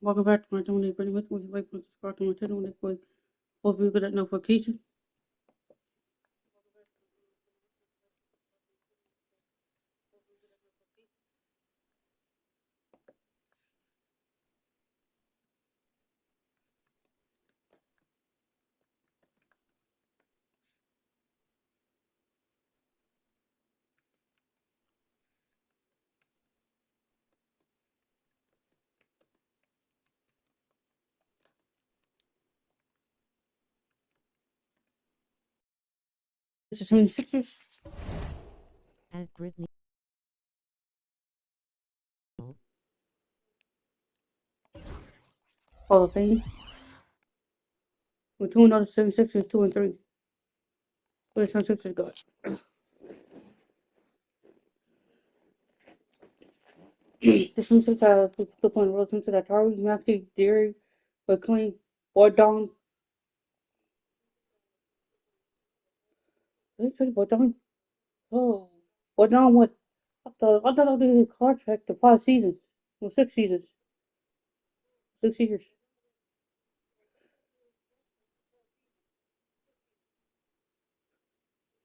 Welcome back to my channel. Pretty much with like subscribe to my channel and like hope you get that notification. This is 76ers. At Brittany. Hall of Fame. With 2 another 76ers, 2 and 3. What the 76ers got? The 76ers have the point roll into that Tari, Maxey, Derry, McLean, Bordon. They traded Bordon. Oh, Bordon what? I thought I did his contract to 5 seasons. Well, 6 seasons. 6 years.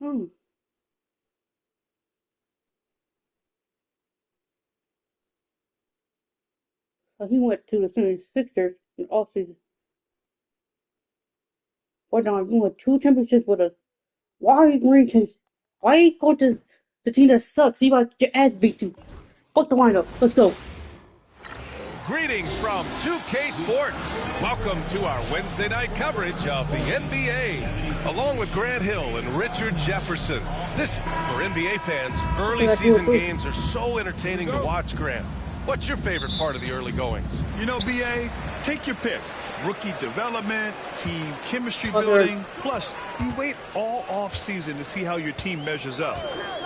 Hmm. He went to the 76ers in off season. Bordon, he won 2 championships with us. Why rank why he go to the team that sucks? He about your ass beat you. Fuck the lineup. Let's go. Greetings from 2K Sports. Welcome to our Wednesday night coverage of the NBA, along with Grant Hill and Richard Jefferson. This, for NBA fans, early season games are so entertaining to watch, Grant. What's your favorite part of the early goings? You know, BA, take your pick. Rookie development, team chemistry building, plus you wait all off season to see how your team measures up.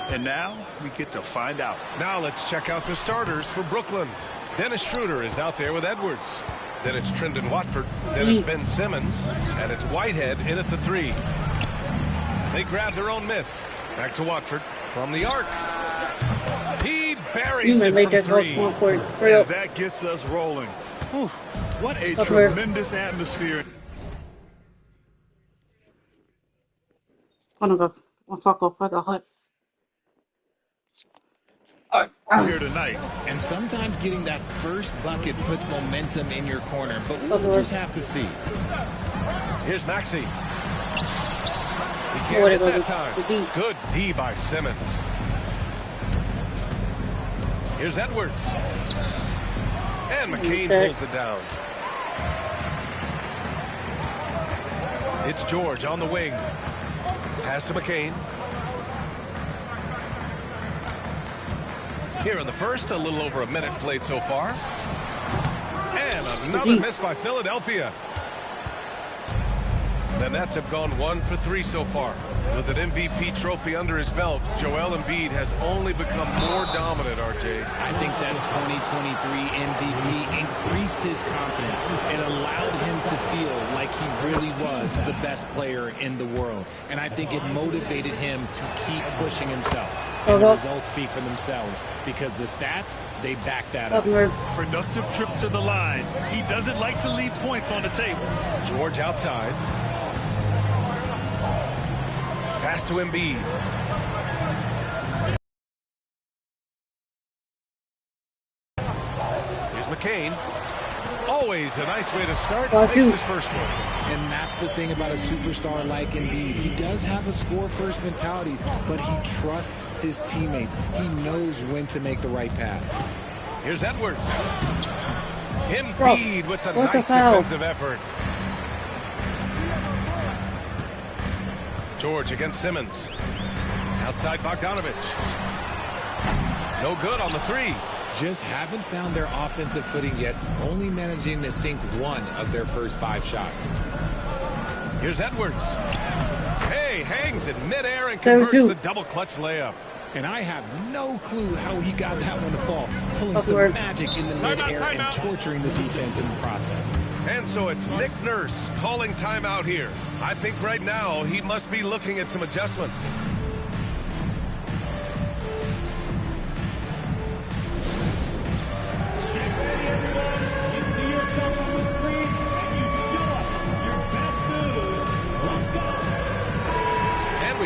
And now we get to find out. Now let's check out the starters for Brooklyn. Dennis Schroeder is out there with Edwards. Then it's Trendon Watford. Then it's Ben Simmons. And it's Whitehead in at the 3. They grab their own miss. Back to Watford from the arc. He buries it from 3. And that gets us rolling. Whew, what a tremendous atmosphere. I'll talk off like a hut. Here tonight. And sometimes getting that first bucket puts momentum in your corner, but we'll just have to see. Here's Maxey. He can't hit that time. Good D by Simmons. Here's Edwards. And McCain pulls it down. It's George on the wing. Pass to McCain. Here in the first, a little over a minute played so far. And another miss by Philadelphia. The Nets have gone 1 for 3 so far. With an MVP trophy under his belt, Joel Embiid has only become more dominant, RJ. I think that 2023 MVP increased his confidence and allowed him to feel like he really was the best player in the world. And I think it motivated him to keep pushing himself. And the results speak for themselves because the stats, they back that up. Productive trip to the line. He doesn't like to leave points on the table. George outside. Pass to Embiid. Here's McCain. Always a nice way to start. Makes his first one. And that's the thing about a superstar like Embiid. He does have a score-first mentality, but he trusts his teammates. He knows when to make the right pass. Here's Edwards. Embiid with the nice defensive effort. George against Simmons. Outside Bogdanovich. No good on the three. Just haven't found their offensive footing yet, only managing to sink one of their first 5 shots. Here's Edwards. Hey, hangs in midair and converts the double clutch layup. And I have no clue how he got that one to fall, pulling some magic in the midair and torturing the defense in the process. And so it's Nick Nurse calling timeout here. I think right now he must be looking at some adjustments.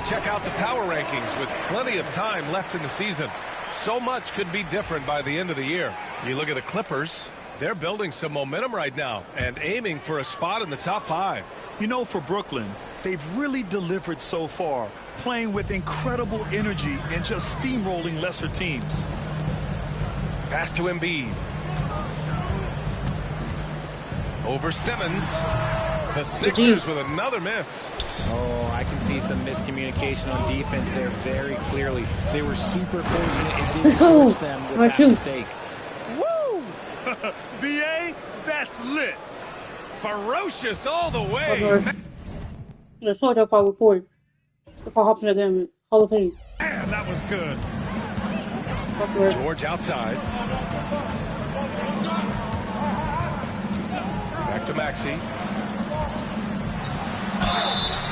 Check out the power rankings with plenty of time left in the season. So much could be different by the end of the year. You look at the Clippers, they're building some momentum right now and aiming for a spot in the top 5. You know, for Brooklyn, they've really delivered so far, playing with incredible energy and just steamrolling lesser teams. Pass to Embiid. Over Simmons. The Sixers with another miss. Oh, I can see some miscommunication on defense there very clearly. They were super fortunate it didn't force them with that mistake. Woo! BA, that's lit. Ferocious all the way. Let's sort that part report. If I hop in again, Hall of Fame. Man, that was good. George outside. Back to Maxey.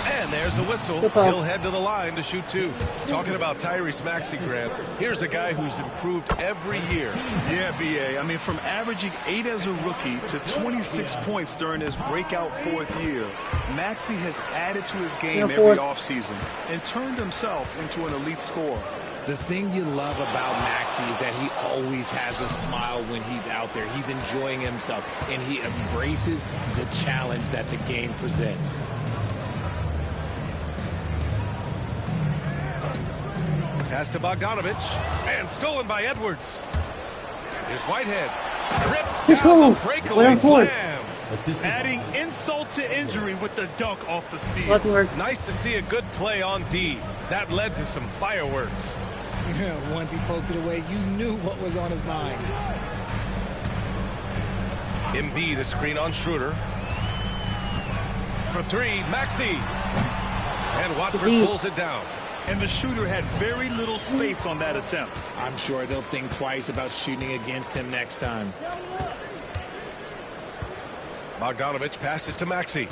And there's a whistle. He'll head to the line to shoot 2. Talking about Tyrese Maxey, Grant, here's a guy who's improved every year. Yeah, BA. I mean, from averaging 8 as a rookie to 26 points during his breakout 4th year, Maxey has added to his game every offseason and turned himself into an elite scorer. The thing you love about Maxey is that he always has a smile when he's out there. He's enjoying himself, and he embraces the challenge that the game presents. Pass to Bogdanovich, and stolen by Edwards. Here's Whitehead. Trips down the breakaway slam. Adding insult to injury with the dunk off the steal. Nice to see a good play on D. That led to some fireworks. Once he poked it away, you knew what was on his mind. Embiid a screen on Schroeder. For 3, Maxey. And Watford pulls it down. And the shooter had very little space on that attempt. I'm sure they'll think twice about shooting against him next time. Bogdanovich passes to Maxey.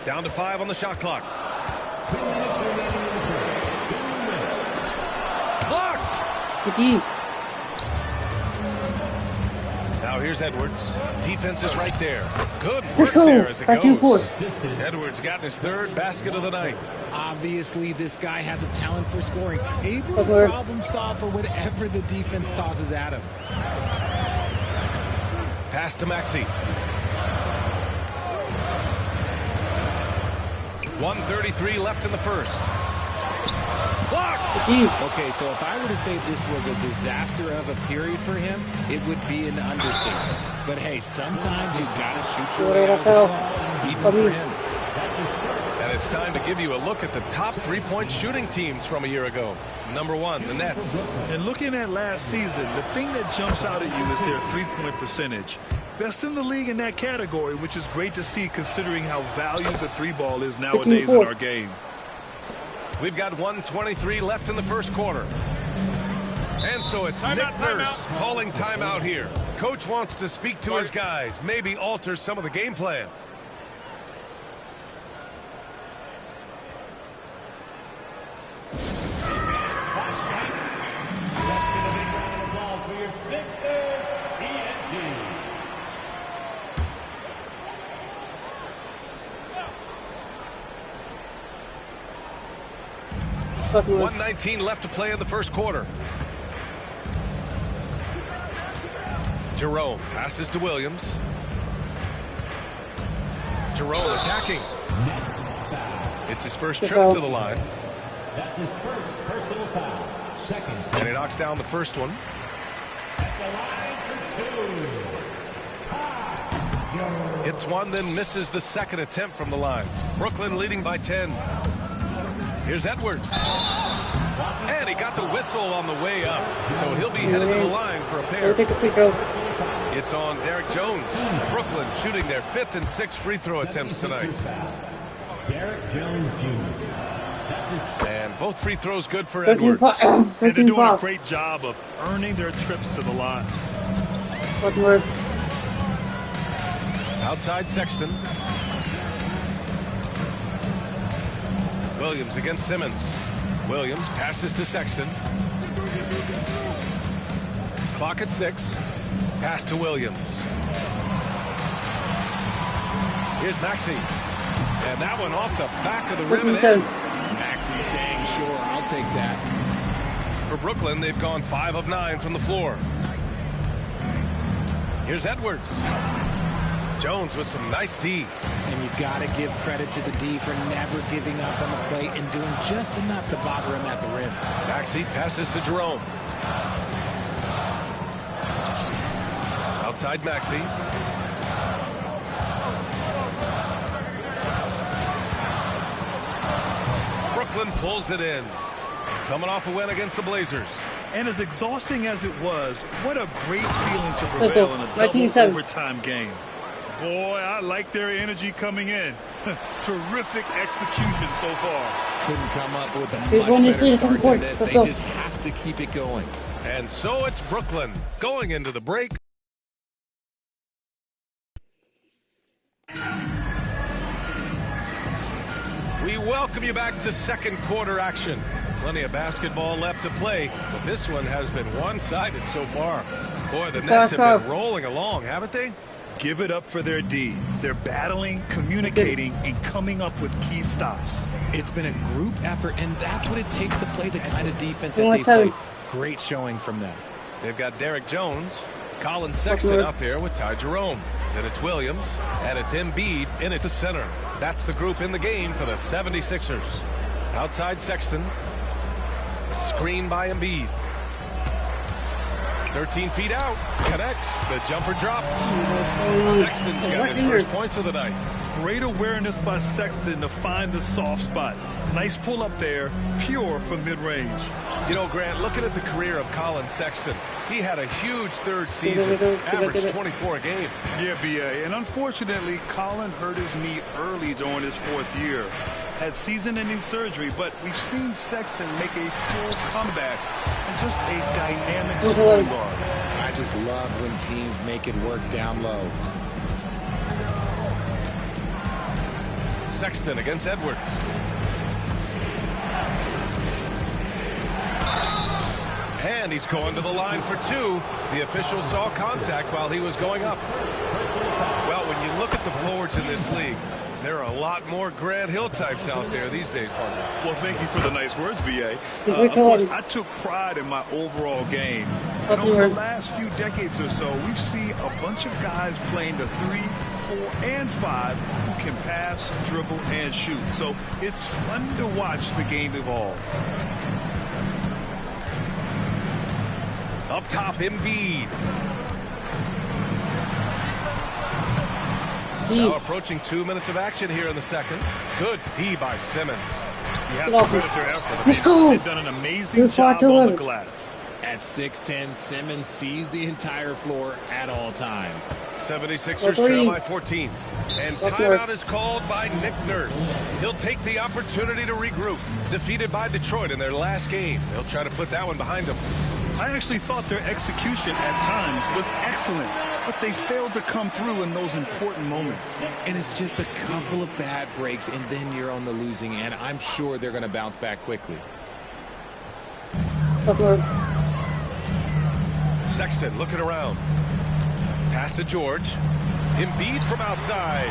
Down to 5 on the shot clock. Blocked! Now here's Edwards. Defense is right there. Good work there as it goes. Edwards got his 3rd basket of the night. Obviously, this guy has a talent for scoring. Able to problem solve for whatever the defense tosses at him. Pass to Maxey. 1:33 left in the first. Blocked! Okay, so if I were to say this was a disaster of a period for him, it would be an understatement. But hey, sometimes you gotta shoot your way out of the slump, even for him. And it's time to give you a look at the top 3-point shooting teams from a year ago. Number 1, the Nets. And looking at last season, the thing that jumps out at you is their 3-point percentage. Best in the league in that category, which is great to see considering how valued the 3-ball is nowadays in our game. We've got 1:23 left in the first quarter. And so it's Nick Nurse calling timeout here. Coach wants to speak to his guys, maybe alter some of the game plan. .119 left to play in the first quarter. Jerome passes to Williams. Jerome attacking. It's his first trip to the line. That's his first personal foul. Second. And he knocks down the first one. At the line for Hits one, then misses the second attempt from the line. Brooklyn leading by 10. Here's Edwards. And he got the whistle on the way up. So he'll be headed to the line for a pair. Take a free throw. It's on Derek Jones. Brooklyn shooting their 5th and 6th free throw attempts tonight. Derek Jones Jr. And both free throws good for Edwards. And they're doing a great job of earning their trips to the line. Outside Sexton. Williams against Simmons. Williams passes to Sexton. Clock at 6. Pass to Williams. Here's Maxey. And that one off the back of the rim and in. Maxey saying, sure, I'll take that. For Brooklyn, they've gone 5 of 9 from the floor. Here's Edwards. Jones with some nice D. And you got to give credit to the D for never giving up on the plate and doing just enough to bother him at the rim. Maxey passes to Jerome. Outside Maxey. Brooklyn pulls it in. Coming off a win against the Blazers. And as exhausting as it was, what a great feeling to prevail in a double overtime game. Boy, I like their energy coming in. Terrific execution so far. Couldn't come up with a much better start than this. They just have to keep it going. And so it's Brooklyn going into the break. We welcome you back to second quarter action. Plenty of basketball left to play, but this one has been one-sided so far. Boy, the Nets have been rolling along, haven't they? Give it up for their D. They're battling, communicating, and coming up with key stops. It's been a group effort, and that's what it takes to play the kind of defense that they play. Great showing from them. They've got Derek Jones, Colin Sexton out there with Ty Jerome. Then it's Williams, and it's Embiid in at the center. That's the group in the game for the 76ers. Outside Sexton. Screen by Embiid. 13 feet out. Connects. The jumper drops. Sexton's got his first points of the night. Great awareness by Sexton to find the soft spot. Nice pull up there. Pure from mid-range. You know, Grant, looking at the career of Colin Sexton, he had a huge third season, averaged 24 a game. Yeah, B.A. And unfortunately, Colin hurt his knee early during his 4th year. Had season-ending surgery, but we've seen Sexton make a full comeback and just a dynamic scoring guard. I just love when teams make it work down low. Sexton against Edwards. And he's going to the line for 2. The official saw contact while he was going up. Well, when you look at the forwards in this league, there are a lot more Grant Hill types out there these days, partner. Well, thank you for the nice words, B.A. Of course, I took pride in my overall game. And over the last few decades or so, we've seen a bunch of guys playing the 3, 4, and 5 who can pass, dribble, and shoot. So it's fun to watch the game evolve. Up top, Embiid. Now approaching 2 minutes of action here in the second. Good D by Simmons. You have to credit their effort. They've done an amazing job on the glass. At 6'10", Simmons sees the entire floor at all times. 76ers trail by 14. And timeout is called by Nick Nurse. He'll take the opportunity to regroup. Defeated by Detroit in their last game. They'll try to put that one behind them. I actually thought their execution at times was excellent, but they failed to come through in those important moments. And it's just a couple of bad breaks, and then you're on the losing end. I'm sure they're going to bounce back quickly. Sexton looking around. Pass to George. Embiid from outside.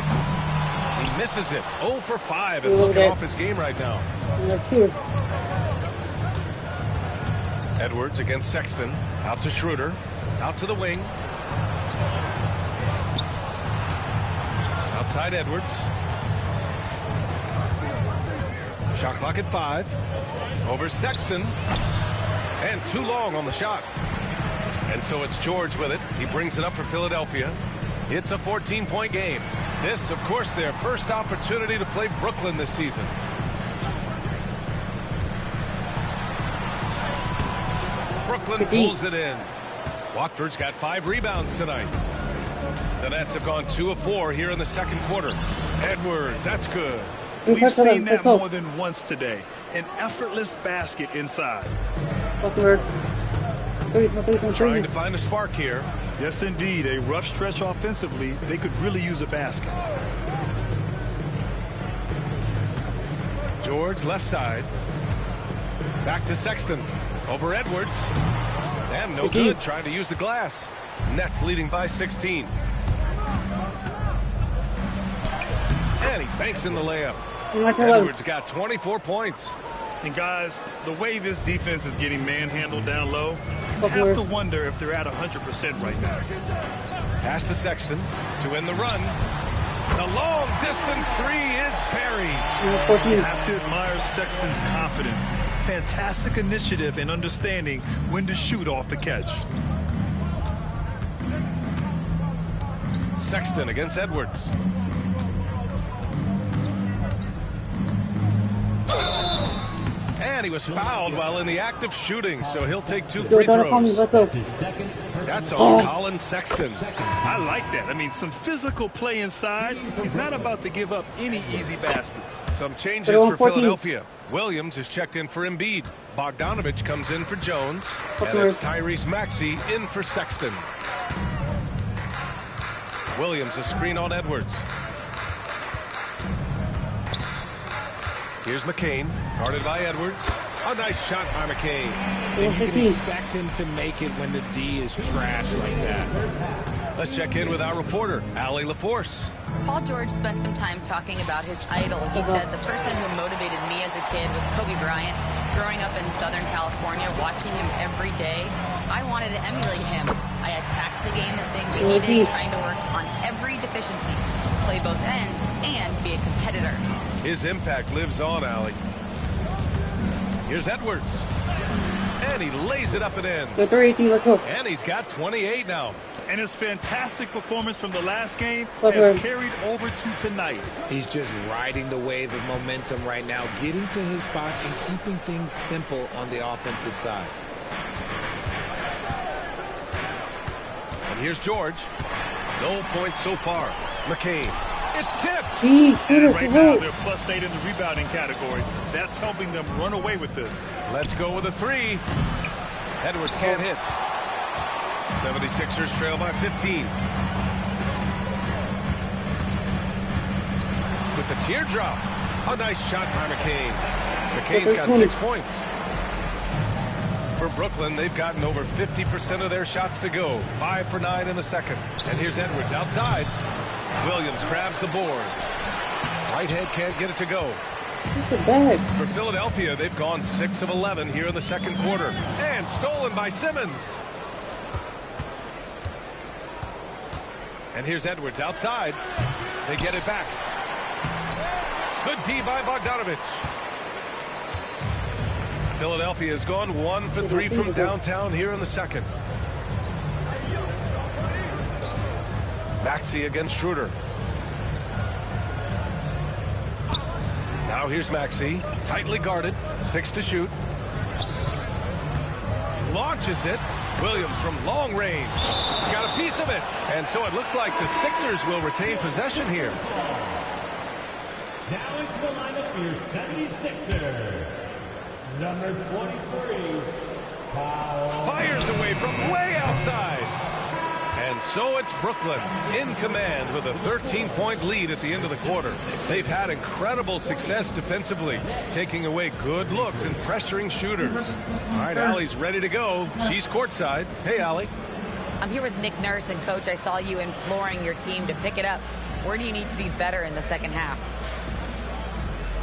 He misses it. 0 for 5 and looking off his game right now. Edwards against Sexton. Out to Schroeder. Out to the wing. Outside Edwards. Shot clock at 5. Over Sexton. And too long on the shot. And so it's George with it. He brings it up for Philadelphia. It's a 14-point game. This, of course, their first opportunity to play Brooklyn this season. Brooklyn pulls it in. Watford's got 5 rebounds tonight. The Nets have gone 2 of 4 here in the second quarter. Edwards, that's good. We've seen that more than once today. An effortless basket inside. Trying to find a spark here. Yes, indeed. A rough stretch offensively. They could really use a basket. George, left side. Back to Sexton. Over Edwards. And no good, trying to use the glass. Nets leading by 16. And he banks in the layup. Edwards got 24 points. And guys, the way this defense is getting manhandled down low, you have to wonder if they're at 100% right now. Pass to Sexton to end the run. The long distance 3 is buried. You have to admire Sexton's confidence. Fantastic initiative and understanding when to shoot off the catch. Sexton against Edwards. And he was fouled while in the act of shooting, so he'll take 2 free throws. That's on Colin Sexton. I like that. I mean, some physical play inside. He's not about to give up any easy baskets. Some changes for Philadelphia. Williams is checked in for Embiid. Bogdanovich comes in for Jones. And it's Tyrese Maxey in for Sexton. Williams a screen on Edwards. Here's McCain, guarded by Edwards. A nice shot by McCain. And you can expect him to make it when the D is trash like that. Let's check in with our reporter, Allie LaForce. Paul George spent some time talking about his idol. He said, the person who motivated me as a kid was Kobe Bryant. Growing up in Southern California, watching him every day, I wanted to emulate him. I attacked the game the same way he did, trying to work on every deficiency, play both ends, and be a competitor. His impact lives on, Allie. Here's Edwards. And he lays it up and in. Let's go. And he's got 28 now. And his fantastic performance from the last game has carried over to tonight. He's just riding the wave of momentum right now, getting to his spots and keeping things simple on the offensive side. And here's George. No points so far. McCain. It's tipped. And right now, they're +8 in the rebounding category. That's helping them run away with this. Let's go with a 3. Edwards can't hit. 76ers trail by 15. With the teardrop. A nice shot by McCain. McCain's got 6 points. For Brooklyn, they've gotten over 50% of their shots to go. 5 for 9 in the second. And here's Edwards outside. Williams grabs the board. Whitehead can't get it to go. For Philadelphia, they've gone 6 of 11 here in the second quarter. And stolen by Simmons. And here's Edwards outside. They get it back. Good D by Bogdanovich. Philadelphia has gone 1 for 3 from downtown here in the second. Maxey against Schroeder. Now here's Maxey, tightly guarded, 6 to shoot. Launches it. Williams from long range. Got a piece of it. And so it looks like the Sixers will retain possession here. Now into the lineup for your 76er. Number 23. Fires away from way outside. And so it's Brooklyn in command with a 13-point lead at the end of the quarter. They've had incredible success defensively, taking away good looks and pressuring shooters. All right, Allie's ready to go. She's courtside. Hey, Allie. I'm here with Nick Nurse, and Coach, I saw you imploring your team to pick it up. Where do you need to be better in the second half?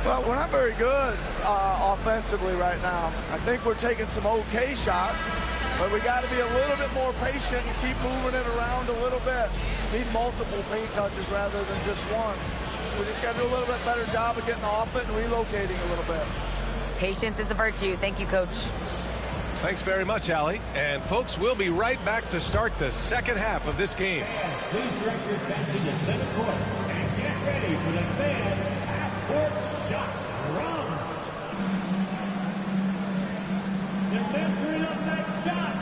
Well, we're not very good offensively right now. I think we're taking some okay shots, but we got to be a little bit more patient and keep moving it around a little bit. Need multiple paint touches rather than just one. So we just got to do a little bit better job of getting off it and relocating a little bit. Patience is a virtue. Thank you, Coach. Thanks very much, Allie. And folks, we'll be right back to start the second half of this game. Please direct your attention to center court and get ready for the fan half-court shot round. They're measuring up that shot.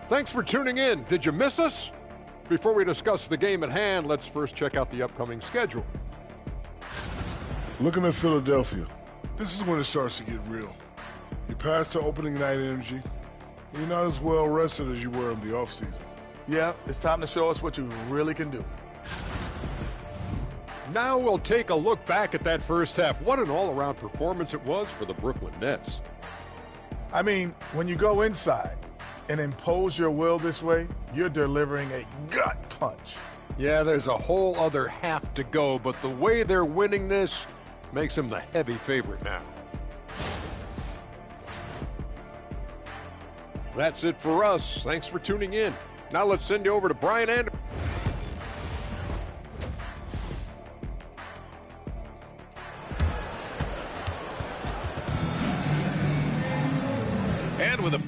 Thanks for tuning in. Did you miss us? Before we discuss the game at hand, let's first check out the upcoming schedule. Looking at Philadelphia, this is when it starts to get real. You pass the opening night energy. You're not as well rested as you were in the offseason. Yeah, it's time to show us what you really can do. Now we'll take a look back at that first half. What an all-around performance it was for the Brooklyn Nets. I mean, when you go inside and impose your will this way, you're delivering a gut punch. Yeah, there's a whole other half to go, but the way they're winning this makes them the heavy favorite now. That's it for us. Thanks for tuning in. Now let's send you over to Brian Anderson. And with a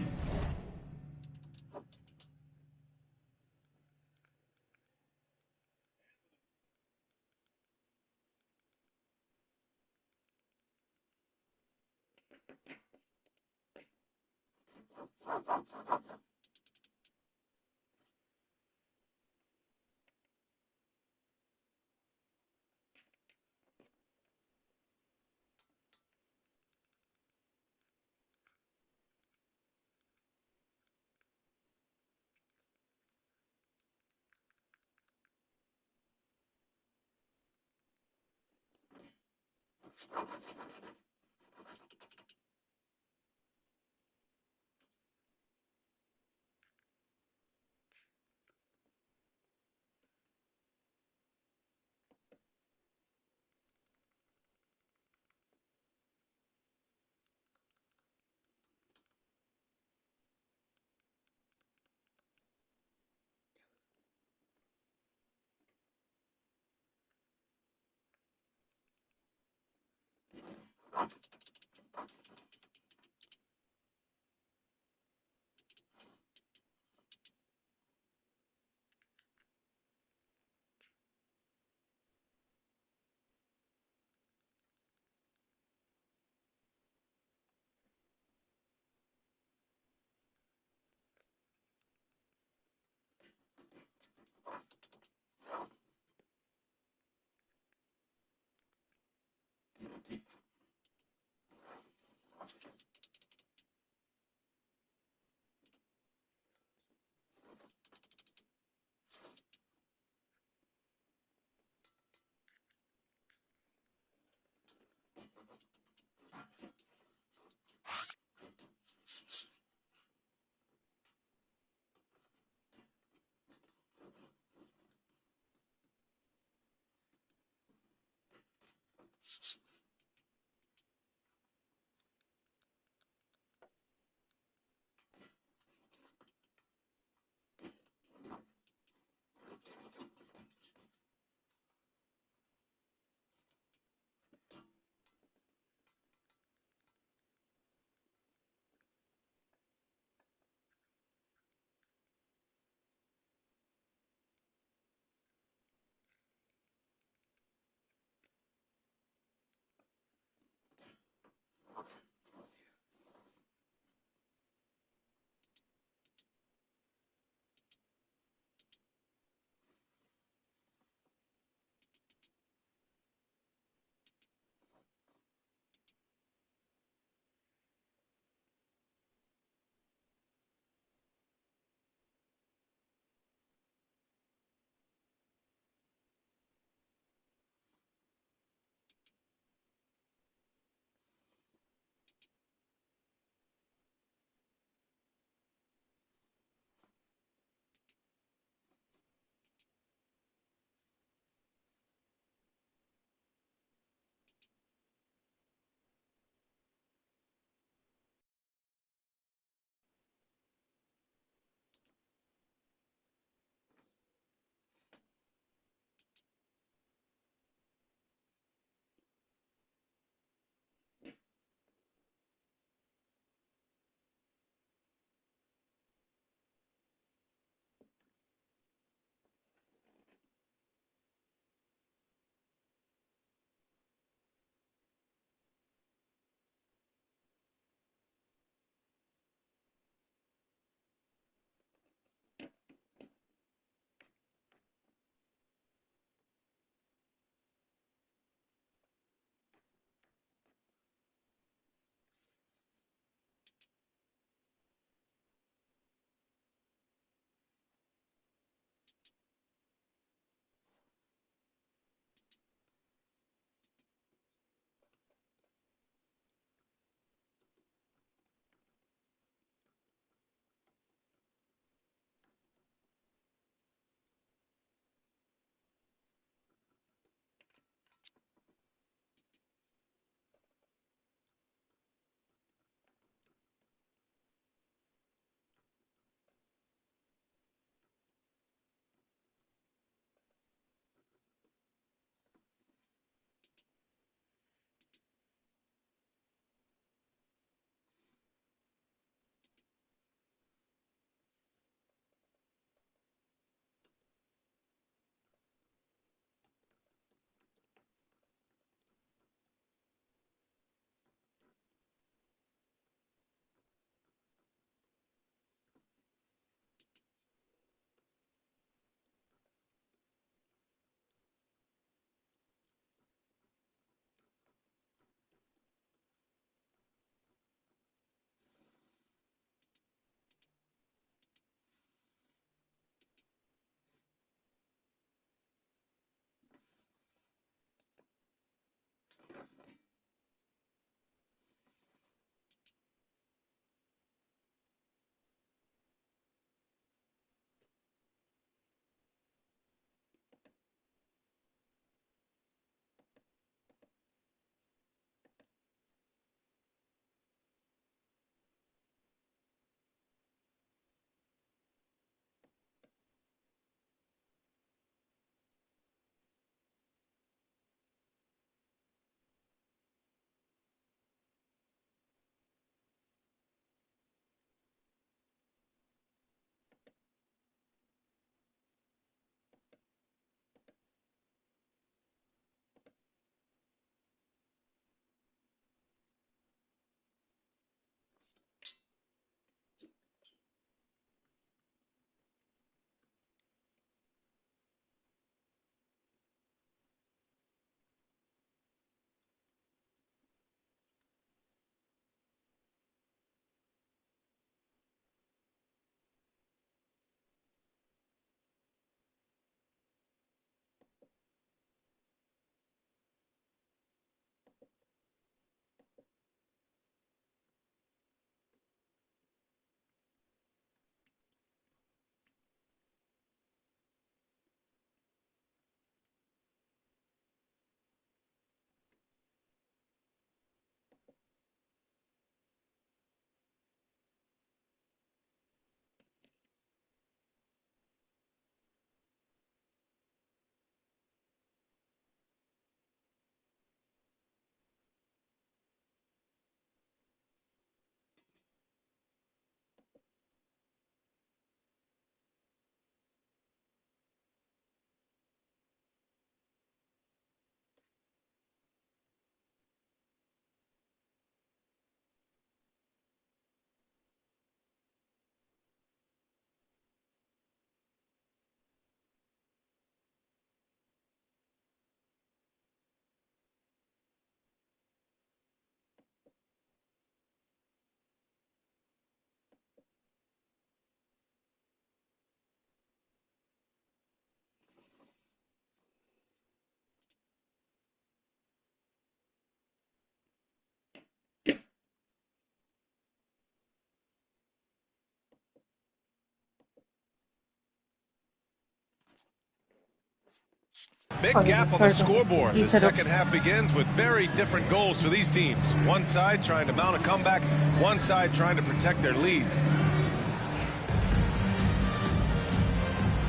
Big gap on the scoreboard. The second half begins with very different goals for these teams. One side trying to mount a comeback, one side trying to protect their lead.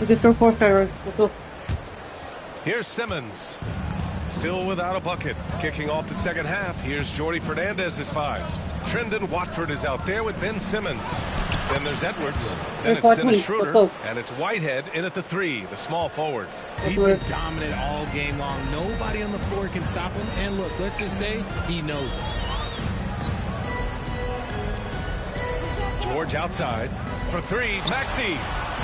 We can throw 4 stars. Let's go. Here's Simmons. Still without a bucket. Kicking off the second half. Here's Jordy Fernandez's 5. Trendon Watford is out there with Ben Simmons. Then there's Edwards. Then it's Dennis Schroeder. And it's Whitehead in at the 3, the small forward. He's been dominant all game long. Nobody on the floor can stop him. And look, let's just say he knows it. George outside for 3. Maxey.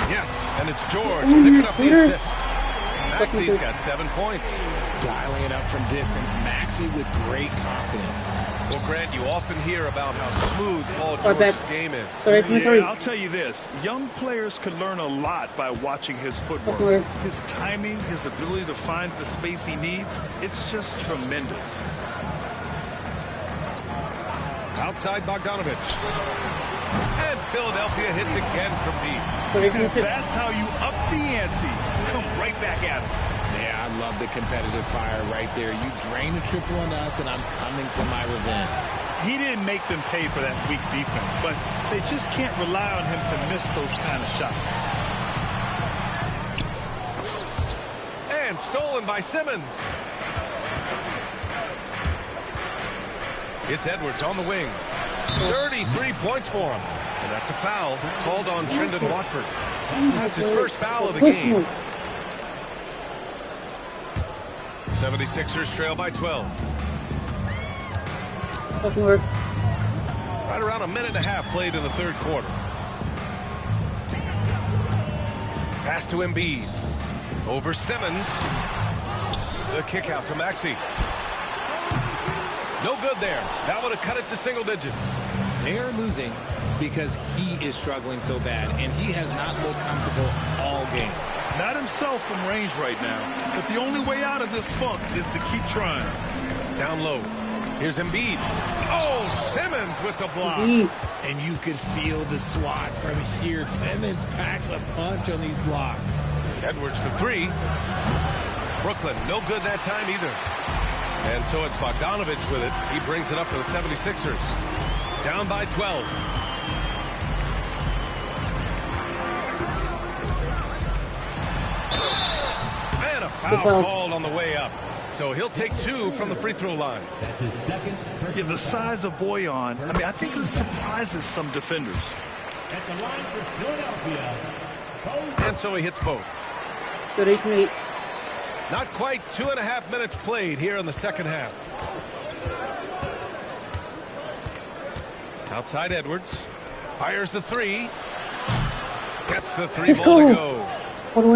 Yes, and it's George picking up the assist. Maxey's got 7 points. Dialing it up from distance. Maxey with great confidence. Well, Grant, you often hear about how smooth Paul George's game is. Yeah, I'll tell you this. Young players could learn a lot by watching his footwork. His timing, his ability to find the space he needs, it's just tremendous. Outside Bogdanovich. And Philadelphia hits again from deep. That's how you up the ante. Come right back at him. Yeah, I love the competitive fire right there. You drain a triple on us, and I'm coming for my revenge. He didn't make them pay for that weak defense, but they just can't rely on him to miss those kind of shots. And stolen by Simmons. It's Edwards on the wing. 33 points for him. And that's a foul called on Trendon Watford. That's his first foul of the game. 76ers trail by 12. Right around a minute and a half played in the third quarter. Pass to Embiid. Over Simmons. The kick out to Maxey. No good there. That would have cut it to single digits. They're losing because he is struggling so bad, and he has not looked comfortable all game. Not himself from range right now, but the only way out of this funk is to keep trying. Down low. Here's Embiid. Oh, Simmons with the block. And you could feel the swat from here. Simmons packs a punch on these blocks. Edwards for 3. Brooklyn, no good that time either. And so it's Bogdanovich with it. He brings it up for the 76ers. Down by 12. And a foul called on the way up. So he'll take 2 from the free throw line. That's his second. Yeah, the size of Boyan, I think it surprises some defenders. At the line for Philadelphia. And so he hits both. Good 8-8. Not quite 2.5 minutes played here in the second half. Outside Edwards. Fires the 3. Gets the 3 ball to go.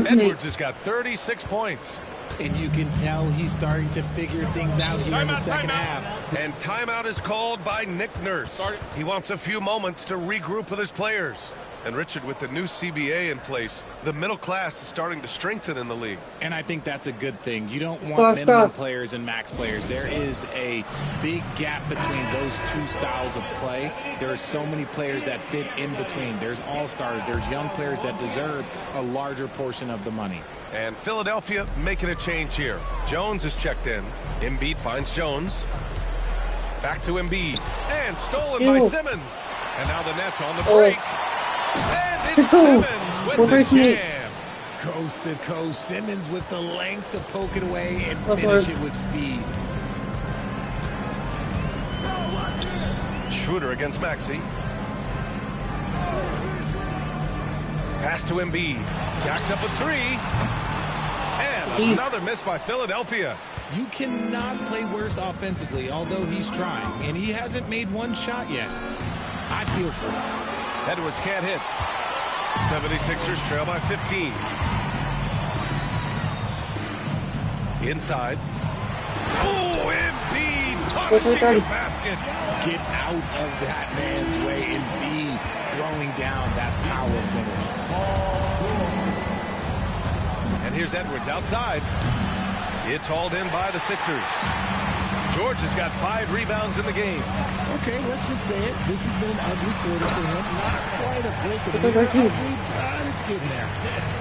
Edwards has got 36 points. And you can tell he's starting to figure things out here in the second half. And timeout is called by Nick Nurse. He wants a few moments to regroup with his players. And Richard, with the new CBA in place, the middle class is starting to strengthen in the league. And I think that's a good thing. You don't want minimum players and max players. There is a big gap between those two styles of play. There are so many players that fit in between. There's all-stars. There's young players that deserve a larger portion of the money. And Philadelphia making a change here. Jones is checked in. Embiid finds Jones. Back to Embiid. And stolen by Simmons. And now the Nets on the break. And it's Simmons with the jam. Coast to coast. Simmons with the length to poke it away and finish it with speed. Schroeder against Maxey. Pass to Embiid. Jacks up a 3. And another miss by Philadelphia. You cannot play worse offensively, although he's trying. And he hasn't made one shot yet. I feel for him. Edwards can't hit. 76ers trail by 15. Inside. Oh, Embiid punishing the basket. Get out of that man's way. Embiid throwing down that power finish. And here's Edwards outside. It's hauled in by the Sixers. George has got 5 rebounds in the game. Okay, let's just say it. This has been an ugly quarter for him. Not quite a break of the ugly, but it's getting there.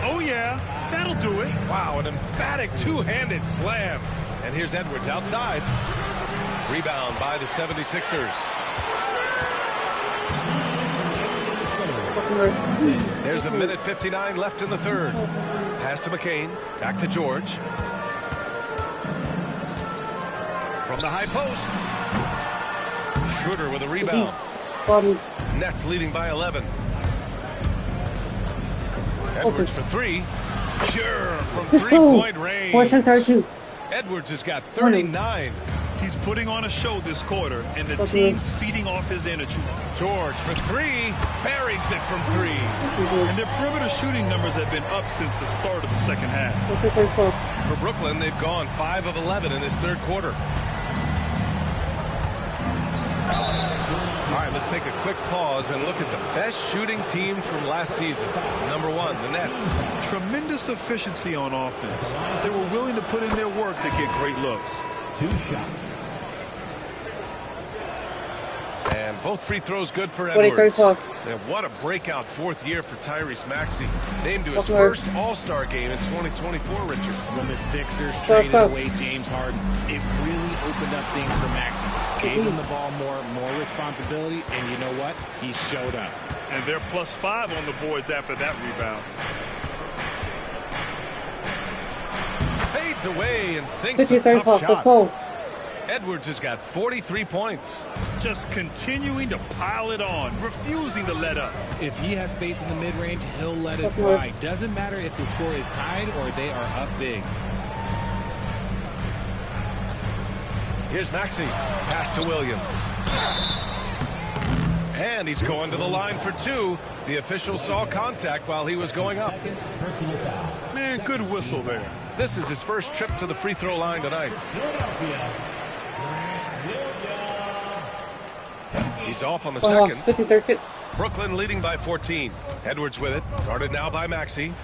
Oh, yeah. That'll do it. Wow, an emphatic two-handed slam. And here's Edwards outside. Rebound by the 76ers. There's a minute 59 left in the third. Pass to McCain. Back to George. From the high post. Schroeder with a rebound. Nets leading by 11. Edwards for 3. Pure from three-point range. Edwards has got 39. He's putting on a show this quarter, and the team's feeding off his energy. George for 3. Buries it from 3. And their perimeter shooting numbers have been up since the start of the second half. For Brooklyn, they've gone 5 of 11 in this third quarter. All right, let's take a quick pause and look at the best shooting team from last season. Number 1, the Nets. Tremendous efficiency on offense. They were willing to put in their work to get great looks. 2 shots. And both free throws good for Edwards. And what a breakout 4th year for Tyrese Maxey. Named to his first All-Star game in 2024, Richard. When the Sixers traded away James Harden, it really opened up things for Maxey. Gave him the ball more responsibility, and you know what? He showed up. And they're +5 on the boards after that rebound. Fades away and sinks a tough shot. Edwards has got 43 points. Just continuing to pile it on, refusing to let up. If he has space in the mid-range, he'll let it fly. Doesn't matter if the score is tied or they are up big. Here's Maxey. Pass to Williams. And he's going to the line for 2. The official saw contact while he was going up. Man, good whistle there. This is his first trip to the free throw line tonight. He's off on the second. Brooklyn leading by 14. Edwards with it. Guarded now by Maxey.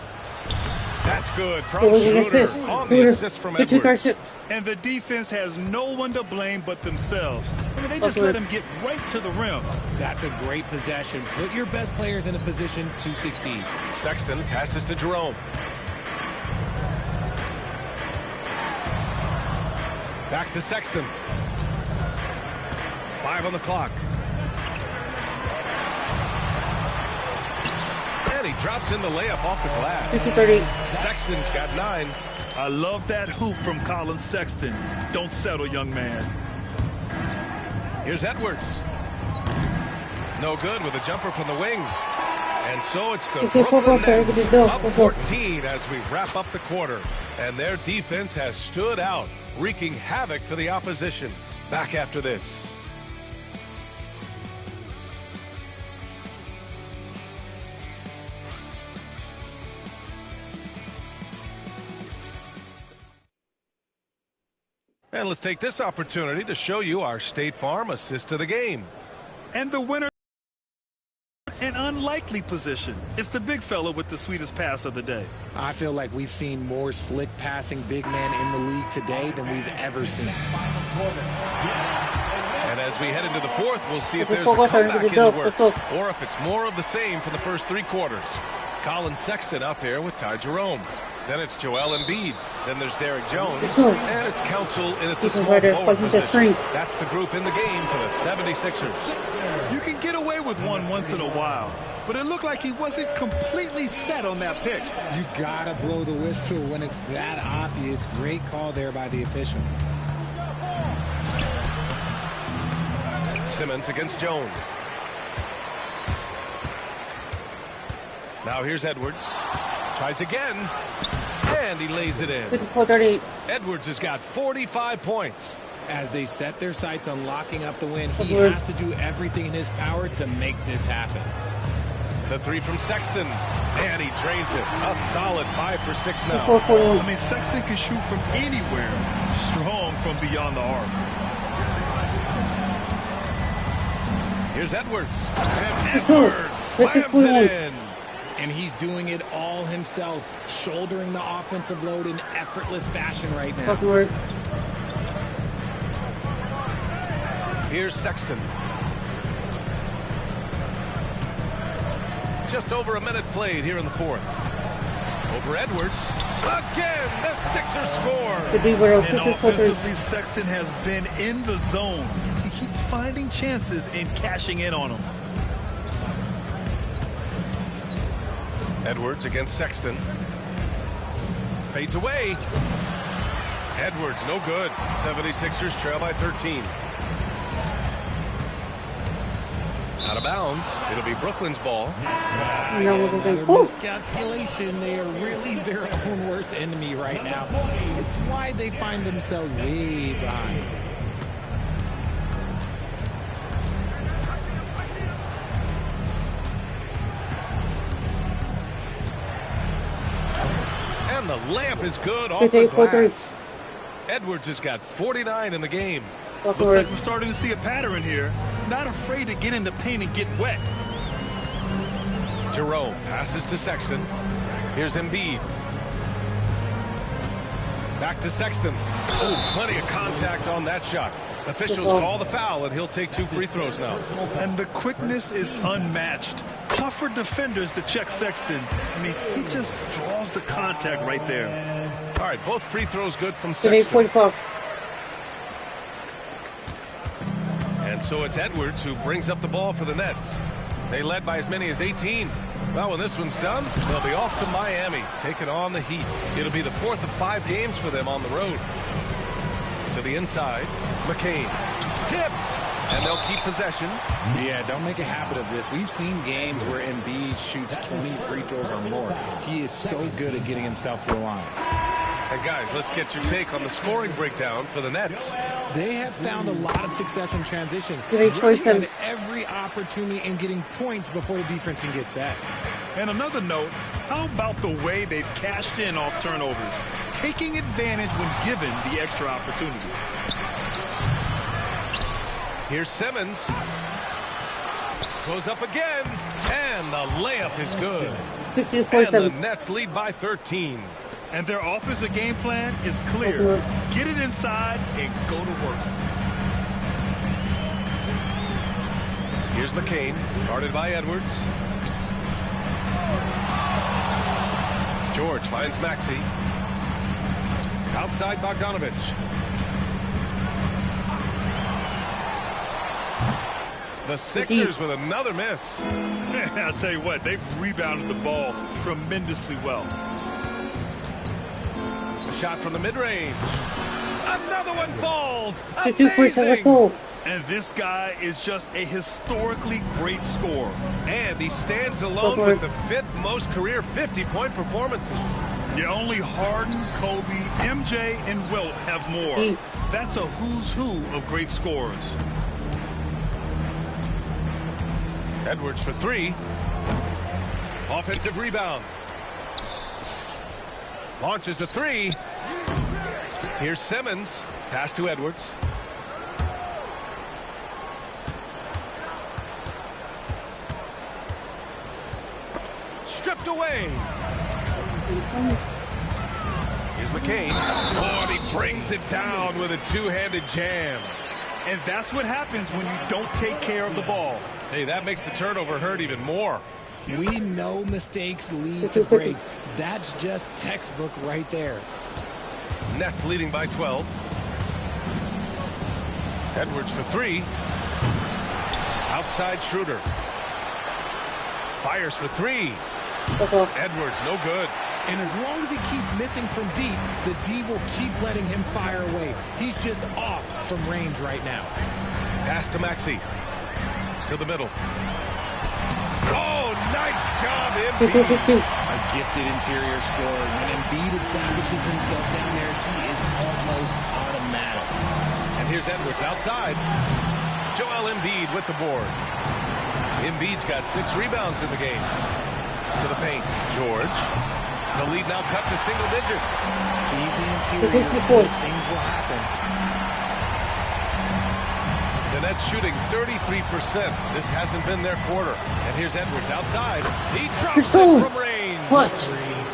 That's good from Schroeder on the assist from Edwards. And the defense has no one to blame but themselves. I mean, they just let him get right to the rim. That's a great possession. Put your best players in a position to succeed. Sexton passes to Jerome. Back to Sexton. 5 on the clock. And he drops in the layup off the glass. Sexton's got 9. I love that hoop from Colin Sexton. Don't settle, young man. Here's Edwards. No good with a jumper from the wing. And so it's the Brooklyn Nets up 14 as we wrap up the quarter. And their defense has stood out, wreaking havoc for the opposition. Back after this. And let's take this opportunity to show you our State Farm assist to the game. And the winner, an unlikely position. It's the big fella with the sweetest pass of the day. I feel like we've seen more slick passing big men in the league today than we've ever seen. And as we head into the fourth, we'll see if there's a comeback in the works or if it's more of the same from the first 3 quarters. Colin Sexton out there with Ty Jerome. Then it's Joel Embiid. Then there's Derek Jones. And it's Council in at the small forward position. That's the group in the game for the 76ers. You can get away with one once in a while, but it looked like he wasn't completely set on that pick. You gotta blow the whistle when it's that obvious. Great call there by the official. Simmons against Jones. Now here's Edwards. Tries again. And he lays it in. Edwards has got 45 points. As they set their sights on locking up the win, he has to do everything in his power to make this happen. The 3 from Sexton. And he drains it. A solid 5 for 6 now. I mean, Sexton can shoot from anywhere. Strong from beyond the arc. Here's Edwards. And Edwards slams it in. And he's doing it all himself, shouldering the offensive load in effortless fashion right now. Here's Sexton. Just over a minute played here in the fourth. Over Edwards. Again, the Sixers score. And offensively, Sexton has been in the zone. He keeps finding chances and cashing in on them. Edwards against Sexton. Fades away. Edwards, no good. 76ers trail by 13. Out of bounds. It'll be Brooklyn's ball. Another miscalculation. They are really their own worst enemy right now. It's why they find themselves way behind. And the layup is good off the glass. Edwards has got 49 in the game. Looks like we're starting to see a pattern here. Not afraid to get in the paint and get wet. Jerome passes to Sexton. Here's Embiid. Back to Sexton. Oh, plenty of contact on that shot. Officials call the foul, and he'll take 2 free throws now. And the quickness is unmatched. Tough for defenders to check Sexton. I mean, he just draws the contact right there. All right, both free throws good from Sexton. And so it's Edwards who brings up the ball for the Nets. They led by as many as 18. Well, when this one's done, they'll be off to Miami, taking on the Heat. It'll be the 4th of 5 games for them on the road. To the inside, McCain. Tipped, and they'll keep possession. Yeah, don't make a habit of this. We've seen games where Embiid shoots 20 free throws or more. He is so good at getting himself to the line. And guys, let's get your take on the scoring breakdown for the Nets. They have found a lot of success in transition. Really at every opportunity in getting points before the defense can get set. And another note, how about the way they've cashed in off turnovers, taking advantage when given the extra opportunity. Here's Simmons. Goes up again, and the layup is good. And the Nets lead by 13. And their offensive game plan is clear. Get it inside and go to work. Here's McCain, guarded by Edwards. George finds Maxey. Outside Bogdanovich. The Sixers with another miss. I'll tell you what, they've rebounded the ball tremendously well. A shot from the mid-range. Another one falls. Amazing. And this guy is just a historically great scorer. And he stands alone with the 5th most career 50-point performances. Yeah, only Harden, Kobe, MJ, and Wilt have more. That's a who's who of great scorers. Edwards for 3. Offensive rebound. Launches a 3. Here's Simmons. Pass to Edwards. Stripped away. Here's McCain. Oh, and he brings it down with a 2-handed jam. And that's what happens when you don't take care of the ball. Hey, that makes the turnover hurt even more. We know mistakes lead to breaks. That's just textbook right there. Nets leading by 12. Edwards for 3. Outside Schroeder. Fires for 3. Edwards, no good. And as long as he keeps missing from deep, the D will keep letting him fire away. He's just off from range right now. Pass to Maxey. To the middle. Oh, nice job, Embiid. A gifted interior scorer. When Embiid establishes himself down there, he is almost automatic. And here's Edwards outside. Joel Embiid with the board. Embiid's got 6 rebounds in the game. To the paint. George. The lead now cut to single digits. Feed the interior. Good things will happen. The Nets shooting 33%. This hasn't been their quarter. And here's Edwards outside. He drops it from range.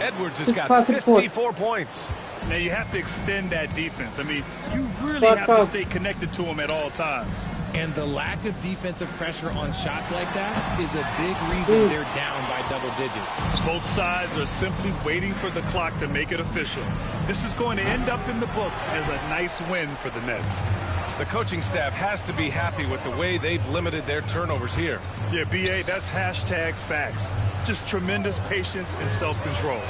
Edwards has got 54 points. Now you have to extend that defense. I mean, you really have to stay connected to them at all times. And the lack of defensive pressure on shots like that is a big reason they're down by double digits. Both sides are simply waiting for the clock to make it official. This is going to end up in the books as a nice win for the Nets. The coaching staff has to be happy with the way they've limited their turnovers here. Yeah, B.A., that's hashtag facts. Just tremendous patience and self-control.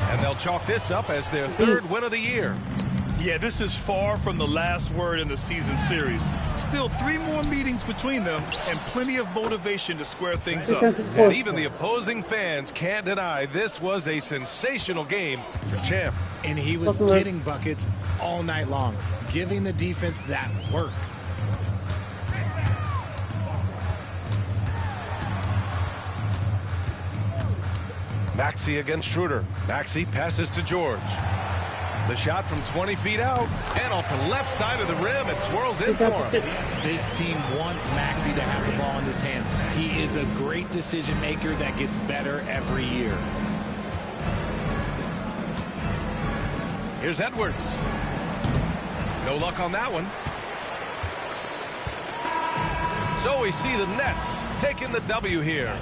And they'll chalk this up as their third win of the year. Yeah, this is far from the last word in the season series. Still 3 more meetings between them and plenty of motivation to square things up. And even the opposing fans can't deny this was a sensational game for Champ. And he was getting buckets all night long, giving the defense that work. Maxey against Schroeder. Maxey passes to George. The shot from 20 feet out and off the left side of the rim. It swirls in for him. This team wants Maxey to have the ball in his hands. He is a great decision maker that gets better every year. Here's Edwards. No luck on that one. So we see the Nets taking the W here.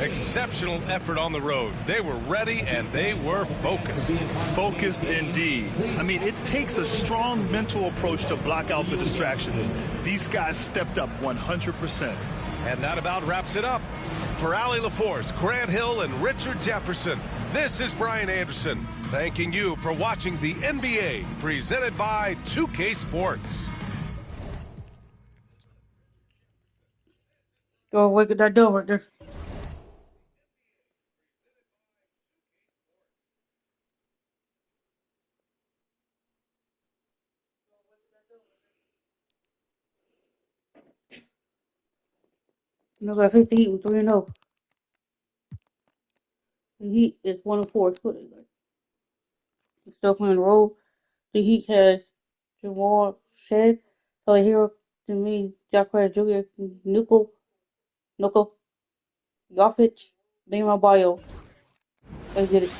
Exceptional effort on the road. They were ready and they were focused. Focused indeed. I mean, it takes a strong mental approach to block out the distractions. These guys stepped up 100%. And that about wraps it up. For Allie LaForce, Grant Hill, and Richard Jefferson, this is Brian Anderson, thanking you for watching the NBA, presented by 2K Sports. Oh, look at that door right there. No, I think the Heat was 3-0. The Heat is 1-4. It's good. He's still playing the role. The Heat has Jamal Shed, Tyler Hero, to me, Jack Harris Jr., Nuko, Jovic, Bam Bio. Let's get it.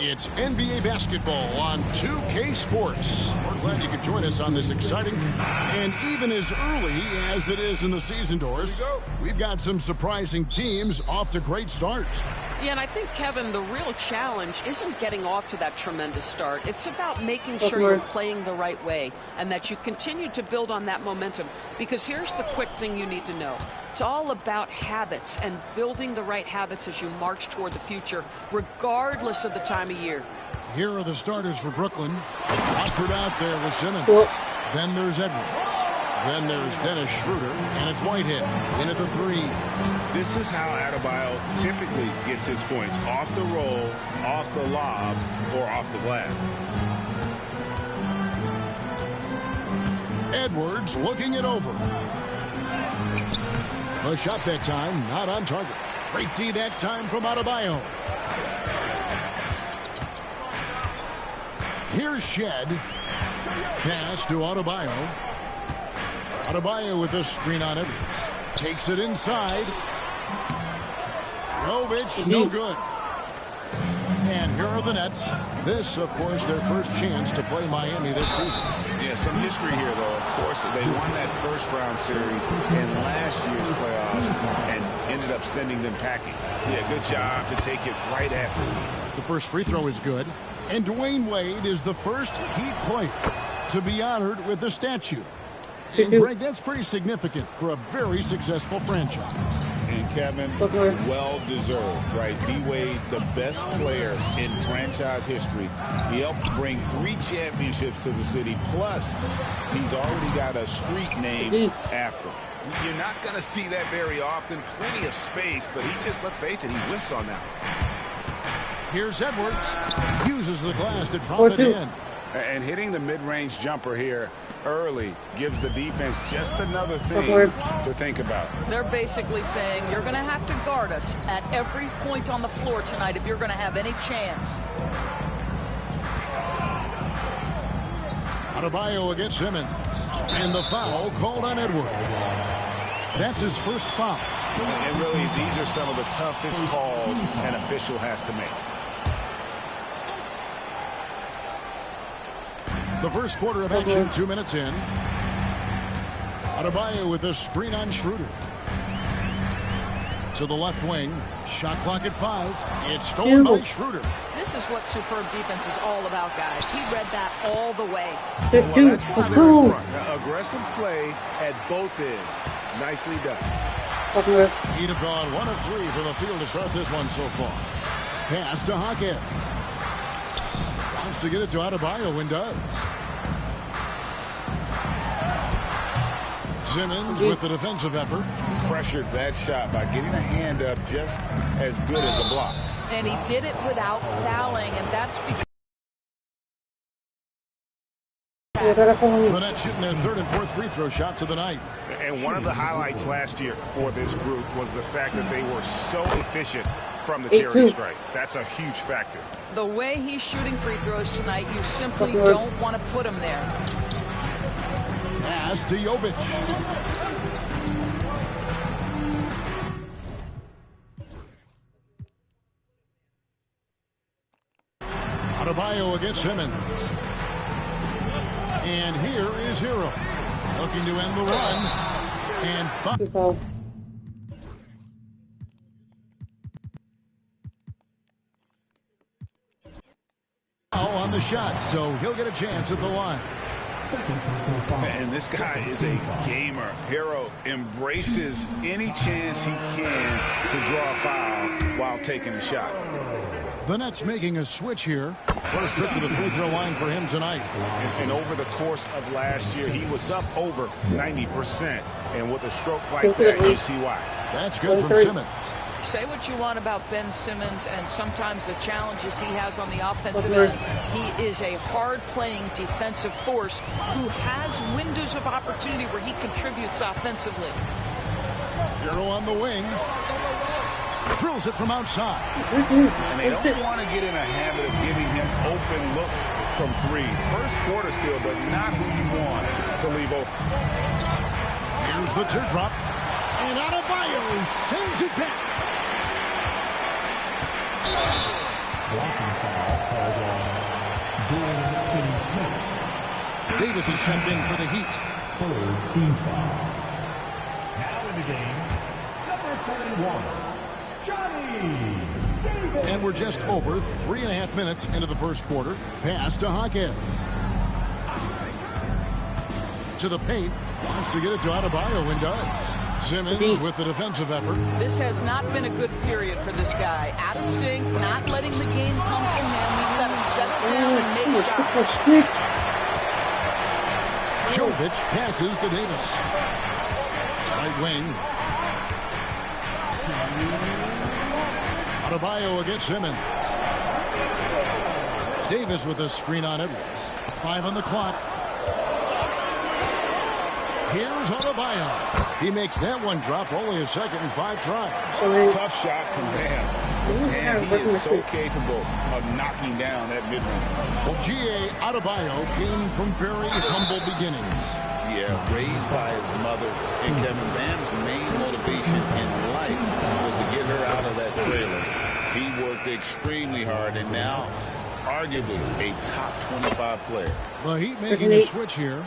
It's NBA basketball on 2K Sports. We're glad you could join us on this exciting, and even as early as it is in the season doors, we've got some surprising teams off to great starts. Yeah, and I think, Kevin, the real challenge isn't getting off to that tremendous start. It's about making sure you're playing the right way and that you continue to build on that momentum. Because here's the quick thing you need to know. It's all about habits and building the right habits as you march toward the future, regardless of the time of year. Here are the starters for Brooklyn. Watford out there with Simmons. Then there's Edwards. Then there's Dennis Schroeder, and it's Whitehead in at the 3. This is how Adebayo typically gets his points: off the roll, off the lob, or off the glass. Edwards looking it over. A shot that time, not on target. Great D that time from Adebayo. Here's Shed. Pass to Adebayo. Adebayo with a screen on Edwards. Takes it inside. Jovic, no good. And here are the Nets. This, of course, their first chance to play Miami this season. Yeah, some history here, though. Of course, they won that first-round series in last year's playoffs and ended up sending them packing. Yeah, good job to take it right at them. The first free throw is good. And Dwayne Wade is the first Heat player to be honored with a statue. And Greg, that's pretty significant for a very successful franchise. And Kevin, well deserved, right? D-Wade, the best player in franchise history. He helped bring 3 championships to the city. Plus, he's already got a street named after him. You're not going to see that very often. Plenty of space, but he just, let's face it, he whiffs on that. Here's Edwards. Uses the glass to drop it in. And hitting the mid-range jumper here early gives the defense just another thing to think about. They're basically saying you're going to have to guard us at every point on the floor tonight if you're going to have any chance. Adebayo against Simmons. And the foul called on Edwards. That's his first foul. And really, these are some of the toughest calls an official has to make. The first quarter of action, 2 minutes in. Adebayo with a screen on Schroeder. To the left wing. Shot clock at 5. It's stolen by Schroeder. This is what superb defense is all about, guys. He read that all the way. Let's go. Aggressive play at both ends. Nicely done. He'd have gone 1 of 3 from the field to start this one so far. Pass to Hawkins. Wants to get it to Adebayo and does. Simmons with the defensive effort. Pressured that shot by getting a hand up just as good as a block. And he did it without fouling, and that's because the Nets shooting their third and fourth free throw shots of the night. And one of the highlights last year for this group was the fact that they were so efficient from the charity stripe. That's a huge factor. the way he's shooting free throws tonight, you simply don't want to put him there. Pass to Jovic. Adebayo against Simmons. And here is Hero. Looking to end the run. And foul on the shot, so he'll get a chance at the line. And this guy is a gamer. Hero embraces any chance he can to draw a foul while taking a shot. The Nets making a switch here. First trip to the free throw line for him tonight. And over the course of last year, he was up over 90%. And with a stroke like that, you see why. That's good from Simmons. Say what you want about Ben Simmons and sometimes the challenges he has on the offensive end. He is a hard-playing defensive force who has windows of opportunity where he contributes offensively. Hero on the wing. Drills it from outside. And they don't want to get in a habit of giving him open looks from three. First quarter still, but not who you want to leave open. Here's the teardrop. And Adebayo sends it back. Blocking foul called on Finney-Smith. Davis is checked in for the Heat. Third team foul. Now in the game, number 31, Johnny Davis. And we're just over 3.5 minutes into the first quarter. Pass to Hawkins. To the paint. Wants to get it to Adebayo and does. Simmons with the defensive effort. This has not been a good period for this guy. Out of sync, not letting the game come to him. He's got to settle down and make shots. Jovic passes to Davis. Right wing. Adebayo against Simmons. Davis with a screen on Edwards. 5 on the clock. Here's Adebayo. He makes that one drop, only a second and 5 tries. Tough shot from Bam. And he is so capable of knocking down that mid-range. Well, G.A. Adebayo came from very humble beginnings. Yeah, raised by his mother. And Kevin Bam's main motivation in life was to get her out of that trailer. He worked extremely hard, and now, arguably, a top 25 player. The Heat making a switch here.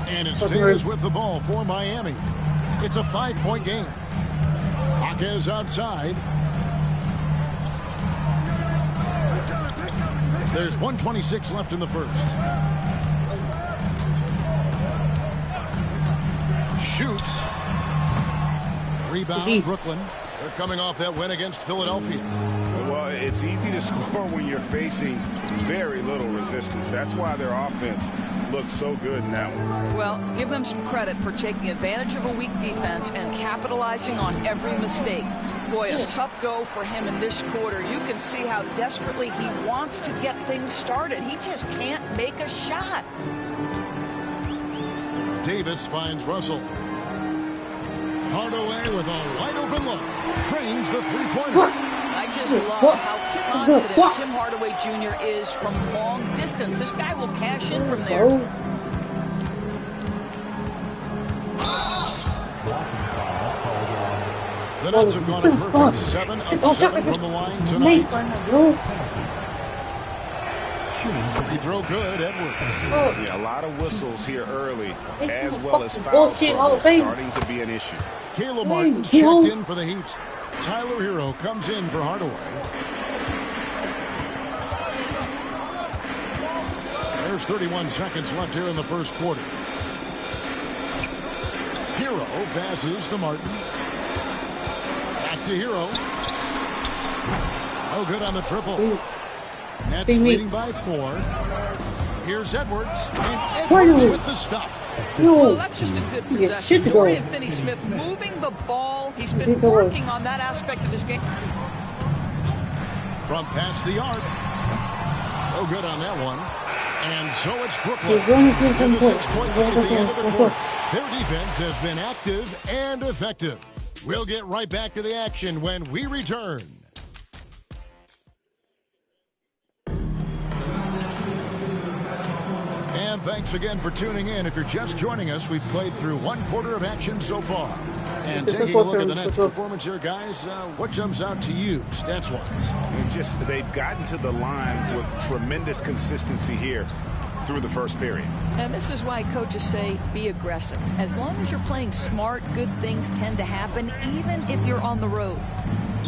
And it's Davis with the ball for Miami. It's a 5-point game. Hawkins outside. There's 1:26 left in the first. Shoots. Rebound, Brooklyn. They're coming off that win against Philadelphia. Well, it's easy to score when you're facing very little resistance. That's why their offense looks so good in that one. Well, give them some credit for taking advantage of a weak defense and capitalizing on every mistake. Boy, a tough go for him in this quarter. You can see how desperately he wants to get things started. He just can't make a shot. Davis finds Russell. Hardaway with a wide open look. Trains the three-pointer. I just love how confident Tim Hardaway Jr. is from long distance. This guy will cash in from there. The Nets have gone a perfect 7 of 7 from the line tonight. Shooting He throw good, Edwards. Yeah, a lot of whistles here early, as well as foul bullshit Hall trouble of Fame. starting to be an issue. Caleb Martin checked in for the Heat. Tyler Hero comes in for Hardaway. There's 31 seconds left here in the first quarter. Hero passes to Martin. Back to Hero. Oh, good on the triple. Nets leading by 4. Here's Edwards. And Edwards with the stuff. Well, that's just a good possession. Dorian Finney-Smith moving the ball. He's been working on that aspect of his game. From past the arc. Oh, good on that one. And so it's Brooklyn. And a 6-point lead at the end of the quarter. Their defense has been active and effective. We'll get right back to the action when we return. And thanks again for tuning in. If you're just joining us, we've played through 1 quarter of action so far. And taking a look at the Nets' performance here, guys, what jumps out to you, stats-wise? They've gotten to the line with tremendous consistency here through the first period. And this is why coaches say be aggressive. As long as you're playing smart, good things tend to happen, even if you're on the road.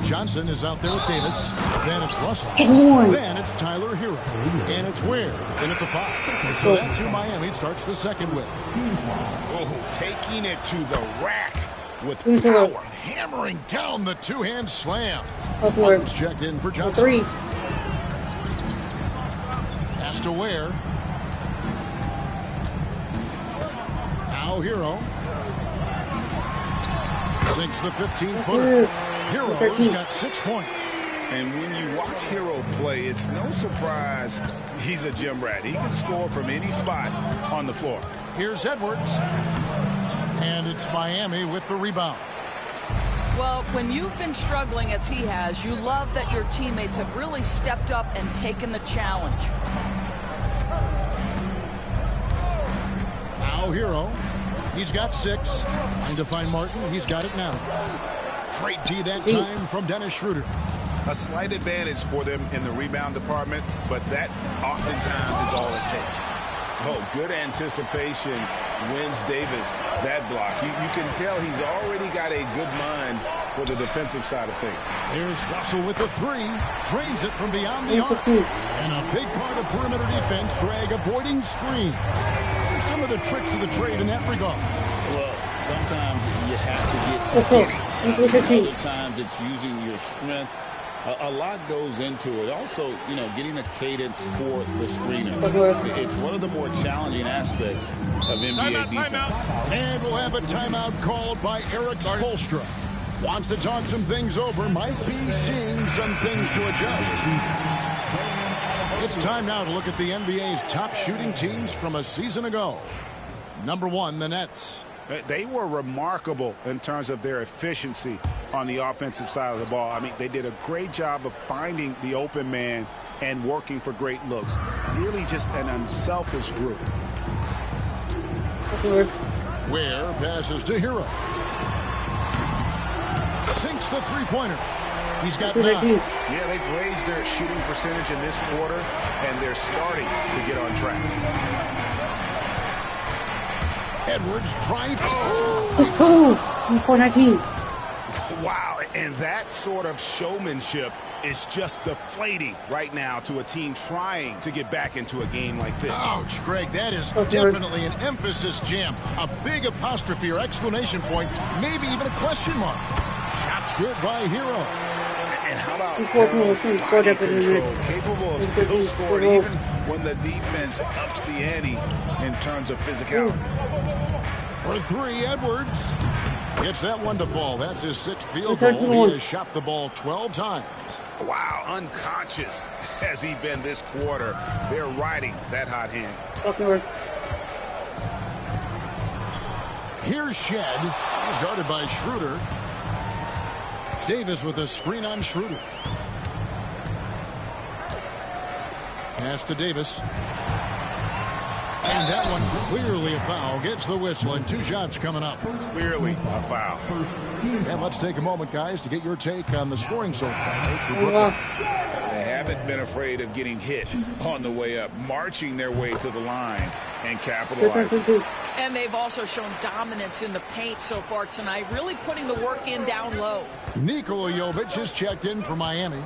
Johnson is out there with Davis. Then it's Russell. Then it's Tyler Hero. And it's Ware in at the 5. So that's who Miami starts the second with. Oh, taking it to the rack with power. And hammering down the two-hand slam. Martin's checked in for Johnson. Pass to Ware. Now Hero. Sinks the 15-footer. Hero's got 6 points. And when you watch Hero play, it's no surprise he's a gym rat. He can score from any spot on the floor. Here's Edwards. And it's Miami with the rebound. Well, when you've been struggling as he has, you love that your teammates have really stepped up and taken the challenge. Now Hero. He's got 6. Trying to find Martin. He's got it now. Great D that time from Dennis Schroeder. A slight advantage for them in the rebound department, but that oftentimes is all it takes. Oh, good anticipation wins Davis that block. You can tell he's already got a good mind for the defensive side of things. Here's Russell with the 3. Drains it from beyond the arc. And a big part of perimeter defense, Greg, avoiding screen. Here's some of the tricks of the trade in that regard. Well, sometimes you have to get skinny. Other times it's using your strength. A lot goes into it. Also, getting a cadence for the screener. It's one of the more challenging aspects of NBA defense. And we'll have a timeout called by Eric Spoelstra. Wants to talk some things over. Might be seeing some things to adjust. It's time now to look at the NBA's top shooting teams from a season ago. Number 1, the Nets. They were remarkable in terms of their efficiency on the offensive side of the ball. I mean, they did a great job of finding the open man and working for great looks. Really just an unselfish group. Ware passes to Hero. Sinks the three-pointer. He's got 9. Yeah, they've raised their shooting percentage in this quarter, and they're starting to get on track. Edwards trying. It's cool. 419. Wow, and that sort of showmanship is just deflating right now to a team trying to get back into a game like this. Ouch, Greg, that is definitely an emphasis jam. A big apostrophe or exclamation point, maybe even a question mark. Shots good by Hero. And how about body control, capable of still scoring even when the defense ups the ante in terms of physicality. For 3, Edwards. Gets that one to fall. That's his 6th field goal. He has shot the ball 12 times. Wow, unconscious has he been this quarter. They're riding that hot hand. Here's Shed. He's guarded by Schroeder. Davis with a screen on Schroeder. Pass to Davis. And that one clearly a foul. Gets the whistle, and 2 shots coming up. Clearly a foul. And let's take a moment, guys, to get your take on the scoring so far for Brooklyn. They haven't been afraid of getting hit on the way up, marching their way to the line and capitalizing. And they've also shown dominance in the paint so far tonight, really putting the work in down low. Nikola Jovic is checked in for Miami.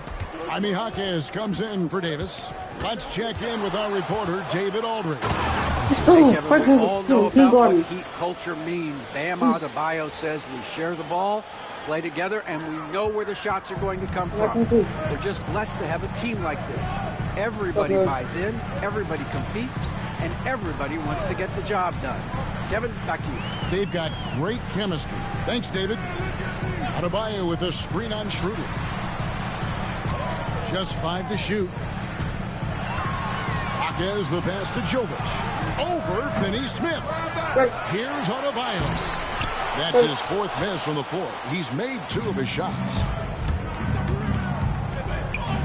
Jaime Jaquez comes in for Davis. Let's check in with our reporter, David Aldridge. Let's go. Hey, Kevin, we all know about what Heat culture means. Bam Adebayo says we share the ball, play together, and we know where the shots are going to come from. We're just blessed to have a team like this. Everybody buys in, everybody competes, and everybody wants to get the job done. Kevin, back to you. They've got great chemistry. Thanks, David. Adebayo with a screen on Schroeder. Just 5 to shoot. Jaquez the pass to Jovic. Over Finney-Smith. Here's Adebayo. That's his 4th miss from the floor. He's made 2 of his shots.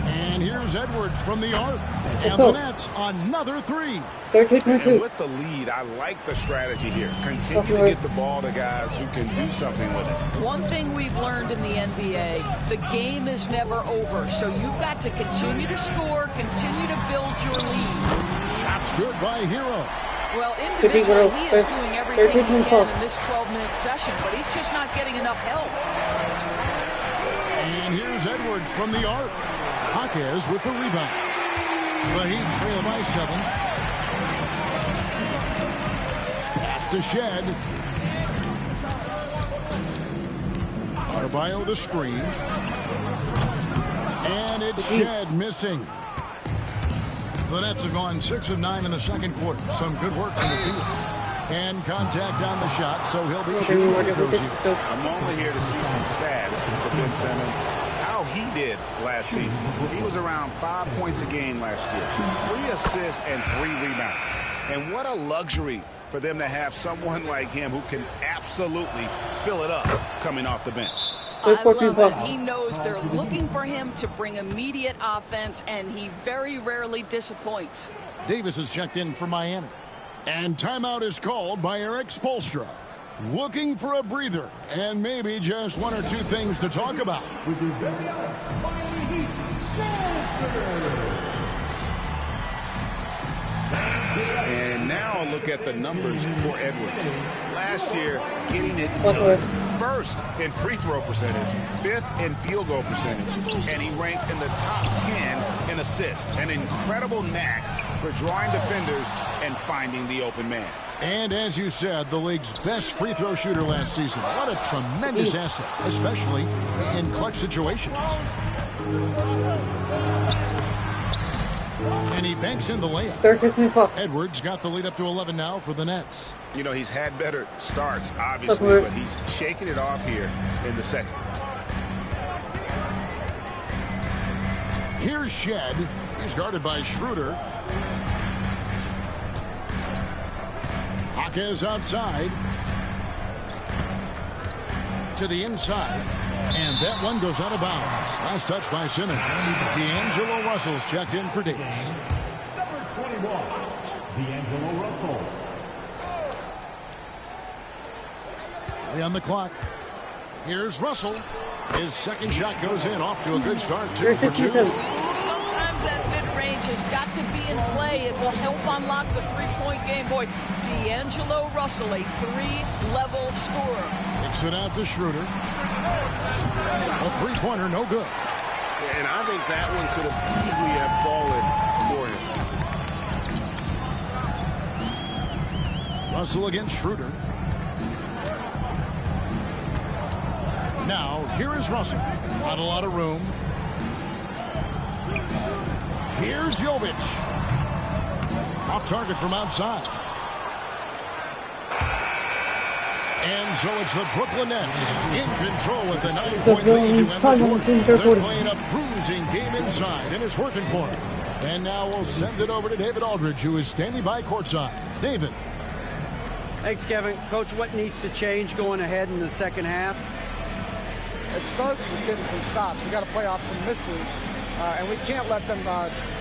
And here's Edwards from the arc. And the Nets, another 3. And with the lead, I like the strategy here. Continue to get the ball to guys who can do something with it. One thing we've learned in the NBA, the game is never over. So you've got to continue to score, continue to build your lead. Shots good by Hero. Well, individually, he is doing everything he can in this 12-minute session, but he's just not getting enough help. And here's Edwards from the arc. Jaquez with the rebound. The Heat trail by 7. Pass to Shed. Adebayo the screen. And it's Shed missing. The Nets have gone 6 of 9 in the second quarter. Some good work from the field. And contact on the shot, so he'll be shooting free throws here. I'm only here to see some stats for Ben Simmons. How he did last season. He was around 5 points a game last year. 3 assists and 3 rebounds. And what a luxury for them to have someone like him who can absolutely fill it up coming off the bench. I love it. He knows they're looking for him to bring immediate offense, and he very rarely disappoints. Davis is checked in for Miami. And timeout is called by Eric Spoelstra. Looking for a breather and maybe just 1 or 2 things to talk about. And now look at the numbers for Edwards. Last year, getting it done. 1st in free throw percentage, 5th in field goal percentage, and he ranked in the top 10 in assists. An incredible knack for drawing defenders and finding the open man. And as you said, the league's best free throw shooter last season. What a tremendous asset, especially in clutch situations. And he banks in the layup. Edwards got the lead up to 11 now for the Nets. You know, he's had better starts, obviously, but he's shaking it off here in the second. Here's Shed. He's guarded by Schroeder. Jaquez outside. To the inside. And that one goes out of bounds. Last touch by Simmons. D'Angelo Russell's checked in for Davis. Number 21, D'Angelo Russell. On the clock. Here's Russell. His second shot goes in, off to a good start. 2 for 2. Sometimes that mid-range has got to be in play. It will help unlock the three-point game. Boy, D'Angelo Russell, a 3-level scorer. Kicks it out to Schroeder. A three-pointer, no good. And I think that one could have easily have fallen for him. Russell against Schroeder. Now, here is Russell. Not a lot of room. Here's Jovic. Off target from outside. And so it's the Brooklyn Nets in control with the 9-point lead to end the quarter. They're playing a bruising game inside, and it's working for them. And now we'll send it over to David Aldridge, who is standing by courtside. David. Thanks, Kevin. Coach, what needs to change going ahead in the second half? It starts with getting some stops. We got to play off some misses, and we can't let them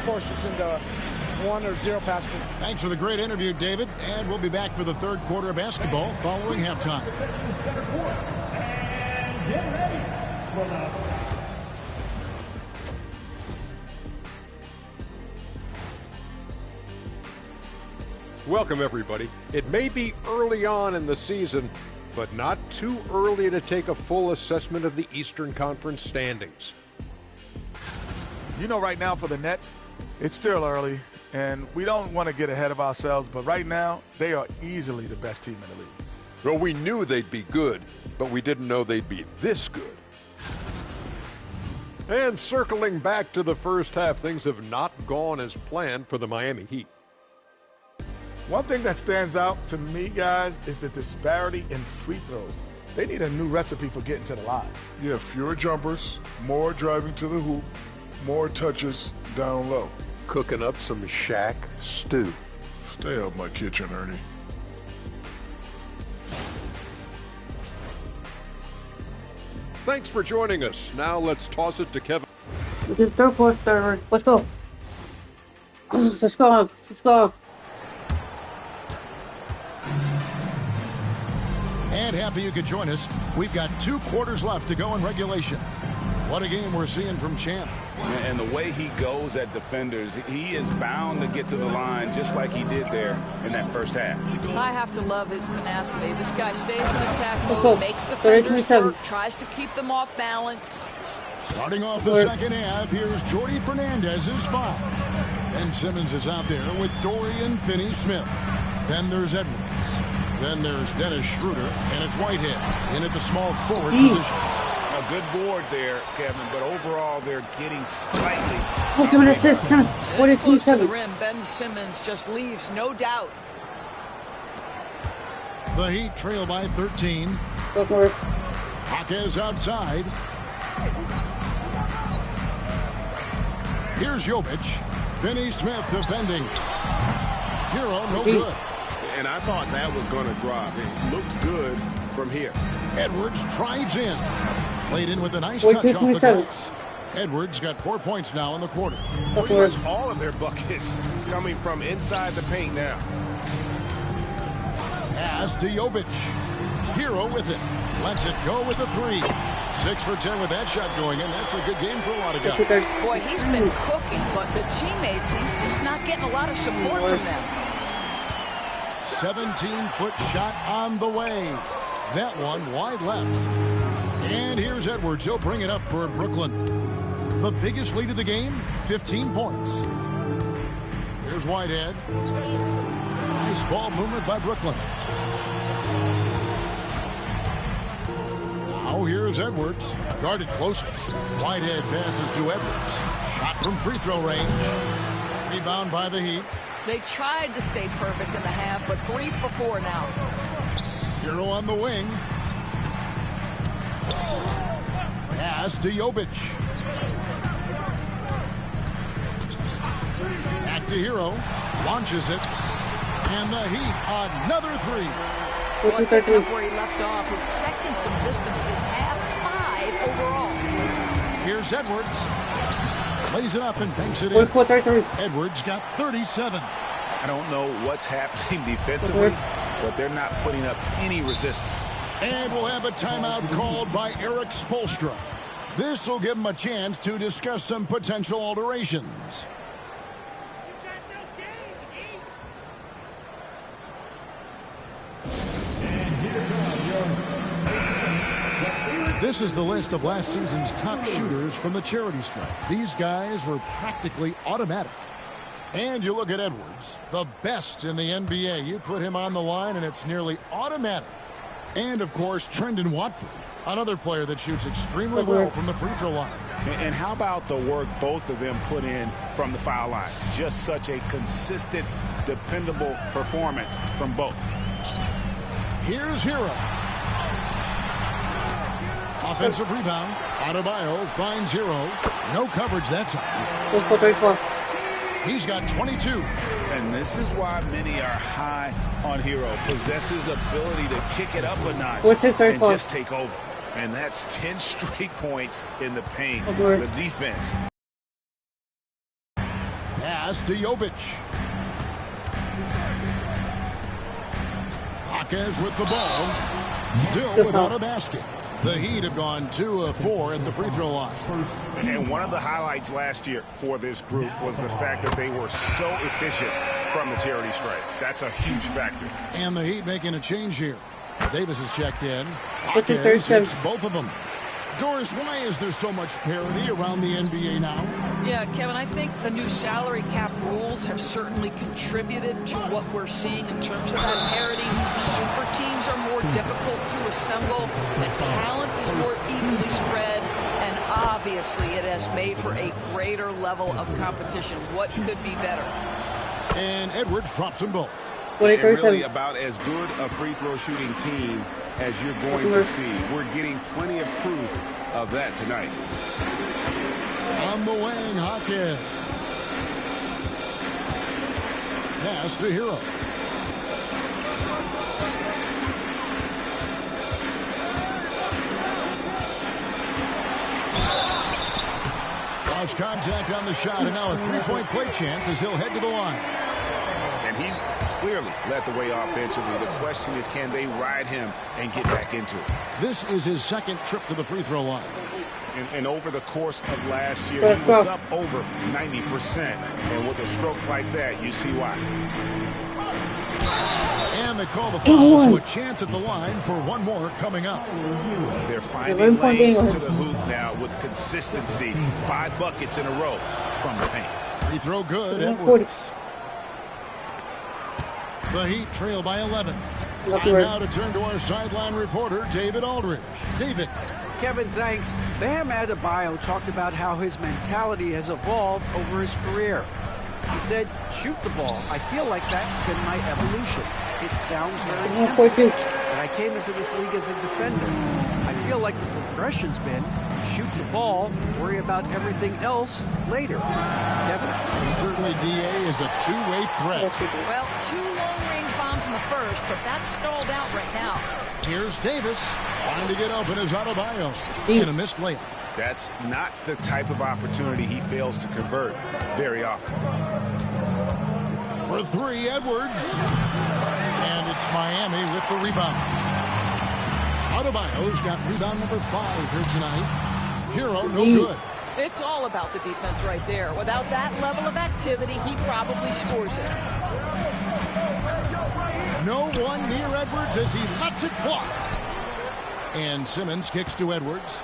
force us into 1 or 0 pass. Thanks for the great interview, David. And we'll be back for the third quarter of basketball following halftime. And get ready for the Welcome, everybody. It may be early on in the season, but not too early to take a full assessment of the Eastern Conference standings. You know, right now for the Nets, it's still early, and we don't want to get ahead of ourselves, but right now, they are easily the best team in the league. Well, we knew they'd be good, but we didn't know they'd be this good. And circling back to the first half, things have not gone as planned for the Miami Heat. One thing that stands out to me, guys, is the disparity in free throws. They need a new recipe for getting to the line. Yeah, fewer jumpers, more driving to the hoop, more touches down low. Cooking up some Shaq stew. Stay out of my kitchen, Ernie. Thanks for joining us. Now let's toss it to Kevin. Third quarter. Let's go. Let's go. Let's go. And happy you could join us. We've got 2 quarters left to go in regulation. What a game we're seeing from Champ. And the way he goes at defenders, he is bound to get to the line just like he did there in that first half. I have to love his tenacity. This guy stays in attack mode, makes defenders work, tries to keep them off balance. Starting off the second half, here's Jordy Fernandez's foul. Ben Simmons is out there with Dorian Finney-Smith. Then there's Edwards. Then there's Dennis Schroeder, and it's Whitehead in at the small forward position. A good board there, Kevin, but overall they're getting slightly. Give an assist. This close to the rim, Ben Simmons just leaves, no doubt. The Heat trail by 13. Jaquez outside. Here's Jovic. Finney-Smith defending. Hero, no good. And I thought that was going to drop. It looked good from here. Edwards drives in. Played in with a nice touch off the glass. Edwards got 4 points now in the quarter. Pretty much all of their buckets coming from inside the paint now. Pass to Jovic. Hero with it. Lets it go with a 3. 6 for 10 with that shot going in. That's a good game for a lot of guys. Boy, he's been cooking, but the teammates, he's just not getting a lot of support from them. 17-foot shot on the way. That one wide left. And here's Edwards. He'll bring it up for Brooklyn. The biggest lead of the game, 15 points. Here's Whitehead. Nice ball movement by Brooklyn. Now here's Edwards. Guarded closely. Whitehead passes to Edwards. Shot from free throw range. Rebound by the Heat. They tried to stay perfect in the half, but 3 for 4 now. Hero on the wing. Pass to Jovic. Back to Hero. Launches it. And the Heat, another 3. Boy, picking up where he left off. His second from distance this half, 5 overall. Here's Edwards. Plays it up and banks it in. Edwards got 37. I don't know what's happening defensively, but they're not putting up any resistance. And we'll have a timeout called by Eric Spoelstra. This will give him a chance to discuss some potential alterations. This is the list of last season's top shooters from the charity stripe. These guys were practically automatic. And you look at Edwards, the best in the NBA. You put him on the line and it's nearly automatic. And of course, Trendon Watford, another player that shoots extremely well from the free throw line. And how about the work both of them put in from the foul line? Just such a consistent, dependable performance from both. Here's Hero. Offensive rebound. Adebayo finds Hero. No coverage that time. He's got 22. And this is why many are high on Hero. Possesses ability to kick it up a notch and just take over. And that's 10 straight points in the paint. The defense. Pass pass to Jovic. Jaquez with the ball. Still without a basket. The Heat have gone 2 of 4 at the free throw line. And one of the highlights last year for this group was the fact that they were so efficient from the charity stripe. That's a huge factor. And the Heat making a change here. Davis has checked in. Jaquez hits both of them. Doris, why is there so much parity around the NBA now? Yeah, Kevin, I think the new salary cap rules have certainly contributed to what we're seeing in terms of that parity. Super teams are more difficult to assemble. The talent is more evenly spread. And obviously, it has made for a greater level of competition. What could be better? And Edwards drops them both. And really about as good a free throw shooting team as you're going to see. We're getting plenty of proof of that tonight. On the wing, Jaquez. Pass to Hero. Lost contact on the shot, and now a three-point play chance as he'll head to the line. And he's clearly led the way offensively. The question is, can they ride him and get back into it? This is his second trip to the free throw line. And over the course of last year, he was up over 90%. And with a stroke like that, you see why. And they call the foul, so a chance at the line for one more coming up. They're finding lanes to the hoop now with consistency. 5 buckets in a row from the paint. Free throw good, Edwards. The Heat trail by 11. And now to turn to our sideline reporter, David Aldridge. David. Kevin, thanks. Bam Adebayo talked about how his mentality has evolved over his career. He said, shoot the ball. I feel like that's been my evolution. It sounds very simple, but I came into this league as a defender. I feel like the progression's been shoot the ball, worry about everything else later. Kevin? And certainly DA is a two-way threat. Well, 2 long-range bombs in the first, but that's stalled out right now. Here's Davis. Trying to get open is Adebayo. And a missed layup. That's not the type of opportunity he fails to convert very often. For 3, Edwards. And it's Miami with the rebound. Adebayo's got rebound number 5 here tonight. Hero, no good. It's all about the defense right there. Without that level of activity, he probably scores it. No one near Edwards as he lets it fly. And Simmons kicks to Edwards.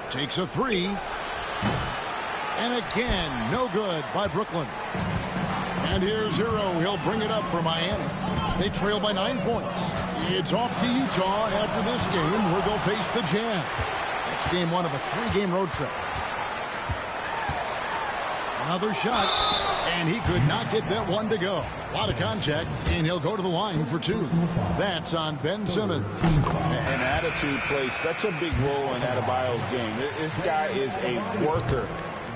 Takes a 3. And again, no good by Brooklyn. And here's Hero. He'll bring it up for Miami. They trail by 9 points. It's off to Utah after this game where they'll face the Jazz. It's game 1 of a 3-game road trip. Another shot, and he could not get that one to go. A lot of contact, and he'll go to the line for 2. That's on Ben Simmons. And attitude plays such a big role in Adebayo's game. This guy is a worker.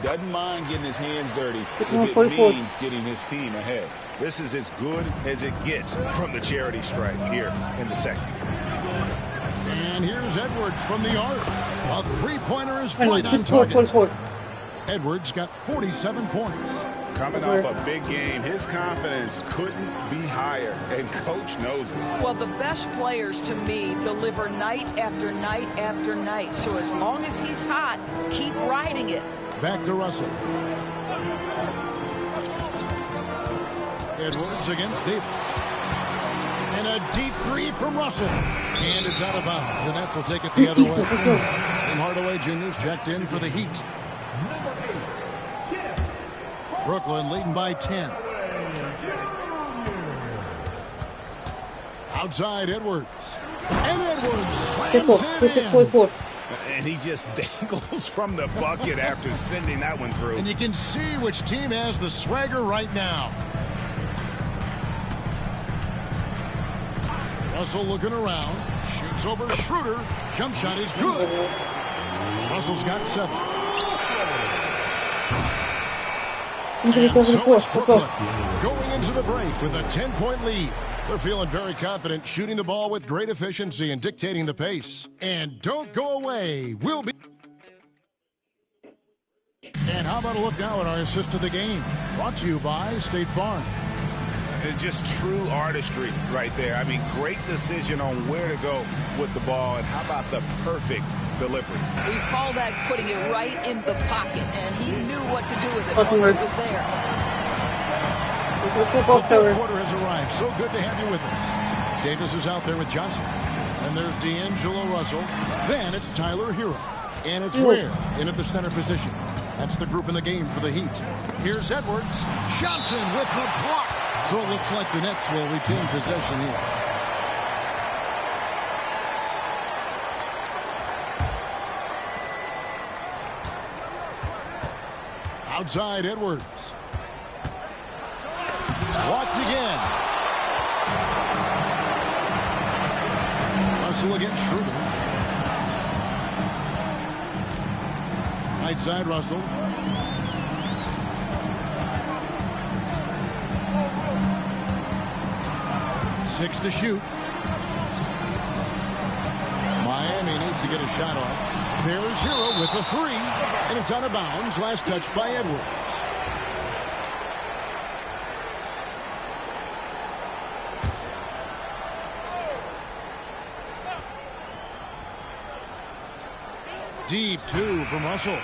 Doesn't mind getting his hands dirty if it means getting his team ahead. This is as good as it gets from the charity stripe here in the second. And here's Edwards from the arc. A 3-pointer is right on target. Edwards got 47 points. Coming off a big game, his confidence couldn't be higher, and Coach knows it. Well, the best players, to me, deliver night after night after night. So as long as he's hot, keep riding it. Back to Russell. Edwards against Davis. And a deep 3 from Russell. And it's out of bounds. The Nets will take it the other way. Tim Hardaway Jr.'s checked in for the Heat. Brooklyn leading by 10. Outside Edwards. And Edwards slams it in. And he just dangles from the bucket after sending that one through. And you can see which team has the swagger right now. Russell looking around. Shoots over Schroeder. Jump shot is good. Russell's got 7. And so is Brooklyn going into the break with a 10-point lead. They're feeling very confident, shooting the ball with great efficiency and dictating the pace. And don't go away. We'll be... And how about a look now at our assist of the game? Brought to you by State Farm. And just true artistry right there. I mean, great decision on where to go with the ball. And how about the perfect delivery? We call that putting it right in the pocket, and he knew what to do with it once it was there. The fourth quarter has arrived. So good to have you with us. Davis is out there with Johnson. And there's D'Angelo Russell. Then it's Tyler Hero. And it's Ware in at the center position. That's the group in the game for the Heat. Here's Edwards. Johnson with the block. So it looks like the Nets will retain possession here. Outside Edwards. Blocked again. Russell against Schroeder. Right side Russell. Six to shoot. Miami needs to get a shot off. There's Hero with the three. And it's out of bounds. Last touch by Edwards. Deep two from Russell.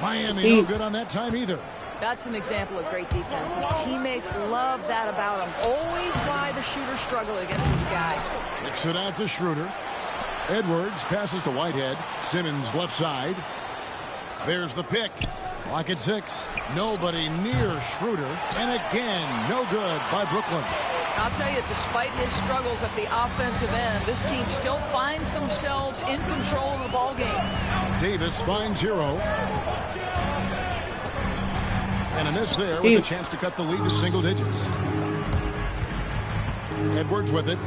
Miami no good on that time either. That's an example of great defense. His teammates love that about him. Always why the shooters struggle against this guy. Kicks it out to Schroeder. Edwards passes to Whitehead. Simmons left side. There's the pick. Clock at 6. Nobody near Schroeder. And again, no good by Brooklyn. I'll tell you, despite his struggles at the offensive end, this team still finds themselves in control of the ball game. Davis finds Hero. And a miss there with a chance to cut the lead to single digits. Edwards with it.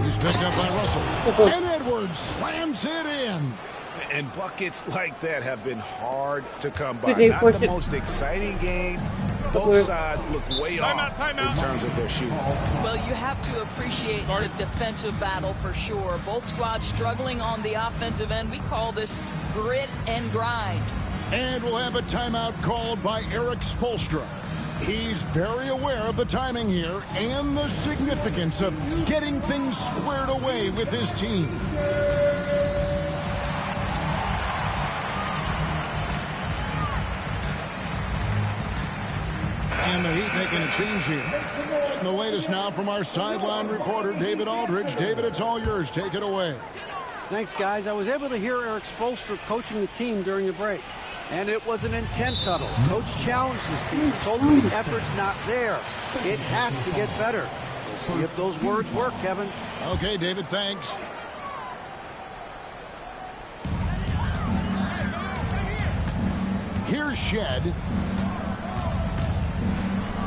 He's picked up by Russell. And Edwards slams it in. And buckets like that have been hard to come by. Not the most exciting game. Both sides look way off in terms of their shooting. Well, you have to appreciate the defensive battle for sure. Both squads struggling on the offensive end. We call this grit and grind. And we'll have a timeout called by Eric Spoelstra. He's very aware of the timing here and the significance of getting things squared away with his team. And the Heat making a change here. And the latest now from our sideline reporter, David Aldridge. David, it's all yours. Take it away. Thanks, guys. I was able to hear Eric Spoelstra coaching the team during the break. And it was an intense huddle. Coach challenged his team, told them the effort's not there. It has to get better. We'll see if those words work, Kevin. Okay, David, thanks. Here's Shed.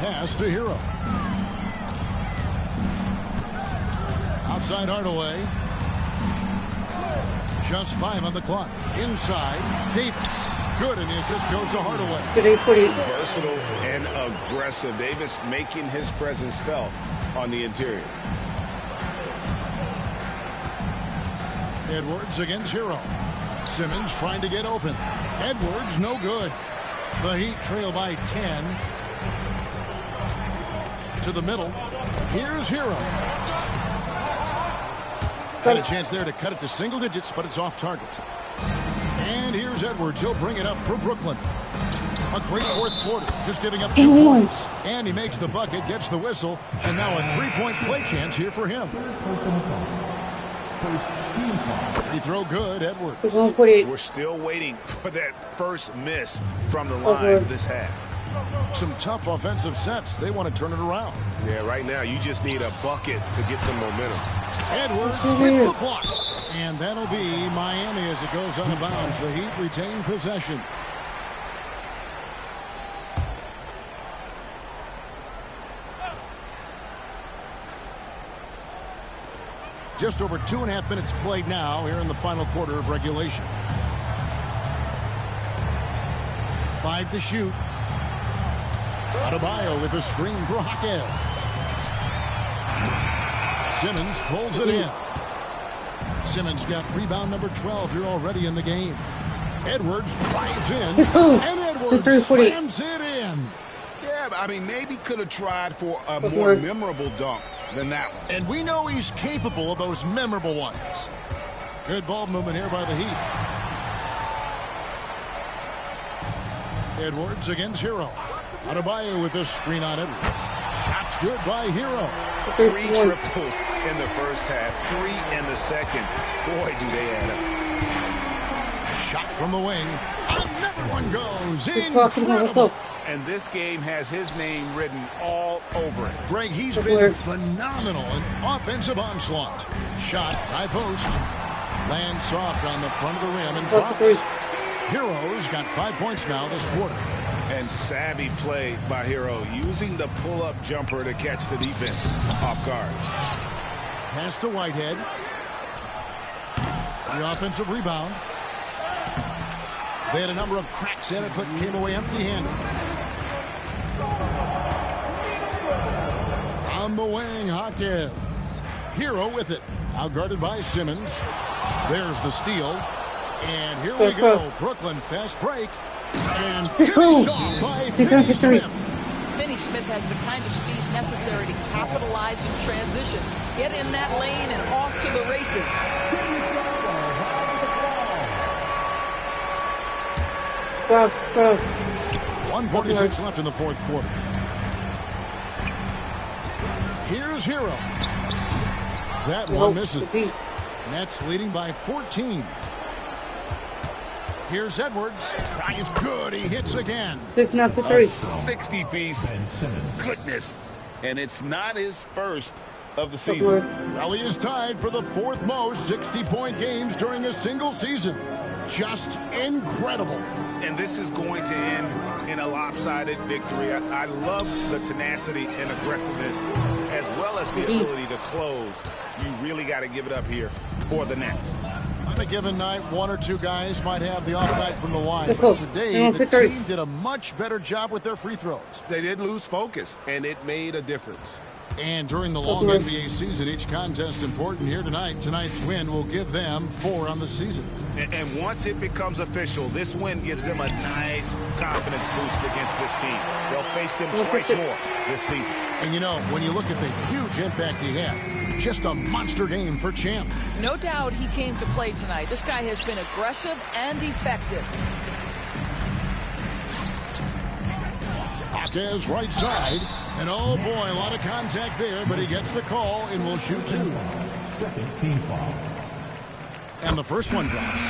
Pass to Hero. Outside Hardaway. Just 5 on the clock. Inside, Davis. Good, and the assist goes to Hardaway. Versatile and aggressive. Davis making his presence felt on the interior. Edwards against Hero. Simmons trying to get open. Edwards, no good. The Heat trail by 10. To the middle. Here's Hero. Had a chance there to cut it to single digits, but it's off target. And here's Edwards. He'll bring it up for Brooklyn. A great fourth quarter, just giving up 2 points. And he makes the bucket, gets the whistle, and now a 3-point play chance here for him. Free throw good, Edwards. We're still waiting for that first miss from the line this half. Some tough offensive sets. They want to turn it around. Yeah, right now you just need a bucket to get some momentum. Edwards with the block. And that'll be Miami as it goes out of bounds. The Heat retain possession. Just over 2.5 minutes played now here in the final quarter of regulation. 5 to shoot. Adebayo with a screen for Hawkins. Simmons pulls it in. Simmons got rebound number 12 here already in the game. Edwards drives in. And Edwards slams it in. Yeah, I mean, maybe could have tried for a more memorable dunk than that one. And we know he's capable of those memorable ones. Good ball movement here by the Heat. Edwards against Hero. Adebayo with this screen on Edwards. Shots good by Hero. 3 triples in the first half, 3 in the second. Boy, do they add up. Shot from the wing. Another one goes. Incredible. And this game has his name written all over it. Greg, he's been phenomenal in offensive onslaught. Shot, high post. Lands soft on the front of the rim and drops. Hero's got 5 points now this quarter. And savvy play by Hero, using the pull-up jumper to catch the defense off guard. Pass to Whitehead. The offensive rebound. They had a number of cracks in it, but came away empty-handed. On the wing, Hawkins. Hero with it. Now guarded by Simmons. There's the steal. And here we go. Brooklyn fast break. And finished off by Finney Smith. Finney Smith has the kind of speed necessary to capitalize in transition. Get in that lane and off to the races. 1:46 left in the fourth quarter. Here's Hero. That one misses. Nets leading by 14. Here's Edwards. He's good. He hits again. 6-9 for 3. 60-piece. Goodness. And it's not his first of the season. Well, he is tied for the 4th most 60-point games during a single season. Just incredible. And this is going to end in a lopsided victory. I love the tenacity and aggressiveness, as well as the ability to close. You really got to give it up here for the Nets. On a given night, 1 or 2 guys might have the off night from the line. But today, the team did a much better job with their free throws. They didn't lose focus, and it made a difference. And during the long NBA season, each contest important here tonight. Tonight's win will give them 4 on the season. And once it becomes official, this win gives them a nice confidence boost against this team. They'll face them twice more this season. And you know, when you look at the huge impact he had, just a monster game for Champ. No doubt he came to play tonight. This guy has been aggressive and effective. Hawkins right side. And oh boy, a lot of contact there, but he gets the call and will shoot 2. Second team foul. And the first one drops.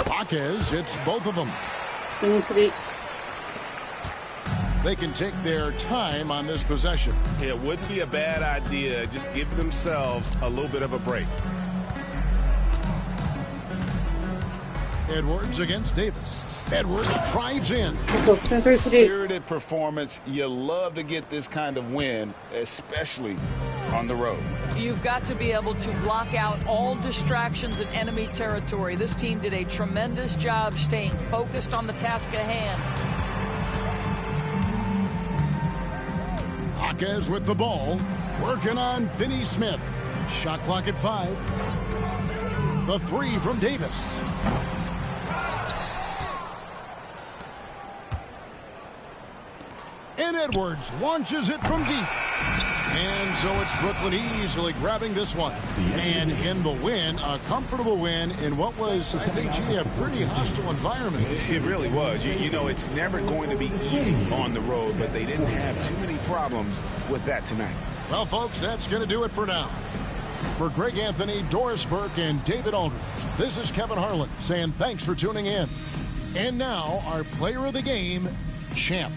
Hawkins hits both of them. They can take their time on this possession. It wouldn't be a bad idea. Just give themselves a little bit of a break. Edwards against Davis. Edwards drives in. Spirited performance. You love to get this kind of win, especially on the road. You've got to be able to block out all distractions in enemy territory. This team did a tremendous job staying focused on the task at hand. Hawkins with the ball. Working on Finney Smith. Shot clock at 5. The 3 from Davis. And Edwards launches it from deep. And so it's Brooklyn easily grabbing this one. And in the win, a comfortable win in what was, I think, a pretty hostile environment. It really was. You know, it's never going to be easy on the road, but they didn't have too many problems with that tonight. Well, folks, that's going to do it for now. For Greg Anthony, Doris Burke, and David Aldridge, this is Kevin Harlan saying thanks for tuning in. And now, our player of the game, Champ.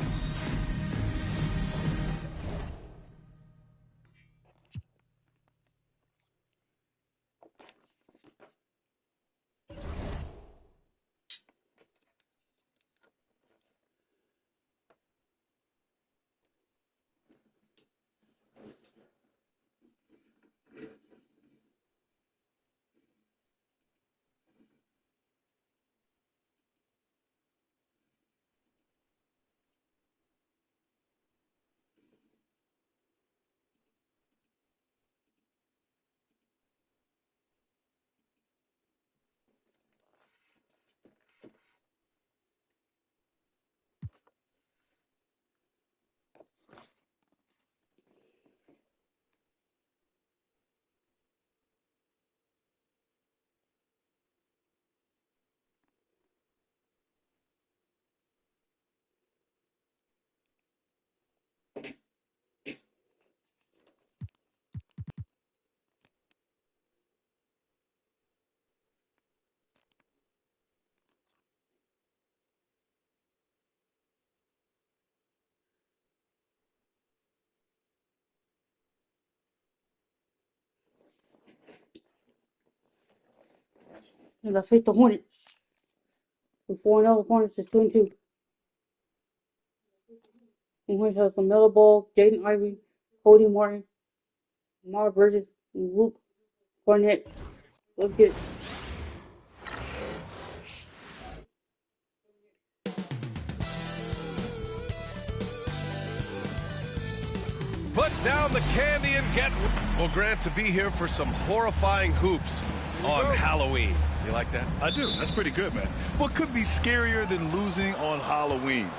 And I face the Hornets. The 4-0 Hornets is 2-2. The Hornets have some Melo Ball, Jaden Ivey, Cody Martin, Mar Bridges, and Luke Cornett. Let's get it. Put down the candy and get... Well, Grant, to be here for some horrifying hoops on Halloween. You like that? I do. That's pretty good, man. What could be scarier than losing on Halloween?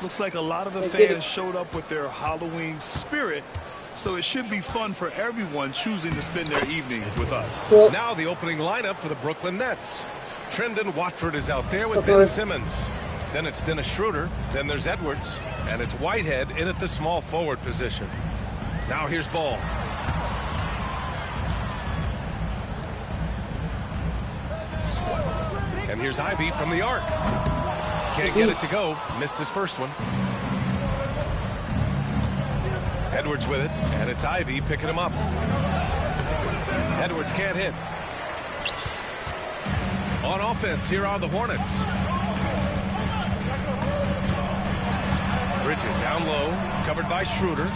Looks like a lot of the fans showed up with their Halloween spirit, so it should be fun for everyone choosing to spend their evening with us. Now the opening lineup for the Brooklyn Nets. Trendon Watford is out there with Ben Simmons. Then it's Dennis Schroeder. Then there's Edwards. And it's Whitehead in at the small forward position. Now here's Ball. And here's Ivy from the arc. Can't get it to go. Missed his first one. Edwards with it. And it's Ivy picking him up. Edwards can't hit. On offense, here are the Hornets. Bridges down low. Covered by Schroeder.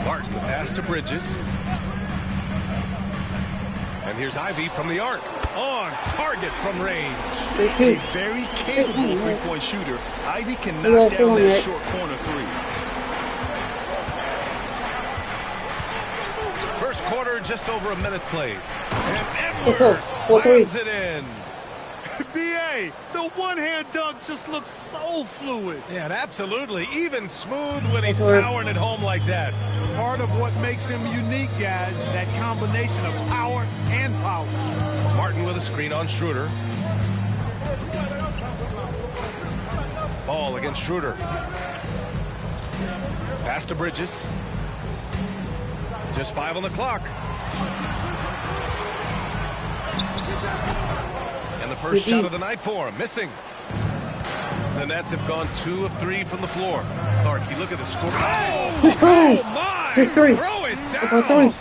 Martin, the pass to Bridges. And here's Ivy from the arc. On target from range. A very capable three-point shooter. Ivy can knock down that short corner three. First quarter, just over a minute played. And Edwards slams it in. B.A., the one-hand dunk just looks so fluid. Yeah, and absolutely. Even smooth when he's powering it home like that. Part of what makes him unique, guys, that combination of power and polish. Martin with a screen on Schroeder. Ball against Schroeder. Pass to Bridges. Just 5 on the clock. And the first shot of the night for him, missing. The Nets have gone 2 of 3 from the floor. Clark, you look at the score. Oh my! Throw it down.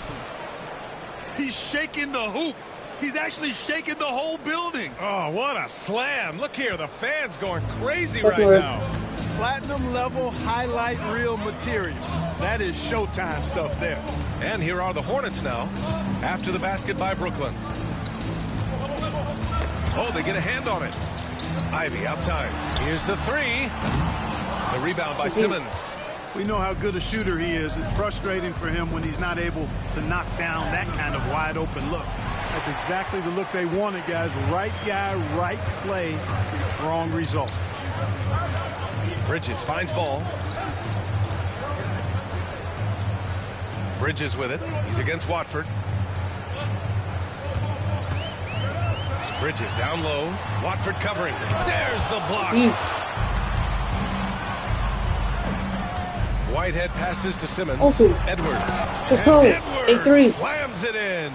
He's shaking the hoop. He's actually shaking the whole building. Oh, what a slam. Look here, the fans going crazy right now. Platinum level highlight reel material. That is Showtime stuff there. And here are the Hornets now, after the basket by Brooklyn. Oh, they get a hand on it. Ivy outside. Here's the three. The rebound by Simmons. We know how good a shooter he is. It's frustrating for him when he's not able to knock down that kind of wide open look. That's exactly the look they wanted, guys. Right guy, right play, wrong result. Bridges finds Ball. Bridges with it. He's against Watford. Bridges down low. Watford covering. There's the block. Whitehead passes to Simmons. Edwards. Edwards slams it in.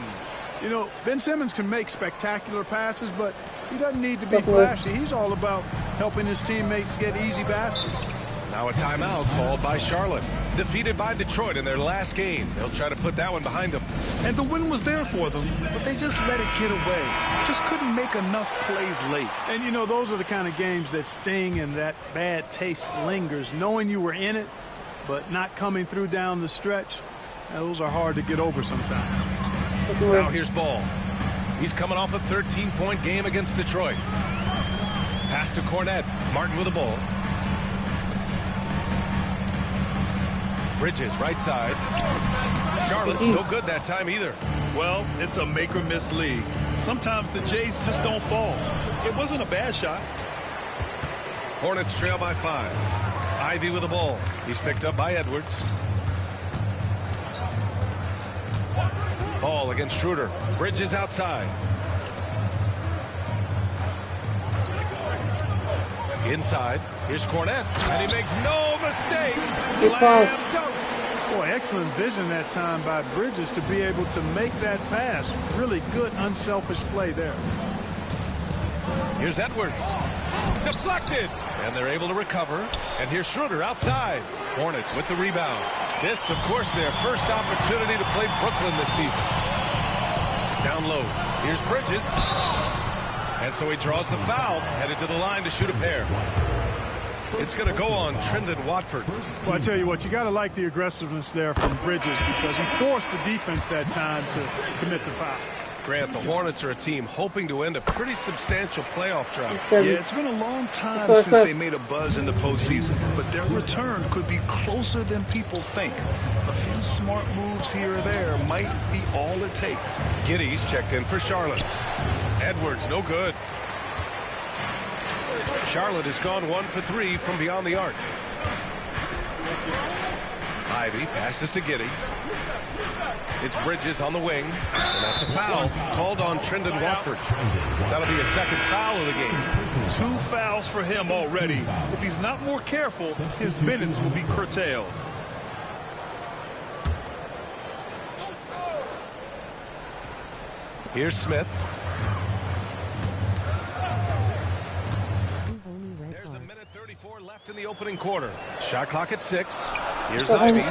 You know, Ben Simmons can make spectacular passes, but he doesn't need to be flashy. He's all about helping his teammates get easy baskets. Now a timeout called by Charlotte. Defeated by Detroit in their last game. They'll try to put that one behind them. And the win was there for them, but they just let it get away. Just couldn't make enough plays late. And, you know, those are the kind of games that sting and that bad taste lingers. Knowing you were in it, but not coming through down the stretch, those are hard to get over sometimes. Now here's Ball. He's coming off a 13-point game against Detroit. Pass to Cornett. Martin with the ball. Bridges, right side. Charlotte, no good that time either. Well, it's a make-or-miss league. Sometimes the Jays just don't fall. It wasn't a bad shot. Hornets trail by 5. Ivy with the ball. He's picked up by Edwards. Ball against Schroeder. Bridges outside. Inside. Here's Cornett. And he makes no mistake. Slam dunk. Boy, excellent vision that time by Bridges to be able to make that pass. Really good, unselfish play there. Here's Edwards. Deflected. And they're able to recover. And here's Schroeder outside. Hornets with the rebound. This, of course, their first opportunity to play Brooklyn this season. Down low. Here's Bridges. And so he draws the foul, headed to the line to shoot a pair. It's going to go on Trendon Watford. Well, I tell you what, you got to like the aggressiveness there from Bridges because he forced the defense that time to commit the foul. Grant, the Hornets are a team hoping to end a pretty substantial playoff drought. Yeah, it's been a long time since they made a buzz in the postseason, but their return could be closer than people think. A few smart moves here or there might be all it takes. Giddey's checked in for Charlotte. Edwards, no good. Charlotte has gone 1 for 3 from beyond the arc. Ivy passes to Giddey. It's Bridges on the wing, and that's a foul called on Trendon Watford. That'll be a second foul of the game. 2 fouls for him already. If he's not more careful, his minutes will be curtailed. Here's Smith. There's a minute 34 left in the opening quarter. Shot clock at 6. Here's Ivy.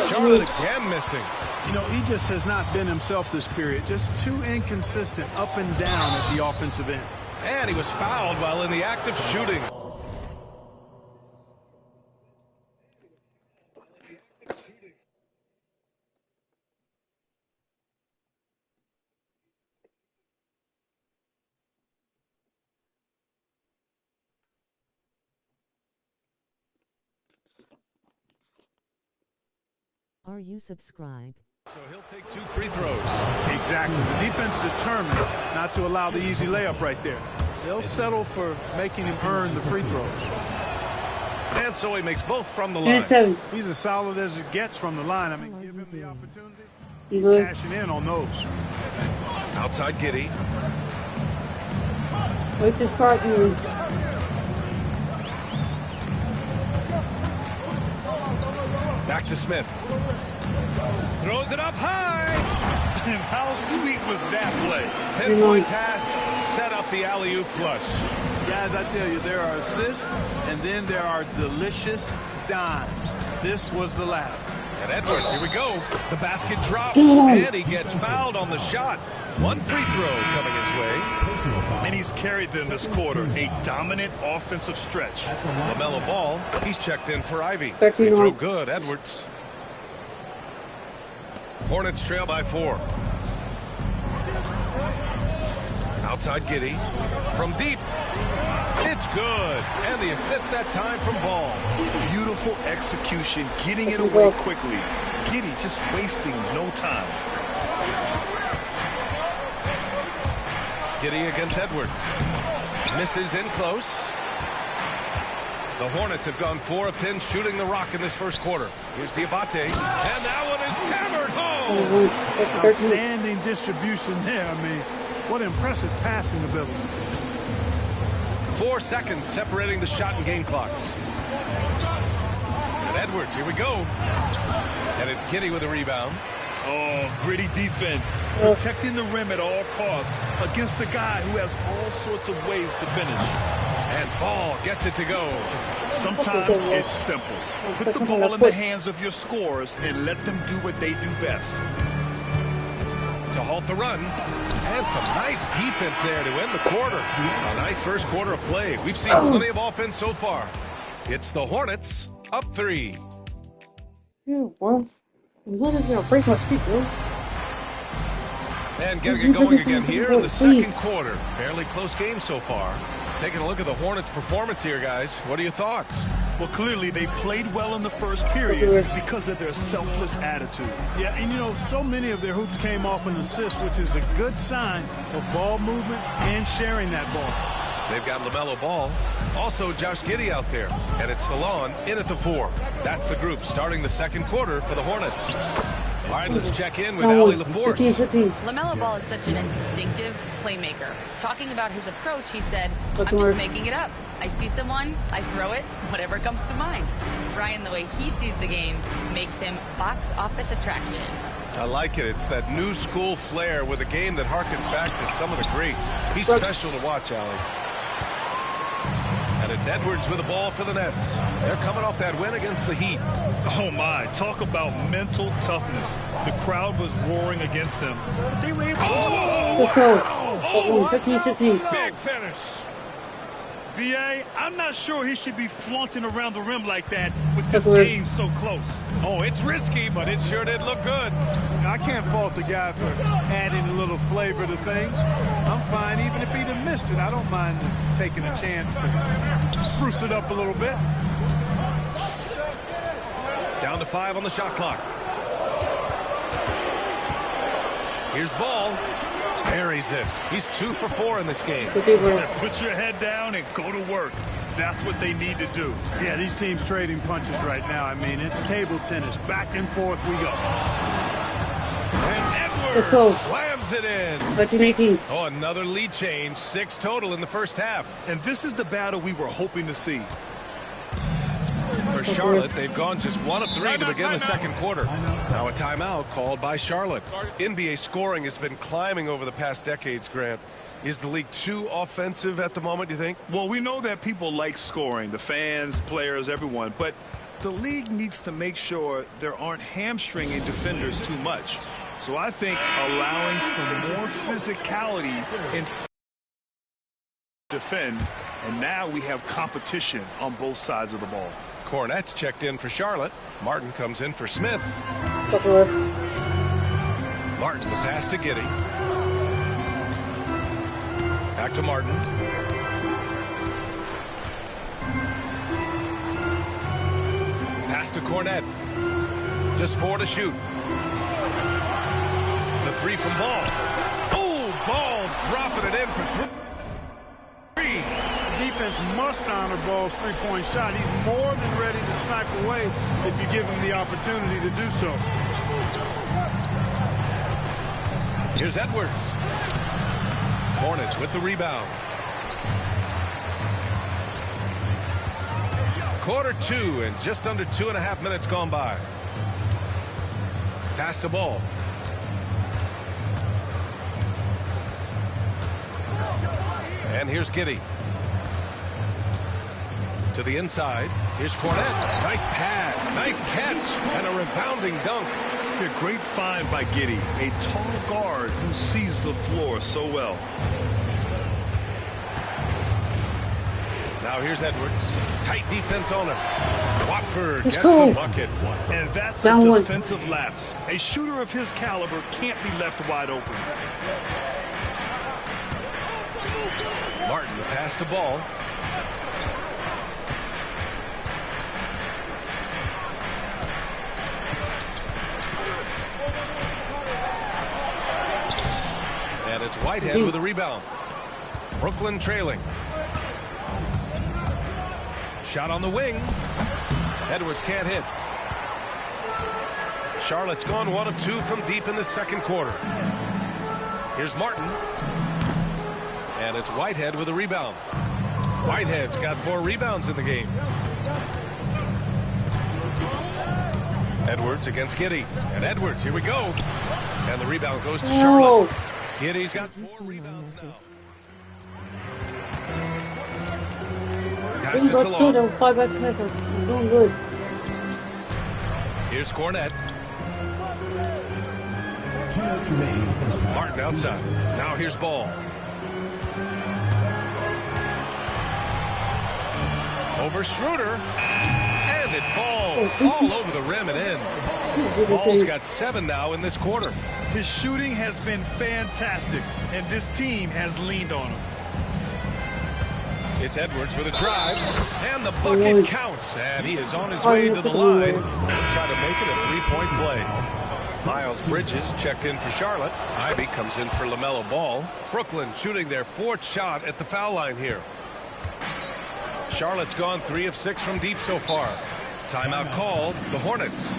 Charlotte again missing. You know, he just has not been himself this period. Just too inconsistent up and down at the offensive end. And he was fouled while in the act of shooting. Are you subscribed? So he'll take 2 free throws. Exactly. The defense determined not to allow the easy layup right there. They'll settle for making him earn the free throws. And so he makes both from the line. He's as solid as it gets from the line. I mean, give him the opportunity. He's cashing in on those. Outside Giddey. Wait to start you. Back to Smith. Throws it up high. And how sweet was that play? Pinpoint pass, set up the alley-oop flush. Guys, I tell you, there are assists, and then there are delicious dimes. This was the latter. And Edwards, here we go. The basket drops, and he gets fouled on the shot. 1 free throw coming his way. And he's carried them this quarter. A dominant offensive stretch. LaMelo Ball, he's checked in for Ivy. Free throw good, Edwards. Hornets trail by 4. Outside Giddey. From deep. It's good. And the assist that time from Ball. Beautiful execution. Getting it away quickly. Giddey just wasting no time. Giddey against Edwards. Misses in close. The Hornets have gone 4 of 10 shooting the rock in this first quarter. Here's Diabate. And that one is hammered home. Outstanding distribution there. I mean, what impressive passing ability. 4 seconds separating the shot and game clocks. And Edwards, here we go. And it's Giddey with a rebound. Oh, gritty defense. Protecting the rim at all costs against a guy who has all sorts of ways to finish. And Ball gets it to go. Sometimes it's simple. Put the ball in the hands of your scorers and let them do what they do best. To halt the run. And some nice defense there to end the quarter. A nice first quarter of play. We've seen plenty of offense so far. It's the Hornets up 3. Break my feet, bro. And getting it going again here in the second quarter. Fairly close game so far. Taking a look at the Hornets' performance here, guys. What are your thoughts? Well, clearly they played well in the first period because of their selfless attitude. Yeah, and you know, so many of their hoops came off an assist, which is a good sign of ball movement and sharing that ball. They've got LaMelo Ball. Also Josh Giddey out there. And it's Salon in at the 4. That's the group starting the second quarter for the Hornets. All right, let's check in with Allie LaForce. LaMelo Ball is such an instinctive playmaker. Talking about his approach, he said, I'm just making it up. I see someone, I throw it, whatever comes to mind. Brian, the way he sees the game makes him box office attraction. I like it. It's that new school flair with a game that harkens back to some of the greats. He's special to watch, Allie. And it's Edwards with the ball for the Nets. They're coming off that win against the Heat. Oh, my. Talk about mental toughness. The crowd was roaring against them. They were able to... Let's go. 15-16. Big finish. B.A., I'm not sure he should be flaunting around the rim like that with this game so close. Oh, it's risky, but it sure did look good. I can't fault the guy for adding a little flavor to things. I'm fine. Even if he'd have missed it, I don't mind taking a chance to spruce it up a little bit. Down to 5 on the shot clock. Here's Ball. Buries it. He's 2 for 4 in this game. Put your head down and go to work. That's what they need to do. Yeah, these teams trading punches right now. I mean, it's table tennis. Back and forth we go. And Edwards Let's go. slams it in. 13-18. Oh, another lead change. 6 total in the first half. And this is the battle we were hoping to see. For Charlotte, they've gone just 1 of 3 to begin the second quarter. Now a timeout called by Charlotte. NBA scoring has been climbing over the past decades, Grant. Is the league too offensive at the moment, do you think? Well, we know that people like scoring, the fans, players, everyone, but the league needs to make sure there aren't hamstringing defenders too much. So I think allowing some more physicality in defend, and now we have competition on both sides of the ball. Cornette's checked in for Charlotte. Martin comes in for Smith. Martin, the pass to Giddey. Back to Martin. Pass to Cornette. Just 4 to shoot. The 3 from Ball. Oh, Ball dropping it in for 3. Defense must honor Ball's three-point shot. He's more than ready to snipe away if you give him the opportunity to do so. Here's Edwards. Hornets with the rebound. Quarter 2 and just under 2.5 minutes gone by. Pass the ball. And here's Giddey. To the inside. Here's Cornette. Nice pass. Nice catch. And a resounding dunk. A great find by Giddey. A tall guard who sees the floor so well. Now here's Edwards. Tight defense on him. Watford Let's gets go. the bucket. And that's Down a one. defensive lapse. A shooter of his caliber can't be left wide open. Martin, the pass to Ball. And it's Whitehead with a rebound. Brooklyn trailing. Shot on the wing. Edwards can't hit. Charlotte's gone 1 of 2 from deep in the second quarter. Here's Martin. And it's Whitehead with a rebound. Whitehead's got 4 rebounds in the game. Edwards against Giddey. And Edwards, here we go. And the rebound goes to Charlotte. Giddey's got 4 rebounds now. Pass to Salon. I'm doing good. Here's Cornette. Martin outside. Now here's Ball. Over Schroeder. And it falls all over the rim and in. Ball's got 7 now in this quarter. His shooting has been fantastic, and this team has leaned on him. It's Edwards with a drive, and the bucket counts, and he is on his way to the line. He'll try to make it a 3-point play. Miles Bridges checked in for Charlotte. Ivy comes in for LaMelo Ball. Brooklyn shooting their 4th shot at the foul line here. Charlotte's gone 3 of 6 from deep so far. Timeout called, the Hornets.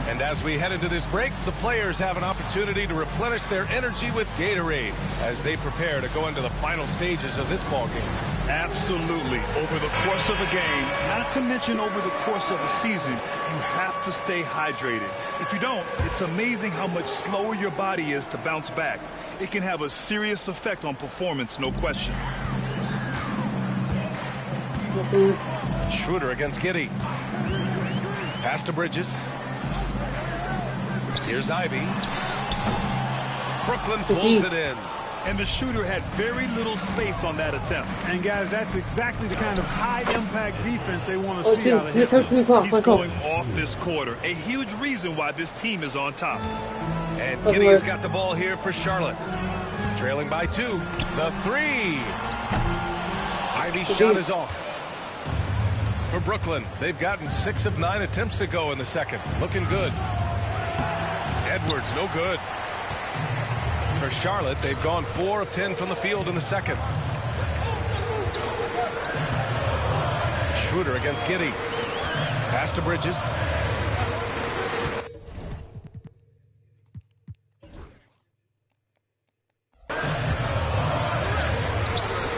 And as we head into this break, the players have an opportunity to replenish their energy with Gatorade as they prepare to go into the final stages of this ball game. Absolutely. Over the course of a game, not to mention over the course of a season, you have to stay hydrated. If you don't, it's amazing how much slower your body is to bounce back. It can have a serious effect on performance, no question. Schroeder against Giddey. Pass to Bridges. Here's Ivy. Brooklyn pulls it in. And the shooter had very little space on that attempt. And guys, that's exactly the kind of high-impact defense they want to see out of him. He's going off this quarter. A huge reason why this team is on top. And Giddey's got the ball here for Charlotte. Trailing by 2. The 3. Ivy's shot is off. For Brooklyn, they've gotten 6 of 9 attempts to go in the second. Looking good. Edwards, no good. For Charlotte, they've gone 4 of 10 from the field in the second. Schroeder against Giddey. Pass to Bridges.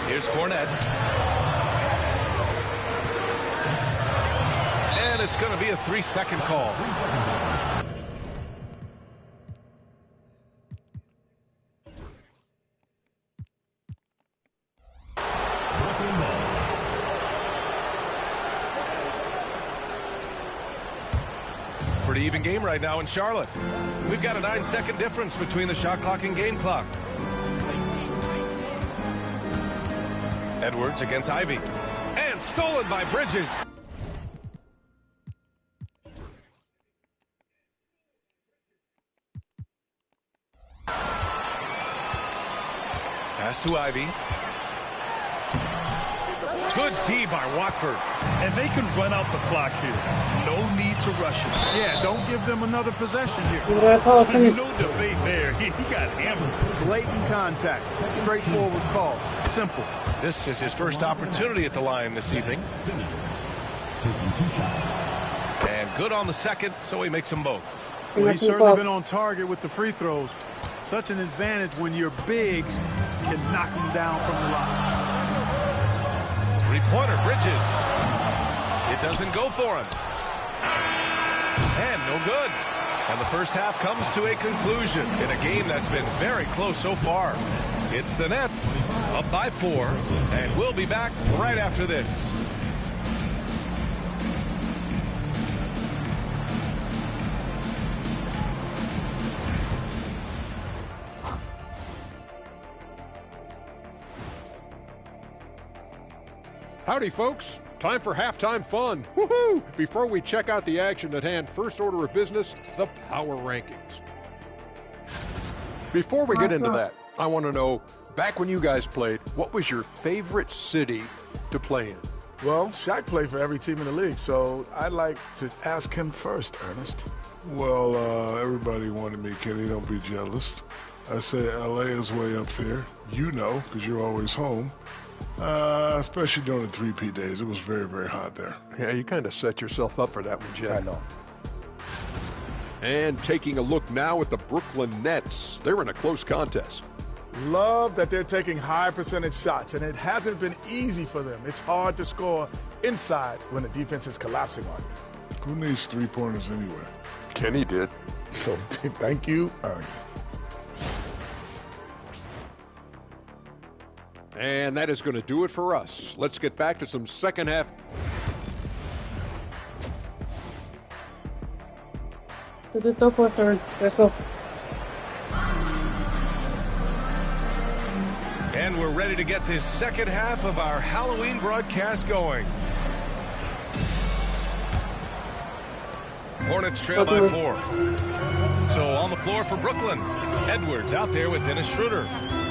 Here's Fournette. And it's going to be a 3-second call. Pretty even game right now in Charlotte. We've got a 9-second difference between the shot clock and game clock. Edwards against Ivy. And stolen by Bridges. Pass to Ivy. Good D by Watford. And they can run out the clock here. No need to rush it. Yeah, don't give them another possession here. There's no debate there. He got hammered. Blatant contact. Straightforward call. Simple. This is his first opportunity at the line this evening. And good on the second, so he makes them both. Well, he's certainly been on target with the free throws. Such an advantage when your bigs can knock them down from the line. Three-pointer, Bridges. It doesn't go for him. And no good. And the first half comes to a conclusion in a game that's been very close so far. It's the Nets up by 4, and we'll be back right after this. Howdy, folks. Time for halftime fun. Woohoo! Before we check out the action at hand, first order of business, the power rankings. Before we get into that, I want to know, back when you guys played, what was your favorite city to play in? Well, Shaq played for every team in the league, so I'd like to ask him first, Ernest. Well, everybody wanted me, Kenny. Don't be jealous. I say L.A. is way up there. You know, because you're always home. Especially during the 3P days. It was very, very hot there. Yeah, you kind of set yourself up for that one, Jeff. I know. And taking a look now at the Brooklyn Nets. They're in a close contest. Love that they're taking high percentage shots, and it hasn't been easy for them. It's hard to score inside when the defense is collapsing on you. Who needs three-pointers anyway? Kenny did. So thank you, Ernie. And that is going to do it for us. Let's get back to some second half. Let's go for a third. Let's go. And we're ready to get this second half of our Halloween broadcast going. Hornets trail by 4. So on the floor for Brooklyn, Edwards out there with Dennis Schroeder.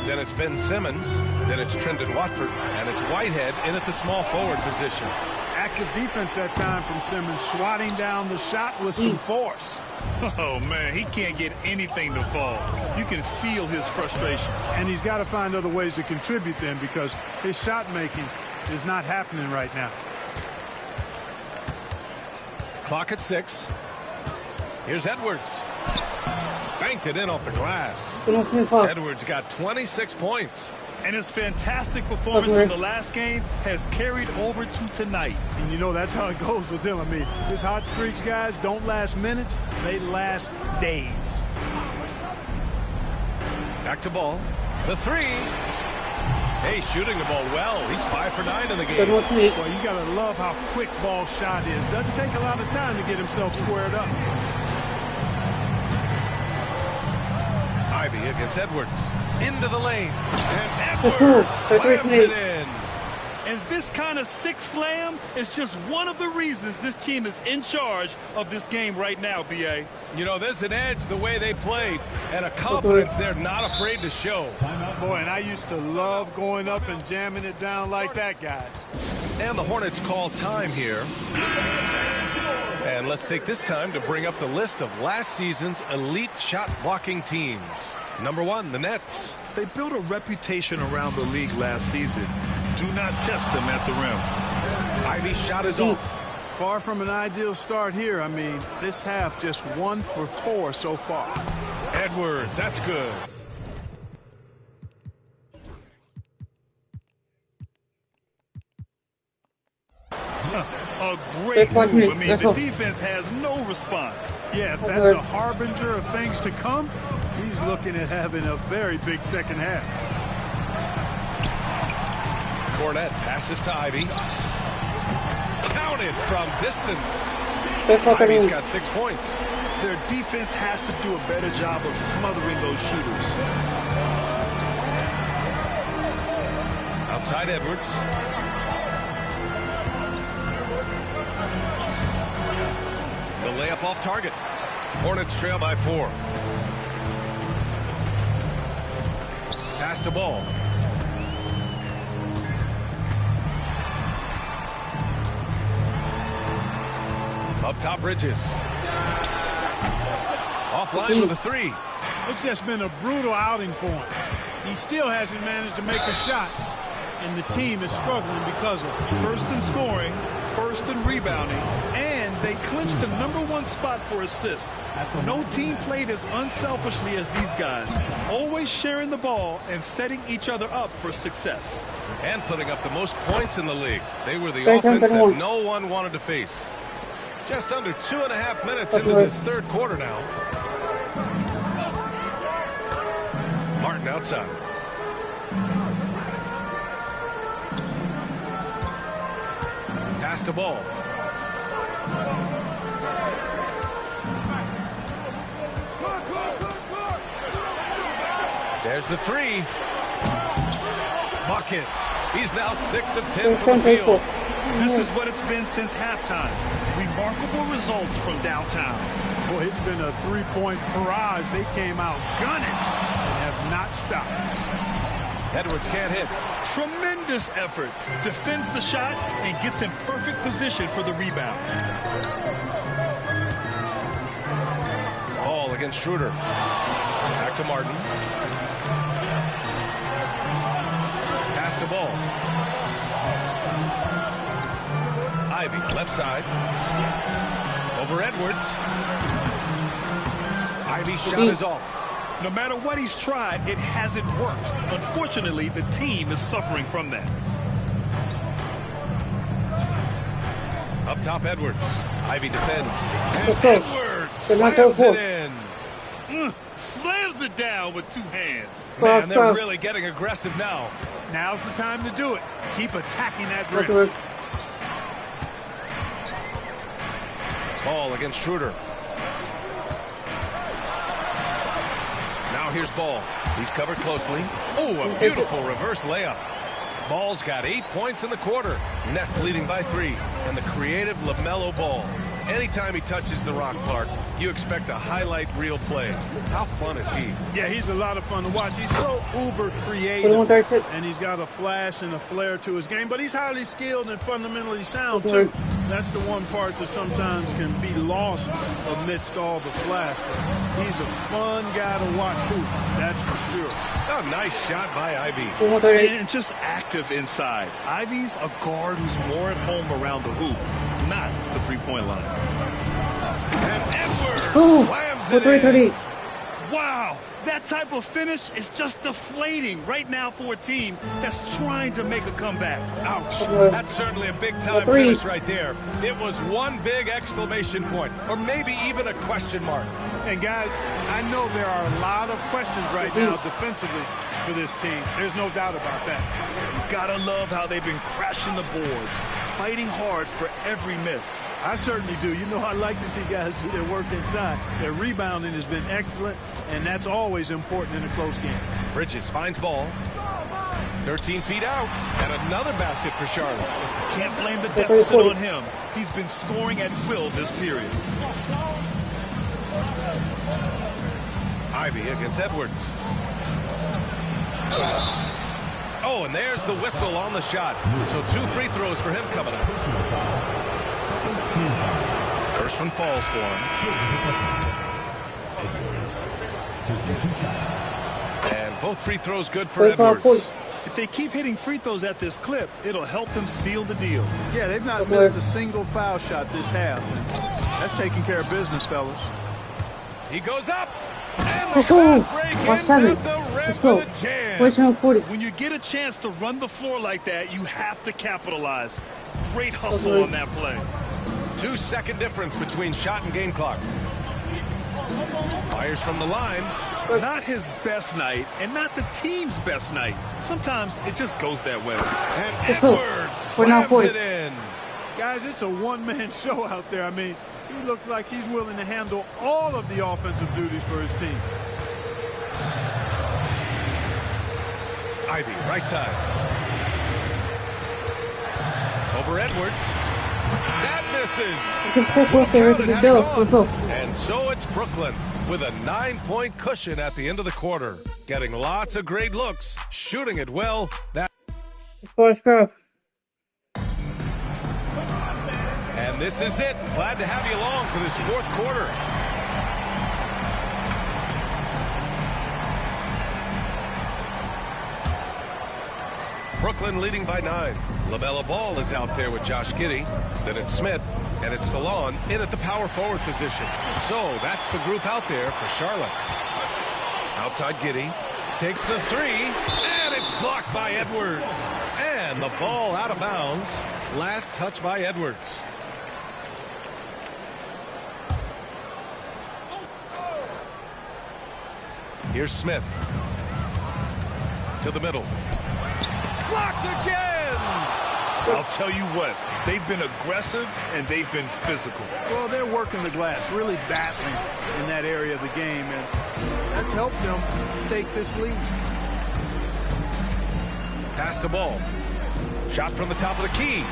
Then it's Ben Simmons. Then it's Trendon Watford. And it's Whitehead in at the small forward position. Active defense that time from Simmons, swatting down the shot with some force. Oh, man, he can't get anything to fall. You can feel his frustration. And he's got to find other ways to contribute then, because his shot making is not happening right now. Clock at 6. Here's Edwards. Banked it in off the glass. Edwards got 26 points. And his fantastic performance from the last game has carried over to tonight. And you know that's how it goes with him. I mean, his hot streaks, guys, don't last minutes. They last days. Back to ball. The 3. Hey, shooting the ball well. He's 5 for 9 in the game. Well, you got to love how quick ball shot is. Doesn't take a lot of time to get himself squared up. Ivy against Edwards. Into the lane. And Let's Edwards go. slams it in. And this kind of sick slam is just one of the reasons this team is in charge of this game right now, B.A. You know, there's an edge the way they played and a confidence they're not afraid to show. Boy, and I used to love going up and jamming it down like that, guys. And the Hornets call time here. And let's take this time to bring up the list of last season's elite shot blocking teams. Number 1, the Nets. They built a reputation around the league last season. Do not test them at the rim. Ivy's shot is off. Far from an ideal start here. I mean, this half just 1 for 4 so far. Edwards, that's good. A great move. I mean, the defense has no response. Yeah, if that's a harbinger of things to come, he's looking at having a very big second half. Cornette passes to Ivy. Counted from distance. Ivy's got 6 points. Their defense has to do a better job of smothering those shooters. Outside Edwards. The layup off target. Hornets trail by 4. Pass to Ball. Up top, Bridges. Offline with a 3. It's just been a brutal outing for him. He still hasn't managed to make a shot, and the team is struggling because of it. First in scoring, first in rebounding, and they clinched the #1 spot for assists. No team played as unselfishly as these guys, always sharing the ball and setting each other up for success. And putting up the most points in the league. They were the offense that no one wanted to face. Just under 2.5 minutes into this third quarter now. Martin outside. Pass the ball. There's the 3. Buckets. He's now 6 of 10 from the field. This is what it's been since halftime. Remarkable results from downtown. Boy, it's been a 3-point barrage. They came out gunning and have not stopped. Edwards can't hit. Tremendous effort. Defends the shot and gets in perfect position for the rebound. Ball against Schroeder. Back to Martin. Pass the ball. Ivy, left side. Over Edwards. Ivy's shot is off. No matter what he's tried, it hasn't worked. Unfortunately, the team is suffering from that. Up top, Edwards. Ivy defends. And Edwards slams it in. Slams it down with 2 hands. Man, they're really getting aggressive now. Now's the time to do it. Keep attacking that rim. Ball against Schroeder. Now here's Ball. He's covered closely. Oh, a beautiful reverse layup. Ball's got 8 points in the quarter. Nets leading by 3. And the creative LaMelo Ball. Anytime he touches the rock, Clark, you expect a highlight reel play. How fun is he? Yeah, he's a lot of fun to watch. He's so uber creative, and he's got a flash and a flair to his game, but he's highly skilled and fundamentally sound, too. That's the one part that sometimes can be lost amidst all the flash. But he's a fun guy to watch hoop, that's for sure. Oh, nice shot by Ivy. And just active inside. Ivy's a guard who's more at home around the hoop, not the three-point line. And Edwards slams it in. Wow, that type of finish is just deflating right now for a team that's trying to make a comeback. Ouch. That's certainly a big-time finish right there. It was one big exclamation point, or maybe even a question mark. And, guys, I know there are a lot of questions right now defensively, for this team. There's no doubt about that. You gotta love how they've been crashing the boards, fighting hard for every miss. I certainly do. You know, I like to see guys do their work inside. Their rebounding has been excellent, and that's always important in a close game. Bridges finds ball. 13 feet out. And another basket for Charlotte. Can't blame the deficit on him. He's been scoring at will this period. Ivy against Edwards. Oh, and there's the whistle on the shot. So 2 free throws for him coming up. First one falls for him. And both free throws good for Edwards. If they keep hitting free throws at this clip, it'll help them seal the deal. Yeah, they've not missed a single foul shot this half. That's taking care of business, fellas. He goes up. And let's go. 7. Let's go. 40. When you get a chance to run the floor like that, you have to capitalize. Great hustle on that play. 2-second difference between shot and game clock. Fires from the line. Not his best night, and not the team's best night. Sometimes it just goes that way. And Edwards slams it in. Guys, it's a one-man show out there. I mean, he looks like he's willing to handle all of the offensive duties for his team. Ivy, right side. Over Edwards. That misses. And so it's Brooklyn with a 9-point cushion at the end of the quarter. Getting lots of great looks, shooting it well. And this is it. Glad to have you along for this fourth quarter. Brooklyn leading by 9. LaMelo Ball is out there with Josh Giddey. Then it's Smith, and it's Stallone in at the power forward position. So that's the group out there for Charlotte. Outside Giddey takes the 3, and it's blocked by Edwards. And the ball out of bounds. Last touch by Edwards. Here's Smith. To the middle. Blocked again! I'll tell you what, they've been aggressive and they've been physical. Well, they're working the glass, really battling in that area of the game, and that's helped them stake this lead. Pass the ball. Shot from the top of the key.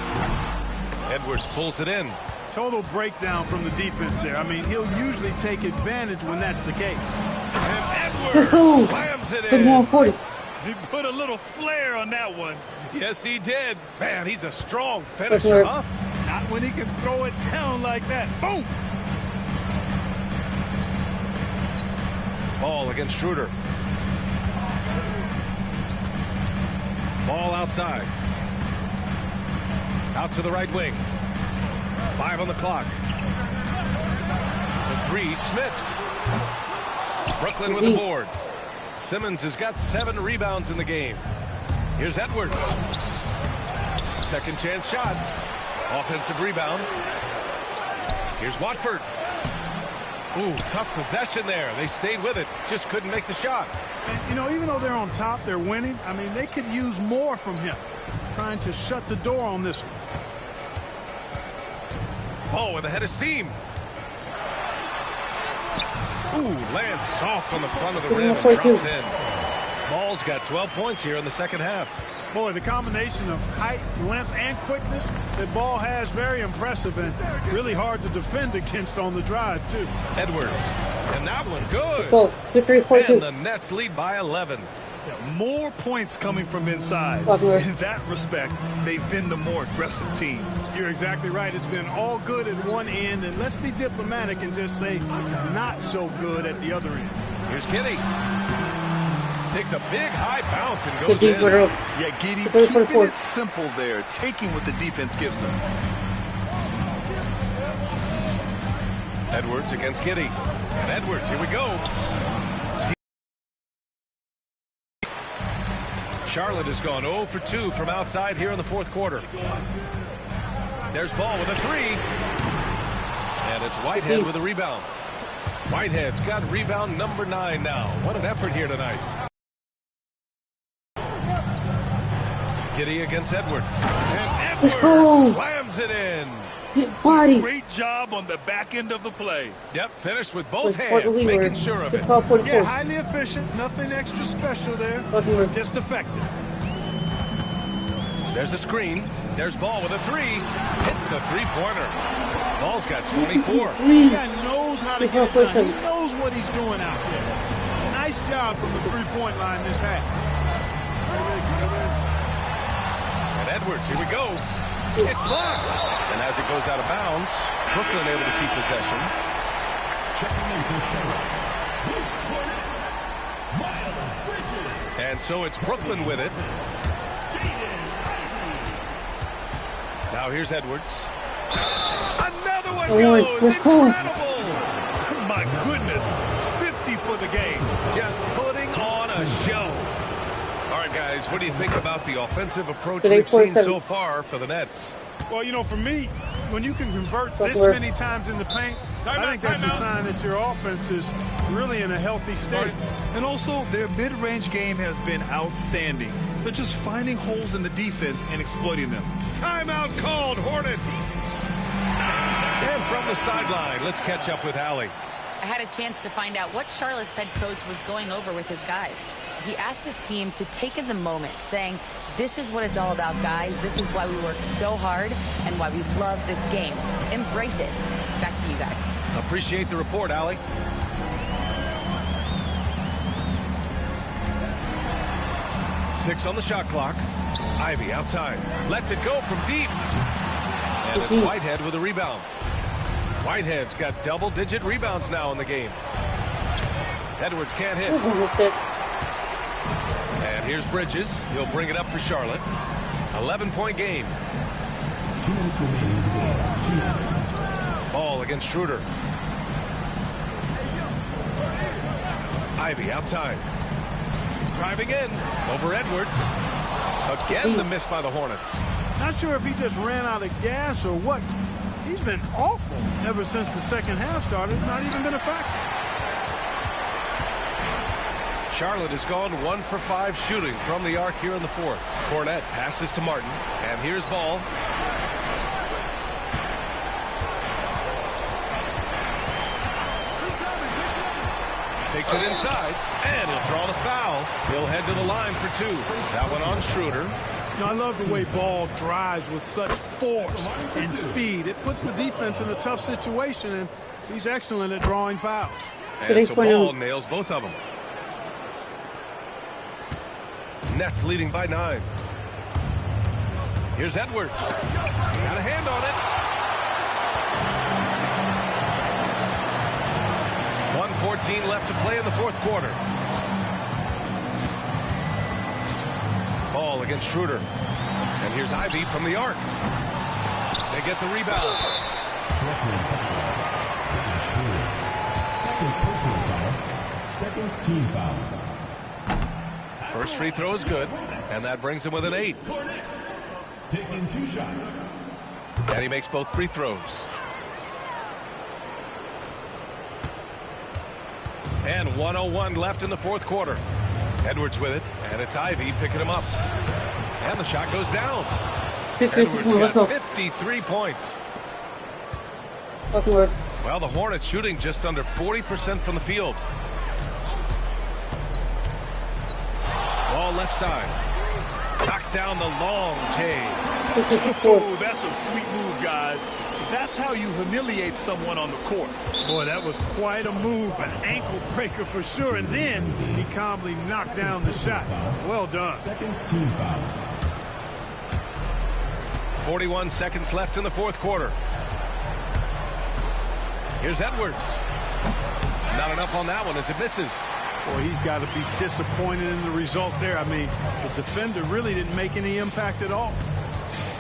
Edwards pulls it in. Total breakdown from the defense there. I mean, he'll usually take advantage when that's the case. And Edwards slams it in. 40. He put a little flair on that one. Yes, he did. Man, he's a strong finisher, huh? Not when he can throw it down like that. Boom! Ball against Schroeder. Ball outside. Out to the right wing. 5 on the clock. The 3, Smith. Brooklyn with the board. Simmons has got 7 rebounds in the game. Here's Edwards. Second chance shot. Offensive rebound. Here's Watford. Ooh, tough possession there. They stayed with it. Just couldn't make the shot. And, you know, even though they're on top, they're winning. I mean, they could use more from him. Trying to shut the door on this one. Ball with a head of steam. Ooh, lands soft on the front of the rim and drops in. Ball's got 12 points here in the second half. Boy, the combination of height, length, and quickness that Ball has, very impressive and really hard to defend against on the drive, too. Edwards. And that one good. And the Nets lead by 11. More points coming from inside. In that respect, they've been the more aggressive team. You're exactly right. It's been all good at one end, and let's be diplomatic and just say not so good at the other end. Here's Giddey. Takes a big high bounce and goes in. Yeah, Giddey keeping it simple there, taking what the defense gives him. Edwards against Giddey. And Edwards, here we go. Charlotte has gone 0 for 2 from outside here in the fourth quarter. There's Ball with a 3. And it's Whitehead with a rebound. Whitehead's got rebound number 9 now. What an effort here tonight. Giddy against Edwards. And Let's Edwards go. slams it in. Body. Great job on the back end of the play. Yep, finished with both hands, making sure of it. Yeah, highly efficient. Nothing extra special there. Just effective. There's a screen. There's Ball with a three. Hits the three-pointer. Ball's got 24. This guy knows how to get it done. He knows what he's doing out there. Nice job from the three-point line this half. And Edwards, here we go. It's blocked. And as it goes out of bounds, Brooklyn able to keep possession. And so it's Brooklyn with it. Now here's Edwards. Another one goes. Let's go. Incredible. My goodness. 50 for the game. Just putting on a show. All right, guys, what do you think about the offensive approach we've seen so far for the Nets? Well, you know, for me, when you can convert this many times in the paint, I think that's a sign that your offense is really in a healthy state. And also, their mid-range game has been outstanding. They're just finding holes in the defense and exploiting them. Timeout called, Hornets. And from the sideline, let's catch up with Allie. I had a chance to find out what Charlotte's head coach was going over with his guys. He asked his team to take in the moment, saying, this is what it's all about, guys. This is why we worked so hard and why we love this game. Embrace it. Back to you guys. Appreciate the report, Allie. Six on the shot clock. Ivy outside. Lets it go from deep. And it's Whitehead with a rebound. Whitehead's got double-digit rebounds now in the game. Edwards can't hit. And here's Bridges. He'll bring it up for Charlotte. 11-point game. 2 minutes remaining in the game. 2 minutes. Ball against Schroeder. Ivy outside. Driving in over Edwards. Again, the miss by the Hornets. Not sure if he just ran out of gas or what. He's been awful ever since the second half started. It's not even been a factor. Charlotte has gone 1 for 5 shooting from the arc here in the fourth. Cornette passes to Martin. And here's Ball. Takes it inside, and he'll draw the foul. He'll head to the line for 2. That one on Schroeder. You know, I love the way Ball drives with such force and speed. It puts the defense in a tough situation, and he's excellent at drawing fouls. And so Ball nails both of them. Nets leading by 9. Here's Edwards. Got a hand on it. 1:14 left to play in the fourth quarter. Ball against Schroeder. And here's Ivy from the arc. They get the rebound. Second personal foul. Second team foul. First free throw is good, and that brings him with an 8. Taking 2 shots. And he makes both free throws. And 1:01 left in the fourth quarter. Edwards with it, and it's Ivy picking him up. And the shot goes down. Edwards got 53 points. Well, the Hornets shooting just under 40% from the field. Ball left side. Knocks down the long J. Oh, that's a sweet move, guys. That's how you humiliate someone on the court. Boy, that was quite a move, an ankle breaker for sure. And then he calmly knocked down the shot. Well done. Second team foul. 41 seconds left in the fourth quarter. Here's Edwards. Not enough on that one as it misses. Boy, he's got to be disappointed in the result there. I mean, the defender really didn't make any impact at all.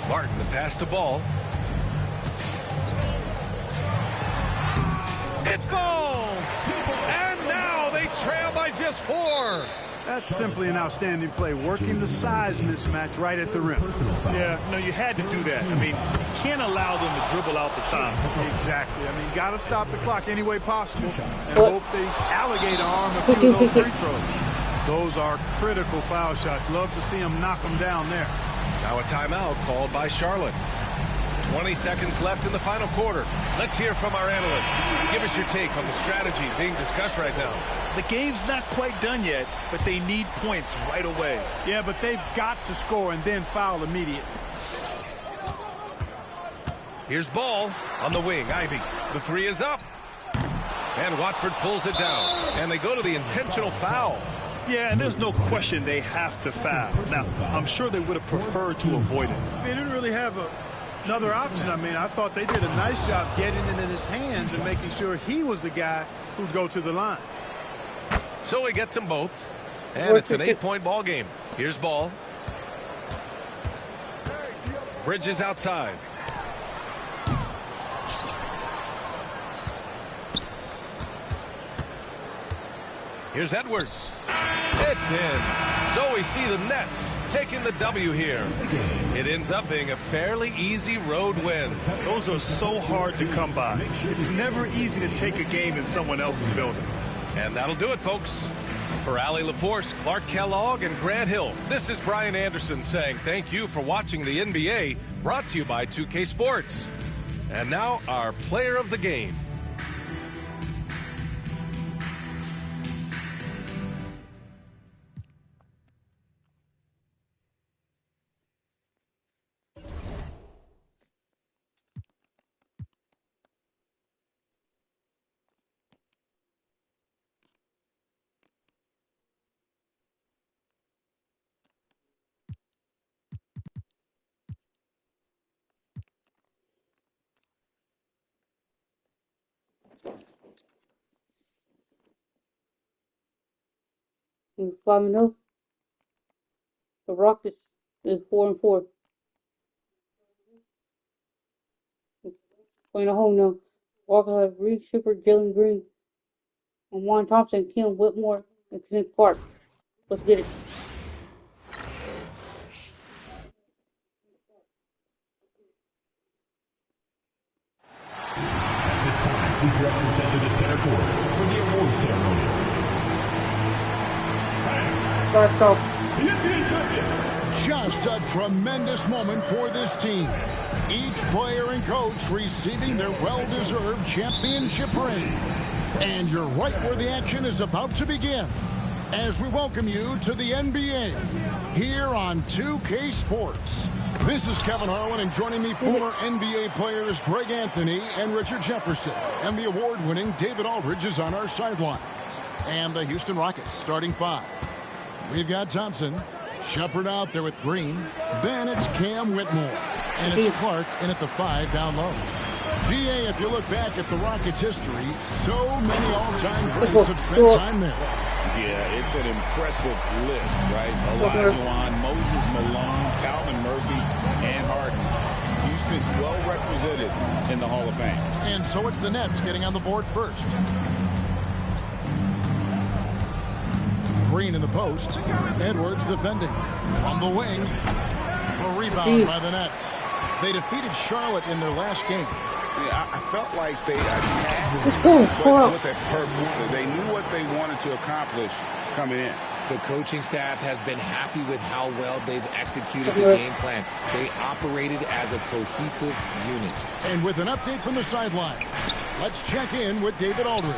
Martin, the pass to Ball. It falls! And now they trail by just 4. That's simply an outstanding play, working the size mismatch right at the rim. Yeah, no, you had to do that. I mean, you can't allow them to dribble out the top. Exactly. I mean, you got to stop the clock any way possible and hope they alligator arm a few of those free throws. Those are critical foul shots. Love to see them knock them down there. Now a timeout called by Charlotte. 20 seconds left in the final quarter. Let's hear from our analyst. Give us your take on the strategy being discussed right now. The game's not quite done yet, but they need points right away. Yeah, but they've got to score and then foul immediately. Here's Ball on the wing. Ivy. The three is up. And Watford pulls it down. And they go to the intentional foul. Yeah, and there's no question they have to foul. Now, I'm sure they would have preferred to avoid it. They didn't really have another option. I mean, I thought they did a nice job getting it in his hands and making sure he was the guy who'd go to the line. So he gets them both. And it's an 8-point ball game. Here's Ball. Bridges outside. Here's Edwards. It's in. So we see the Nets taking the W here. It ends up being a fairly easy road win. Those are so hard to come by. It's never easy to take a game in someone else's building. And that'll do it, folks. For Allie LaForce, Clark Kellogg, and Grant Hill, this is Brian Anderson saying thank you for watching the NBA, brought to you by 2K Sports. And now our player of the game. In 5-0. The Rockets is 4-4. Playing at home now. Walker have Reed Shepard, Jalen Green, and Juan Thompson, Kim Whitmore, and Clint Clark. Let's get it. At this time, please represent to the center court for the award ceremony. Starts off. The NBA champion. Just a tremendous moment for this team. Each player and coach receiving their well-deserved championship ring. And you're right where the action is about to begin as we welcome you to the NBA here on 2K Sports. This is Kevin Harlan, and joining me, former NBA players Greg Anthony and Richard Jefferson. And the award-winning David Aldridge is on our sidelines. And the Houston Rockets starting five. We've got Thompson, Shepard out there with Green. Then it's Cam Whitmore. And it's Clark in at the 5 down low. GA, if you look back at the Rockets' history, so many all-time greats have spent time there. Yeah, it's an impressive list, right? Olajuwon, Moses Malone, Calvin Murphy, and Harden. Houston's well represented in the Hall of Fame. And so it's the Nets getting on the board first. Green in the post. Edwards defending. From the wing. A rebound by the Nets. They defeated Charlotte in their last game. Yeah, I felt like they attacked Let's go. with a purpose. They knew what they wanted to accomplish coming in. The coaching staff has been happy with how well they've executed the game plan. They operated as a cohesive unit. And with an update from the sideline, let's check in with David Aldridge.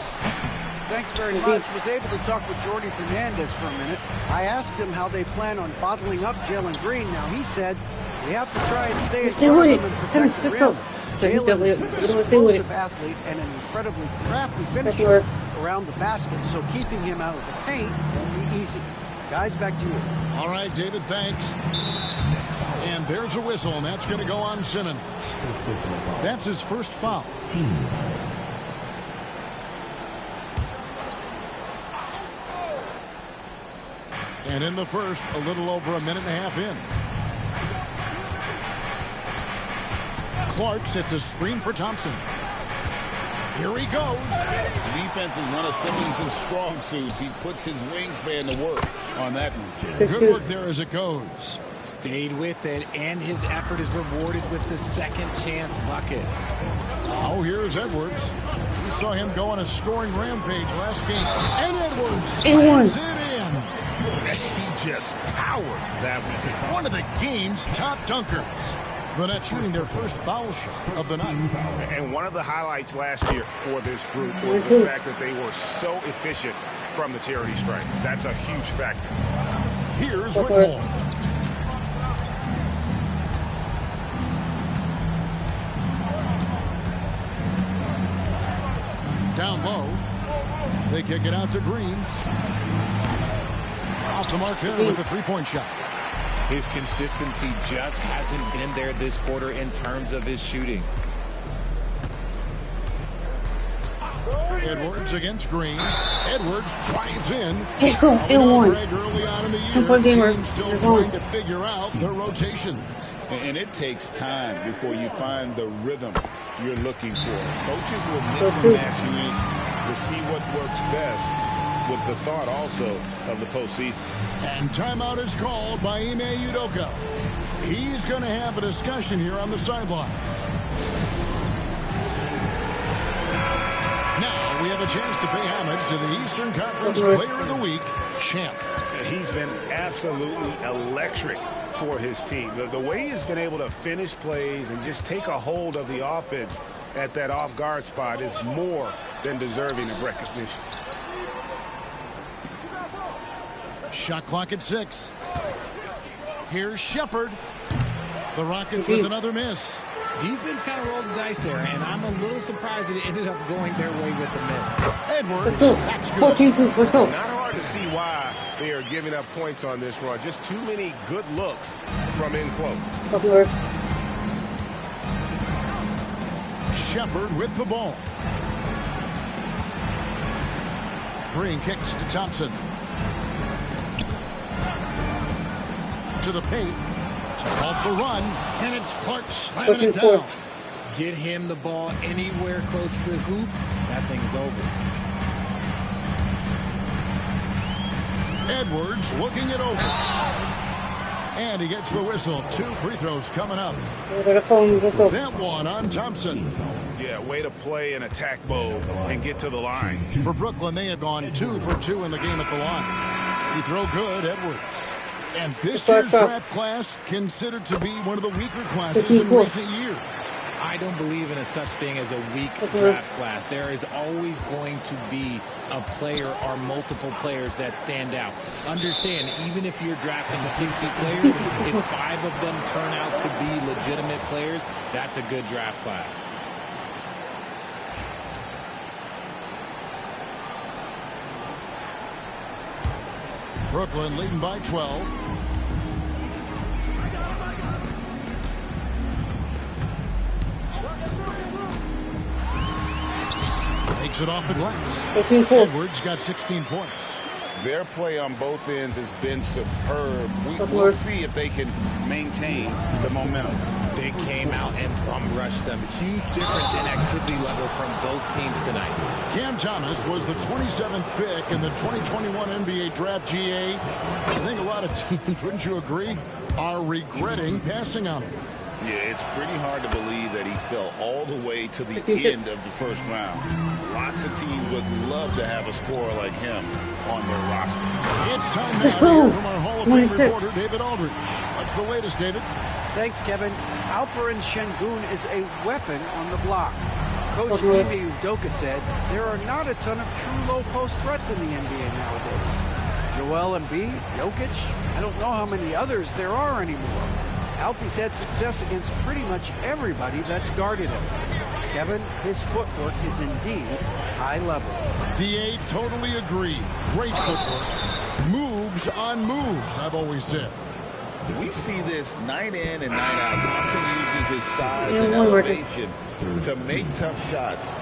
Thanks very much. Was able to talk with Jordy Fernandez for a minute. I asked him how they plan on bottling up Jalen Green. Now, he said, we have to try and stay in front of him and protect the rim. Jalen is an explosive athlete and an incredibly crafty finisher around the basket, so keeping him out of the paint won't be easy. Guys, back to you. All right, David, thanks. And there's a whistle, and that's going to go on Simmons. That's his first foul. And in the first, a little over a minute and a half in. Clark sets a screen for Thompson. Here he goes. Defense is one of Simmons' strong suits. He puts his wingspan to work on that one. Good work there as it goes. Stayed with it, and his effort is rewarded with the second chance bucket. Oh, here's Edwards. We saw him go on a scoring rampage last game. And Edwards slams it in. He just powered that one. One of the game's top dunkers. The Nets shooting their first foul shot of the night. And one of the highlights last year for this group was the fact that they were so efficient from the charity stripe. That's a huge factor. Here's Whitmore. Down low. They kick it out to Green. Off the mark there with the three-point shot. His consistency just hasn't been there this quarter in terms of his shooting. Edwards against Green. Edwards drives in. Let's go. Early on in the year, teams still trying to figure out their rotations. And it takes time before you find the rhythm you're looking for. Coaches will mix and match units to see what works best, with the thought also of the postseason. And timeout is called by Ime Udoka. He's going to have a discussion here on the sideline. Now we have a chance to pay homage to the Eastern Conference Player of the Week, Champ. He's been absolutely electric for his team. The way he's been able to finish plays and just take a hold of the offense at that off-guard spot is more than deserving of recognition. Shot clock at 6. Here's Shepard. The Rockets with another miss. Defense kind of rolled the dice there, and I'm a little surprised it ended up going their way with the miss. Edwards, that's good. 14-2, let's go. Not hard to see why they are giving up points on this run. Just too many good looks from in close. Shepard with the ball. Green kicks to Thompson. To the paint. To help the run, and it's Clark slamming it down. Get him the ball anywhere close to the hoop, that thing is over. Edwards looking it over. And he gets the whistle. 2 free throws coming up. That one on Thompson. Yeah, way to play in attack mode and get to the line. For Brooklyn, they have gone 2 for 2 in the game at the line. You throw good, Edwards. And this year's draft class considered to be one of the weaker classes in recent years. I don't believe in a such thing as a weak draft class. There is always going to be a player or multiple players that stand out. Understand, even if you're drafting 60 players, if 5 of them turn out to be legitimate players, that's a good draft class. Brooklyn leading by 12. Takes it off the glass. Edwards got 16 points. Their play on both ends has been superb. We'll see if they can maintain the momentum. They came out and bum rushed them. Huge difference in activity level from both teams tonight. Cam Thomas was the 27th pick in the 2021 NBA Draft GA. I think a lot of teams, wouldn't you agree, are regretting passing on him. Yeah, it's pretty hard to believe that he fell all the way to the end of the first round. Lots of teams would love to have a scorer like him on their roster. It's time now to hear from our Hall of Fame reporter, David Aldridge. What's the latest, David? Thanks, Kevin. Alperen Şengün is a weapon on the block. Coach Ime Udoka said there are not a ton of true low-post threats in the NBA nowadays. Joel Embiid, Jokic, I don't know how many others there are anymore. Alpe's had success against pretty much everybody that's guarded him. Kevin, his footwork is indeed high level. DA totally agree. Great footwork. Moves on moves, I've always said. We see this night in and night out. Thompson uses his size and elevation to make tough shots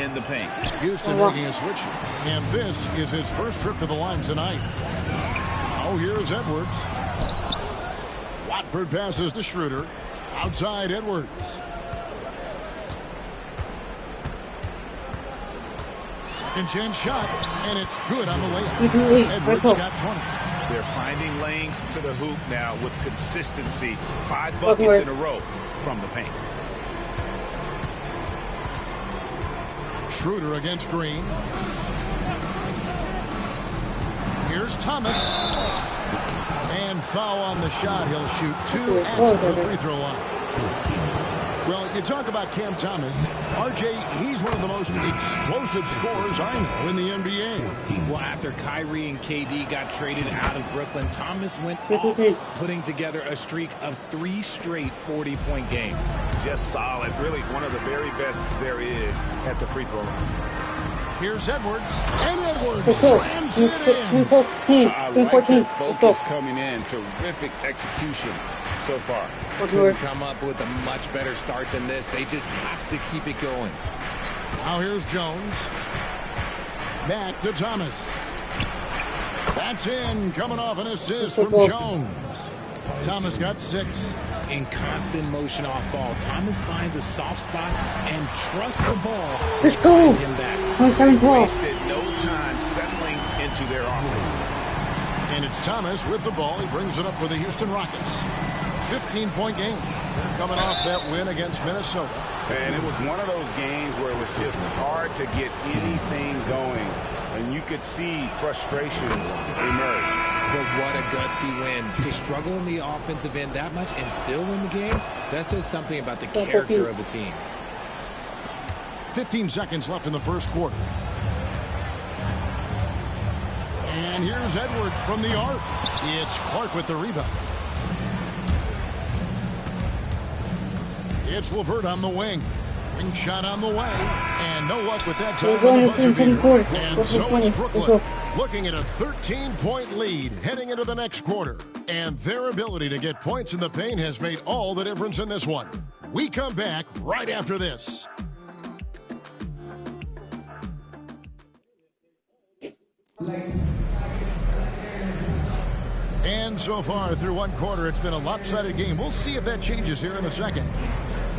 in the paint. Houston making a switch. And this is his first trip to the line tonight. Oh, here's Edwards. Watford passes to Schroeder. Outside Edwards. Second chance shot, and it's good on the layup. Edwards got 20. They're finding lanes to the hoop now with consistency. 5 buckets in a row from the paint. Schroeder against Green. Here's Thomas. And foul on the shot. He'll shoot 2 at the free throw line. Well, you talk about Cam Thomas. RJ, he's one of the most explosive scorers I know in the NBA. Well, after Kyrie and KD got traded out of Brooklyn, Thomas went off, putting together a streak of 3 straight 40-point games. Just solid. Really one of the very best there is at the free throw line. Here's Edwards. And Edwards slams it in. I like their focus coming in. Terrific execution so far. Couldn't come up with a much better start than this. They just have to keep it going. Now here's Jones. Back to Thomas. That's in. Coming off an assist from Jones. Thomas got 6. In constant motion off ball, Thomas finds a soft spot and trusts the ball. Let's go. Wasted no time settling into their offense. And it's Thomas with the ball. He brings it up for the Houston Rockets. 15-point game. They're coming off that win against Minnesota. And it was one of those games where it was just hard to get anything going. And you could see frustrations emerge. But what a gutsy win. To struggle in the offensive end that much and still win the game, that says something about the character of the team. 15 seconds left in the first quarter. And here's Edwards from the arc. It's Clark with the rebound. It's LeVert on the wing. Wing shot on the way. And no luck with that time on the buzzer beater. And so it's Brooklyn, looking at a 13-point lead heading into the next quarter. And their ability to get points in the paint has made all the difference in this one. We come back right after this. And so far through one quarter, it's been a lopsided game. We'll see if that changes here in the second.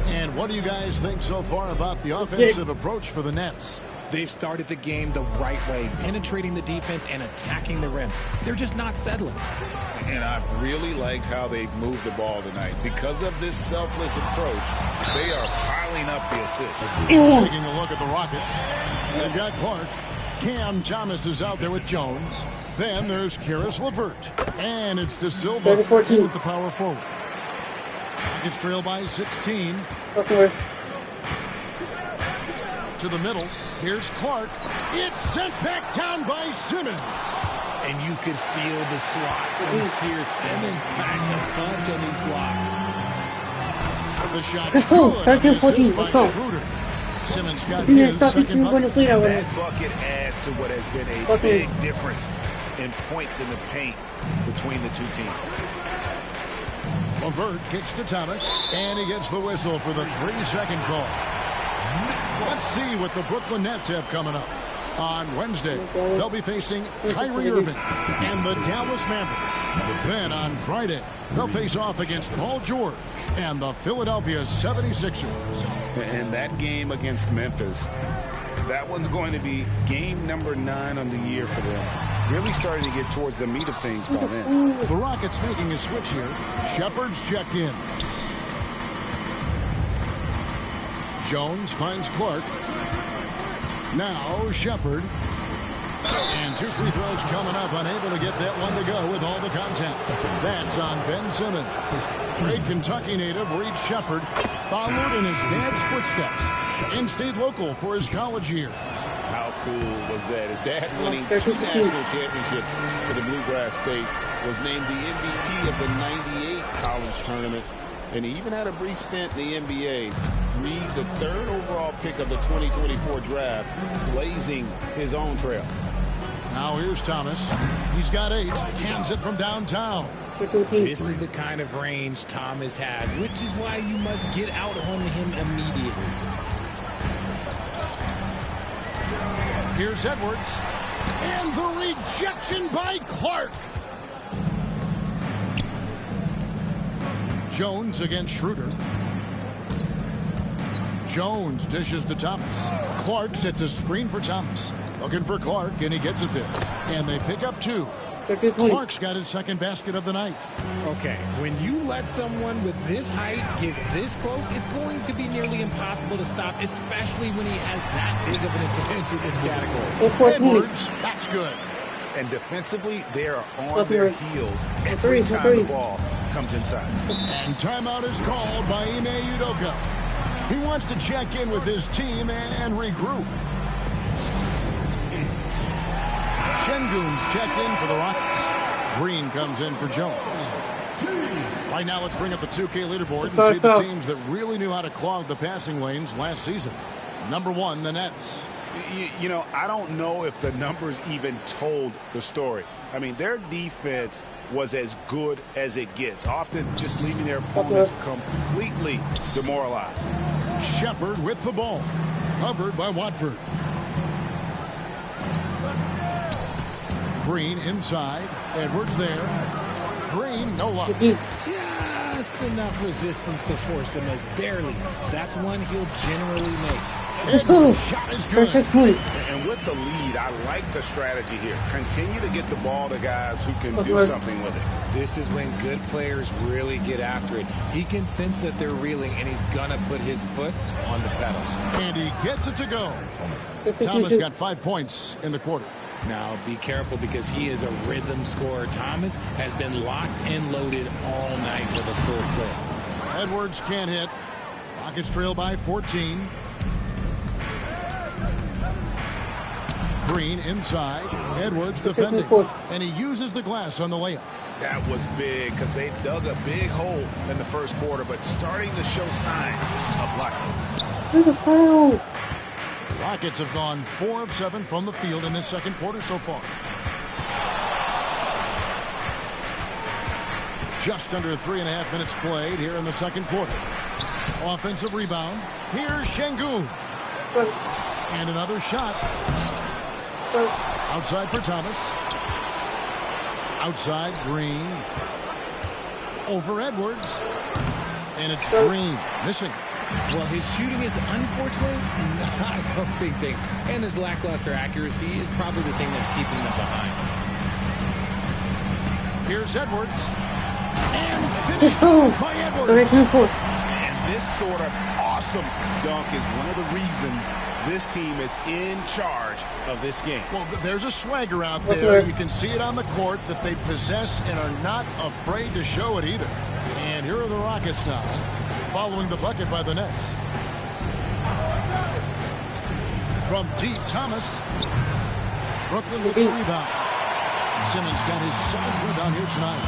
And what do you guys think so far about the offensive approach for the Nets? They've started the game the right way, penetrating the defense and attacking the rim. They're just not settling. And I've really liked how they've moved the ball tonight. Because of this selfless approach, they are piling up the assists. Taking a look at the Rockets. They've got Clark. Cam Thomas is out there with Jones. Then there's Karis LeVert. And it's De Silva with the power forward. It's trailed by 16. To the middle. Here's Clark. It's sent back down by Simmons. And you could feel the swat from here. Simmons packs a punch on these blocks. The shot. Let's go. 13-14. Let's go. Schroeder. Simmons got his second bucket. That bucket adds to what has been a big difference in points in the paint between the two teams. LeVert kicks to Thomas, and he gets the whistle for the 3-second call. Let's see what the Brooklyn Nets have coming up. On Wednesday, they'll be facing Kyrie Irving and the Dallas Mavericks. Then on Friday, they'll face off against Paul George and the Philadelphia 76ers. And that game against Memphis, that one's going to be game number 9 on the year for them. Really starting to get towards the meat of things by then. The Rockets making a switch here. Shepard's checked in. Jones finds Clark. Now Shepard. And 2 free throws coming up. Unable to get that one to go with all the contact. That's on Ben Simmons. Great Kentucky native Reed Shepard followed in his dad's footsteps and stayed local for his college years. How cool was that? His dad winning 2 national championships for the Bluegrass State, was named the MVP of the '98 college tournament, and he even had a brief stint in the NBA. Reed, the 3rd overall pick of the 2024 draft, blazing his own trail. Now here's Thomas. He's got 8. Hands it from downtown. This is the kind of range Thomas has, which is why you must get out on him immediately. Here's Edwards. And the rejection by Clark. Jones against Schroeder. Jones dishes to Thomas. Clark sets a screen for Thomas. Looking for Clark, and he gets it there. And they pick up 2. Clark's got his second basket of the night. Okay, when you let someone with this height get this close, it's going to be nearly impossible to stop, especially when he has that big of an advantage in this category. Edwards, that's good. And defensively, they are on their heels every time the ball comes inside. And timeout is called by Ime Udoka. He wants to check in with his team and regroup. Şengün's checked in for the Rockets. Green comes in for Jones. Right now, let's bring up the 2K leaderboard and see the teams that really knew how to clog the passing lanes last season. Number 1, the Nets. You know, I don't know if the numbers even told the story. I mean, their defense was as good as it gets, often just leaving their opponents completely demoralized. Shepard with the ball, covered by Watford. Green inside. Edwards there. Green, no luck. Just enough resistance to force the miss. Barely. That's one he'll generally make. Let's go. Shot is good. And with the lead, I like the strategy here. Continue to get the ball to guys who can do something with it. This is when good players really get after it. He can sense that they're reeling, and he's going to put his foot on the pedal. And he gets it to go. Thomas got 5 points in the quarter. Now, be careful because he is a rhythm scorer. Thomas has been locked and loaded all night with a full clip. Edwards can't hit. Rockets trail by 14. Green inside. Edwards defending. And he uses the glass on the layup. That was big because they dug a big hole in the first quarter, but starting to show signs of life. There's a foul. Rockets have gone 4 of 7 from the field in this second quarter so far. Just under 3.5 minutes played here in the second quarter. Offensive rebound. Here's Şengün. And another shot. Outside for Thomas. Outside Green. Over Edwards. And it's Green missing. Well, his shooting is unfortunately not a big thing. And his lackluster accuracy is probably the thing that's keeping them behind. Here's Edwards. And finished by Edwards. And this sort of awesome dunk is one of the reasons this team is in charge of this game. Well, there's a swagger out there. You can see it on the court that they possess and are not afraid to show it either. And here are the Rockets now, following the bucket by the Nets. From deep, Thomas. Brooklyn with the rebound. Simmons got his 7th rebound here tonight.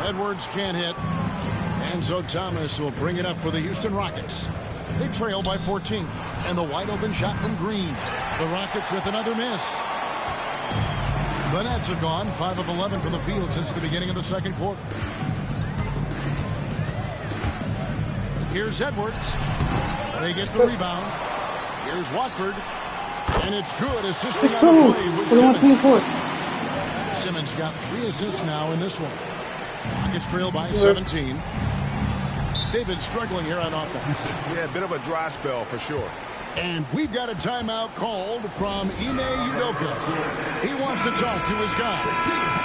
Edwards can't hit. And so Thomas will bring it up for the Houston Rockets. They trail by 14. And the wide open shot from Green. The Rockets with another miss. The Nets have gone 5 of 11 from the field since the beginning of the second quarter. Here's Edwards. They get the rebound. Here's Watford. And it's good. Assisting on the play with Simmons. Simmons got 3 assists now in this one. Rockets trail by 17. They've been struggling here on offense. Yeah, a bit of a dry spell for sure. And we've got a timeout called from Ime Udoka. He wants to talk to his guy.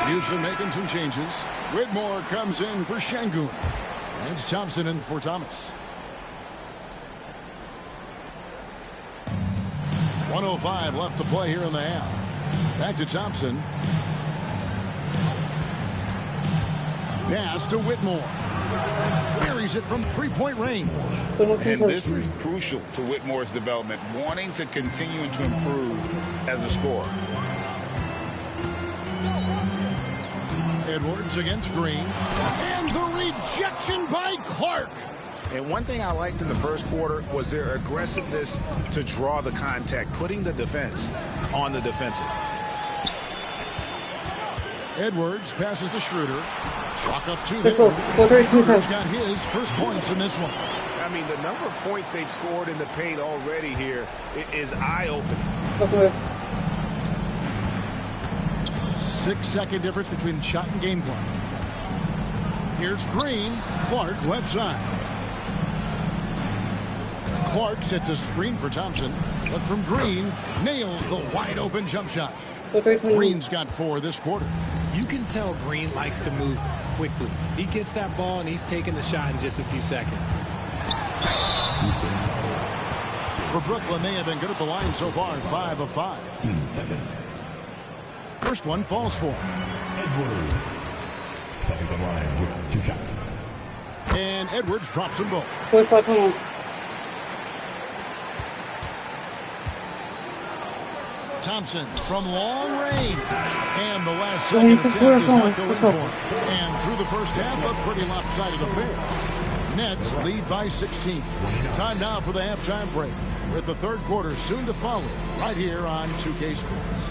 Houston making some changes. Whitmore comes in for Şengün. And it's Thompson in for Thomas. 1:05 left to play here in the half. Back to Thompson. Pass to Whitmore. Buries it from 3-point range. And this is crucial to Whitmore's development, wanting to continue to improve as a scorer. Edwards against Green. And the rejection by Clark. And one thing I liked in the first quarter was their aggressiveness to draw the contact, putting the defense on the defensive. Edwards passes to Schroeder. Chalk up 2 there. Schroeder's got his first points in this one. I mean, the number of points they've scored in the paint already here is eye-opening. 6-second difference between shot and game clock. Here's Green. Clark left side. Clark sets a screen for Thompson. Look from Green. Nails the wide open jump shot. Green's got 4 this quarter. You can tell Green likes to move quickly. He gets that ball and he's taking the shot in just a few seconds. For Brooklyn, they have been good at the line so far, 5 of 5. 2 seconds. First one falls for Edwards. Stepping the line with 2 shots. And Edwards drops them both. 45-21. Thompson from long range. And the last second attempt does not go in for him. And through the first half, a pretty lopsided affair. Nets lead by 16. Time now for the halftime break, with the third quarter soon to follow, right here on 2K Sports.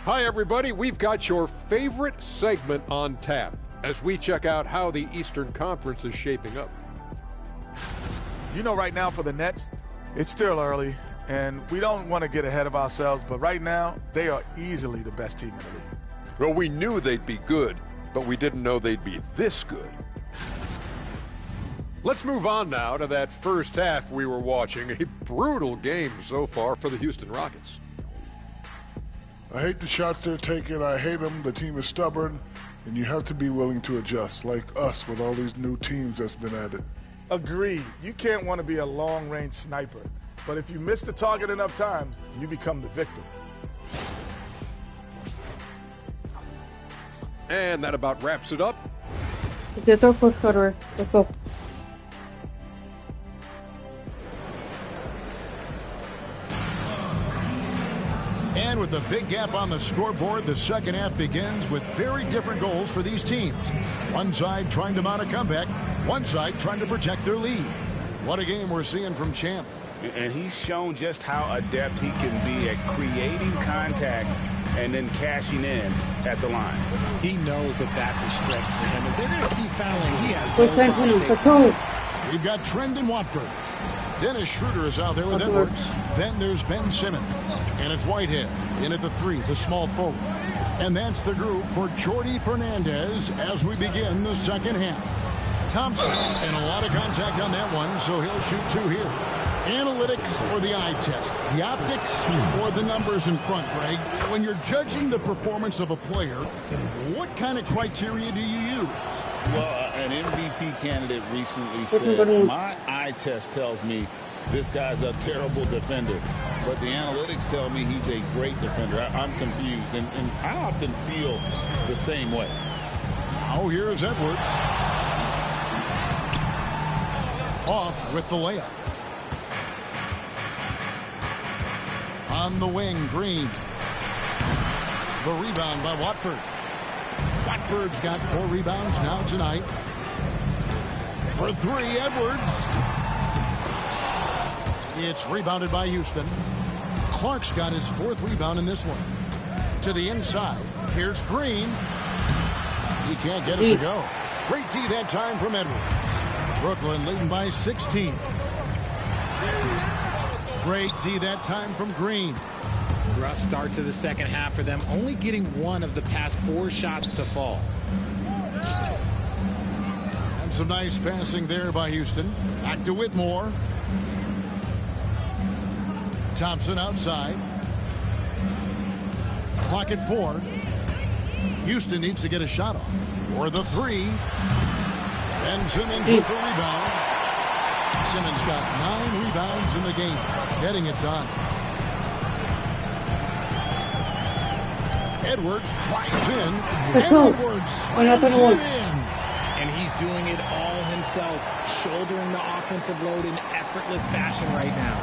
Hi, everybody. We've got your favorite segment on tap as we check out how the Eastern Conference is shaping up. You know, right now for the Nets, it's still early, and we don't want to get ahead of ourselves, but right now, they are easily the best team in the league. Well, we knew they'd be good, but we didn't know they'd be this good. Let's move on now to that first half we were watching. A brutal game so far for the Houston Rockets. I hate the shots they're taking. I hate them. The team is stubborn, and you have to be willing to adjust, like us with all these new teams that's been added. Agreed. You can't want to be a long-range sniper, but if you miss the target enough times, you become the victim. And that about wraps it up. Get our first cutter. Let's go. And with a big gap on the scoreboard, the second half begins with very different goals for these teams. One side trying to mount a comeback, one side trying to protect their lead. What a game we're seeing from Champ. And he's shown just how adept he can be at creating contact and then cashing in at the line. He knows that that's a strength for him. If they're going to keep fouling, he has Let's go. We've got Trent and Watford. Dennis Schroeder is out there with Edwards. Then there's Ben Simmons. And it's Whitehead in at the 3, the small forward. And that's the group for Jordi Fernandez as we begin the second half. Thompson, and a lot of contact on that one, so he'll shoot 2 here. Analytics or the eye test? The optics or the numbers in front, Greg? When you're judging the performance of a player, what kind of criteria do you use? Well, an MVP candidate recently said, my eye test tells me this guy's a terrible defender, but the analytics tell me he's a great defender. I'm confused, and I often feel the same way. Now here's Edwards. Off with the layup. On the wing, Green. The rebound by Watford. Watford's got 4 rebounds now tonight. For 3, Edwards. It's rebounded by Houston. Clark's got his 4th rebound in this one. To the inside. Here's Green. He can't get it to go. Great D that time from Edwards. Brooklyn leading by 16. Great D that time from Green. Rough start to the second half for them, only getting 1 of the past 4 shots to fall. And some nice passing there by Houston. Back to Whitmore. Thompson outside. Clock at 4. Houston needs to get a shot off. For the 3. Ben Simmons with the rebound. Simmons got 9 rebounds in the game. Getting it done. Edwards drives in. Let's go. Edwards and he's doing it all himself, shouldering the offensive load in effortless fashion right now.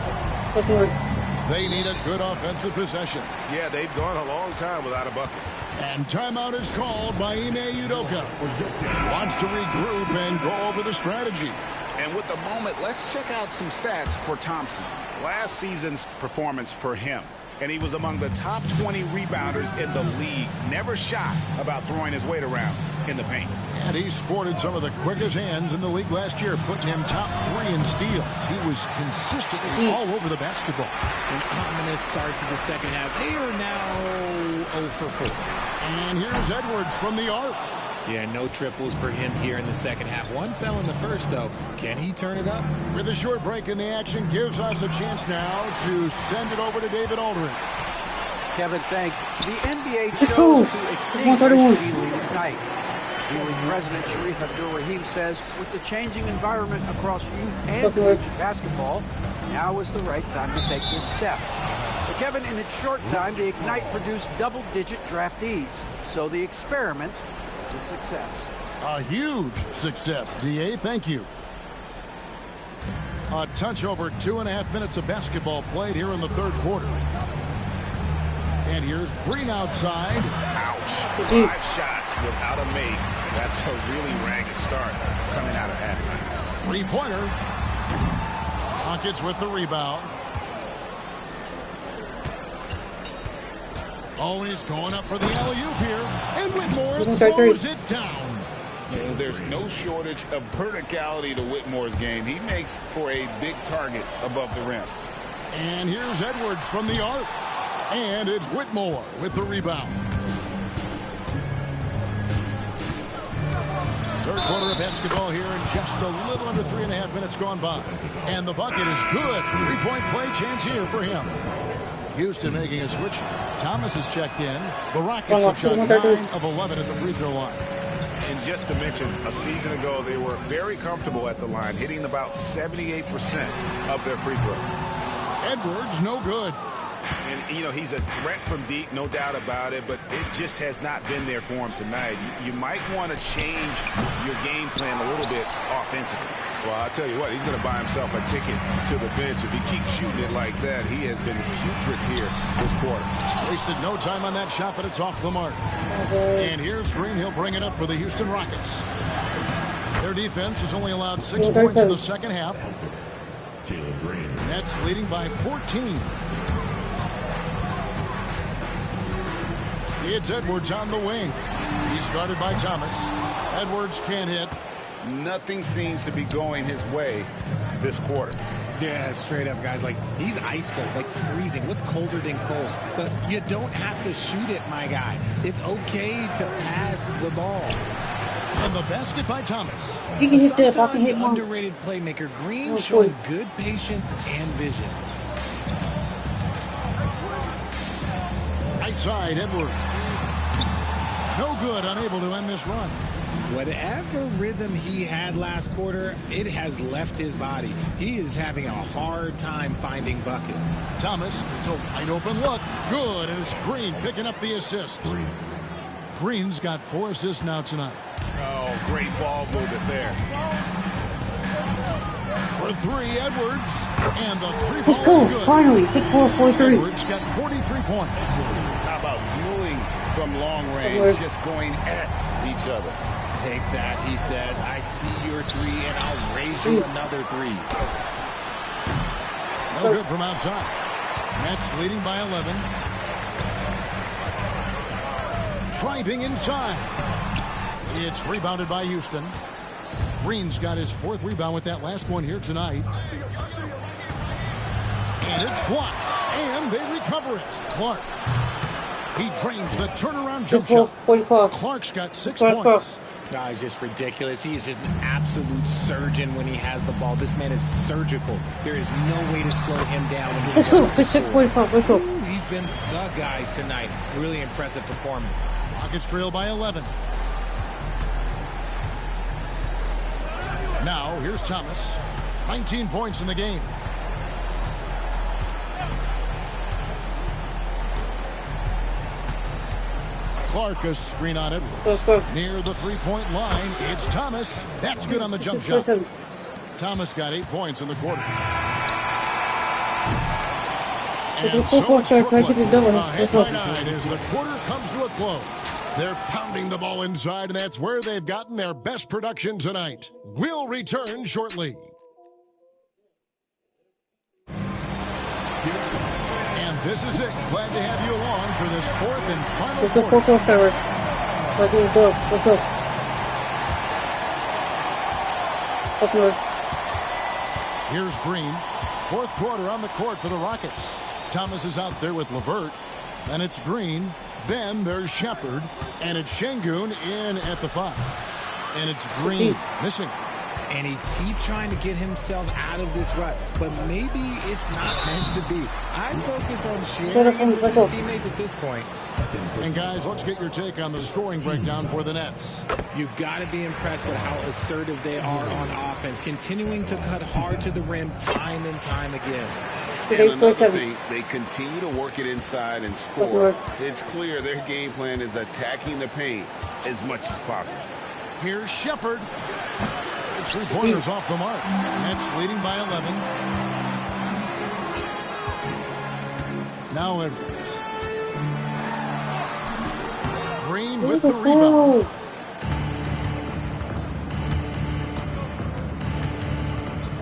They need a good offensive possession. Yeah, they've gone a long time without a bucket. And timeout is called by Ime Udoka. Wants to regroup and go over the strategy. And with the moment, let's check out some stats for Thompson. Last season's performance for him. And he was among the top 20 rebounders in the league. Never shy about throwing his weight around in the paint. And he sported some of the quickest hands in the league last year, putting him top 3 in steals. He was consistently all over the basketball. An ominous start to the second half. They are now 0 for 4. And here's Edwards from the arc. Yeah, no triples for him here in the second half. One fell in the first, though. Can he turn it up? With a short break in the action, gives us a chance now to send it over to David Aldridge. Kevin, thanks. The NBA chose to extinguish G League Ignite. G League President Sharif Abdul-Rahim says, with the changing environment across youth and collegiate basketball, now is the right time to take this step. But Kevin, in its short time, the Ignite produced double-digit draftees. So the experiment was a success. A huge success, DA. Thank you. A touch over 2.5 minutes of basketball played here in the third quarter. And here's Green outside. Ouch. 5 shots without a make. That's a really ragged start coming out of halftime. Three-pointer. Rockets with the rebound. Always going up for the alley-oop here. And Whitmore throws it down. Yeah, there's no shortage of verticality to Whitmore's game. He makes for a big target above the rim. And here's Edwards from the arc. And it's Whitmore with the rebound. Third quarter of basketball here, and just a little under 3.5 minutes gone by. And the bucket is good. Three-point play chance here for him. Houston making a switch. Thomas is checked in. The Rockets have shot 9 of 11 at the free throw line. And just to mention, a season ago, they were very comfortable at the line, hitting about 78% of their free throws. Edwards, no good. And, you know, he's a threat from deep, no doubt about it, but it just has not been there for him tonight. You might want to change your game plan a little bit offensively. Well, I'll tell you what, he's going to buy himself a ticket to the bench. If he keeps shooting it like that, he has been putrid here this quarter. Wasted no time on that shot, but it's off the mark. And here's Green. He'll bring it up for the Houston Rockets. Their defense has only allowed 6 points in the second half. Nets leading by 14. It's Edwards on the wing. He's guarded by Thomas. Edwards can't hit. Nothing seems to be going his way this quarter. Yeah, straight up, guys. Like, he's ice cold, like freezing. What's colder than cold? But you don't have to shoot it, my guy. It's okay to pass the ball. And the basket by Thomas. You can hit that. I can hit one. Underrated playmaker. Green showing good patience and vision. Right side, Edwards. No good, unable to end this run. Whatever rhythm he had last quarter, it has left his body. He is having a hard time finding buckets. Thomas, it's a wide open look. Good, and it's Green picking up the assist. Green's got 4 assists now tonight. Oh, great ball movement there. For 3, Edwards. And the 3 Let's ball go, is good. finally. Hit 4-4-3. Edwards got 43 points. How about dueling from long range, just going at each other? Take that, he says. I see your 3, and I'll raise you another 3. No good from outside. Nets leading by 11. Driving inside. It's rebounded by Houston. Green's got his 4th rebound with that last one here tonight. And it's blocked. And they recover it. Clark. He drains the turnaround jump shot. Clark's got 6 points. Guys, just ridiculous. He is just an absolute surgeon when he has the ball. This man is surgical. There is no way to slow him down. Let's go. It's 6:45. Let's go. He's been the guy tonight. Really impressive performance. Rockets trail by 11. Now, here's Thomas. 19 points in the game. Clark a screen on it. Near the 3-point line, it's Thomas. That's good on the jump shot. Thomas got 8 points in the quarter. And so it's Brooklyn ahead by 9 as the quarter comes to a close. They're pounding the ball inside, and that's where they've gotten their best production tonight. We'll return shortly. And this is it. Glad to have you along for this 4th and final quarter. Let's go. Here's Green. 4th quarter on the court for the Rockets. Thomas is out there with LeVert. And it's Green. Then there's Shepard. And it's Şengün in at the 5. And it's Green missing. And he keeps trying to get himself out of this rut, but maybe it's not meant to be. I'd focus on sharing with his teammates at this point. And guys, let's get your take on the scoring breakdown for the Nets. You got to be impressed with how assertive they are on offense, continuing to cut hard to the rim time and time again. And another thing, they continue to work it inside and score. It's clear their game plan is attacking the paint as much as possible. Here's Shepard. His 3-pointers off the mark. Nets leading by 11. Now Edwards. Green with the rebound.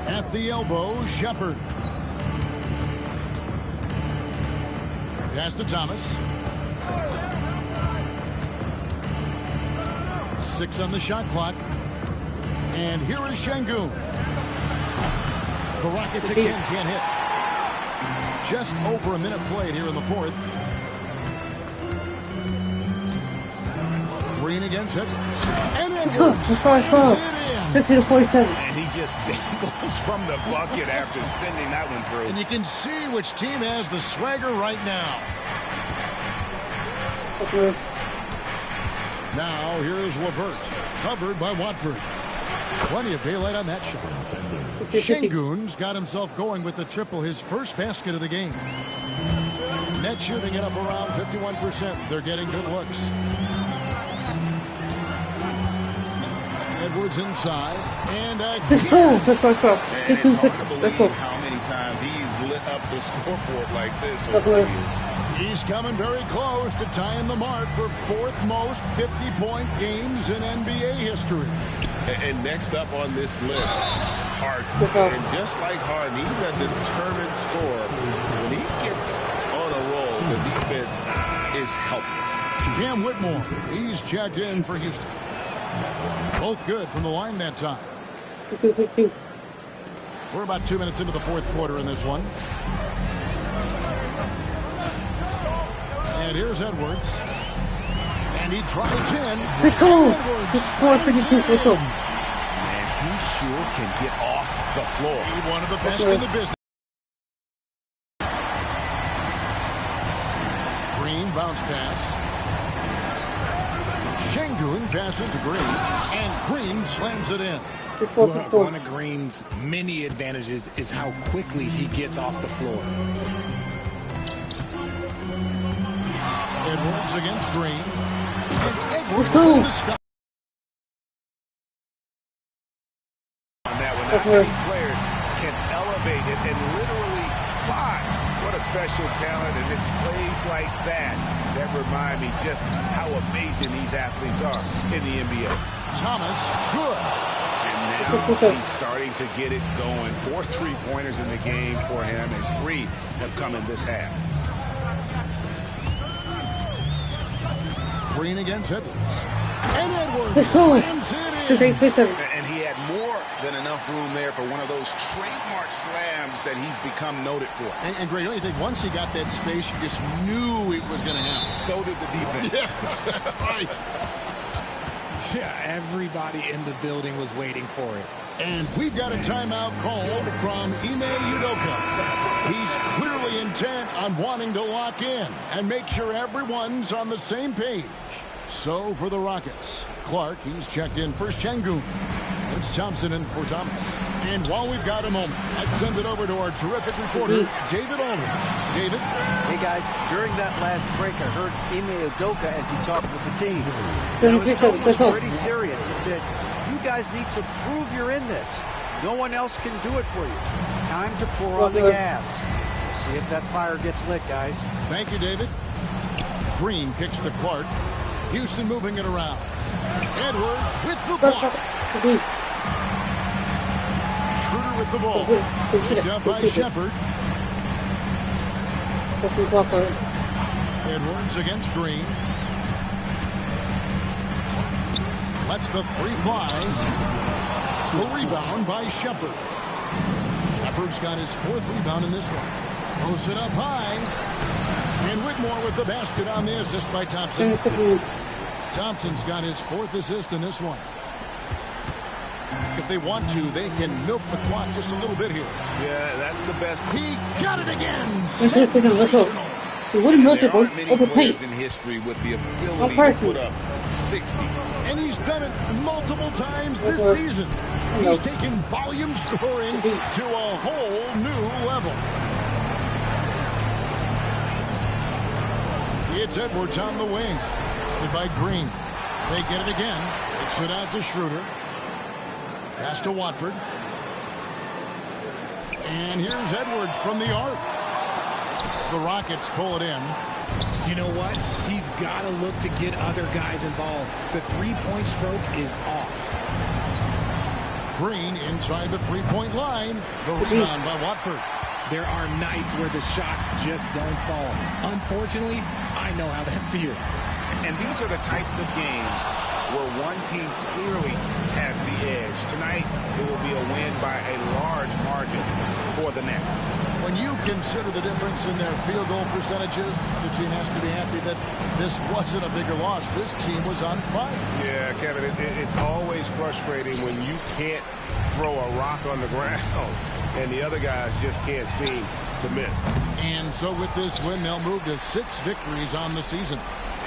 At the elbow, Shepard. Pass to Thomas. 6 on the shot clock. And here is Şengün. The Rockets again can't hit. Just over a minute played here in the 4th. Green against Edwards. And let's go. Let's go. 60-47. And he just dangles from the bucket after sending that one through. And you can see which team has the swagger right now. Now here's LeVert. Covered by Watford. Plenty of daylight on that shot. Şengün's got himself going with the triple, his first basket of the game. Net shooting it up around 51%. They're getting good looks. Edwards inside. And let's go. Let's go. And it's hard to believe how many times he's lit up the scoreboard like this over the years. He's coming very close to tying the mark for 4th most 50-point games in NBA history. And next up on this list, Harden. And just like Harden, he's a determined scorer. When he gets on a roll, the defense is helpless. Cam Whitmore, he's checked in for Houston. Both good from the line that time. We're about 2 minutes into the 4th quarter in this one. And here's Edwards. And he drives in. Let's go. 4:52. Let's go. And he sure can get off the floor. He's one of the best in the business. Green bounce pass. Şengün passes to Green. And Green slams it in. One of Green's many advantages is how quickly he gets off the floor. Edwards against Green. Let's go. On that one, not many players can elevate it and literally fly. What a special talent, and it's plays like that that remind me just how amazing these athletes are in the NBA. Thomas, good. And now he's starting to get it going. 4 3-pointers in the game for him, and 3 have come in this half. Green against Edwards. And Edwards let's go. slams it in. And he had more than enough room there for one of those trademark slams that he's become noted for. And Greg, don't you think once he got that space, you just knew it was going to happen? So did the defense. Yeah, that's right. Yeah, everybody in the building was waiting for it. And we've got a timeout called from Ime Udoka. He's clearly intent on wanting to lock in and make sure everyone's on the same page. So for the Rockets, Clark, he's checked in for Şengün. It's Thompson in for Thomas. And while we've got a moment, let's send it over to our terrific reporter, David Aldridge. David? Hey, guys, during that last break, I heard Ime Udoka as he talked with the team. And his tone was pretty serious. He said, you guys need to prove you're in this. No one else can do it for you. Time to pour on the gas. See if that fire gets lit, guys. Thank you, David. Green kicks to Clark. Houston moving it around. Edwards with the block. Schroeder with the ball. Picked up by Shepard. Edwards against Green. Lets the 3 fly. The rebound by Shepard. Shepard's got his 4th rebound in this one. Throws it up high. And Whitmore with the basket on the assist by Thompson. Thompson's got his 4th assist in this one. If they want to, they can milk the clock just a little bit here. Yeah, that's the best. He got it again. He wouldn't look There at aren't many open players paint. in history with the ability to put up 60. And he's done it multiple times this season. He's taken volume scoring to a whole new level. It's Edwards on the wing. By Green. They get it again. It's it out to Schroeder. Pass to Watford. And here's Edwards from the arc. The Rockets pull it in. You know what? He's got to look to get other guys involved. The three-point stroke is off. Green inside the three-point line. The rebound by Watford. There are nights where the shots just don't fall. Unfortunately, I know how that feels. And these are the types of games where one team clearly has the edge. Tonight, it will be a win by a large margin for the Nets. When you consider the difference in their field goal percentages, the team has to be happy that this wasn't a bigger loss. This team was on fire. Yeah, Kevin, it's always frustrating when you can't throw a rock on the ground and the other guys just can't seem to miss. And so with this win, they'll move to 6 victories on the season.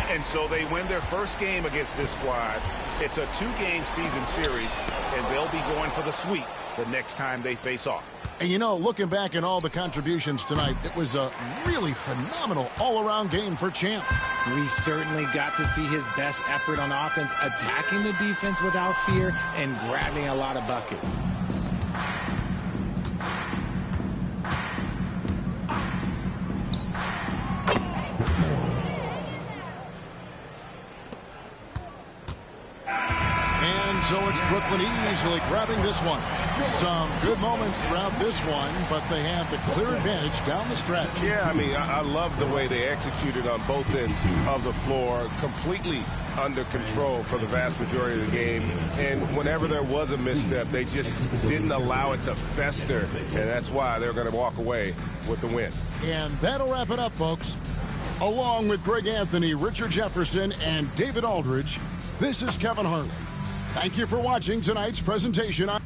And so they win their first game against this squad. It's a 2-game season series, and they'll be going for the sweep the next time they face off. And you know, looking back at all the contributions tonight, it was a really phenomenal all-around game for Champ. We certainly got to see his best effort on offense, attacking the defense without fear and grabbing a lot of buckets. So it's Brooklyn easily grabbing this one. Some good moments throughout this one, but they have the clear advantage down the stretch. Yeah, I mean, I love the way they executed on both ends of the floor, completely under control for the vast majority of the game. And whenever there was a misstep, they just didn't allow it to fester, and that's why they're going to walk away with the win. And that'll wrap it up, folks. Along with Greg Anthony, Richard Jefferson, and David Aldridge, this is Kevin Harlan. Thank you for watching tonight's presentation on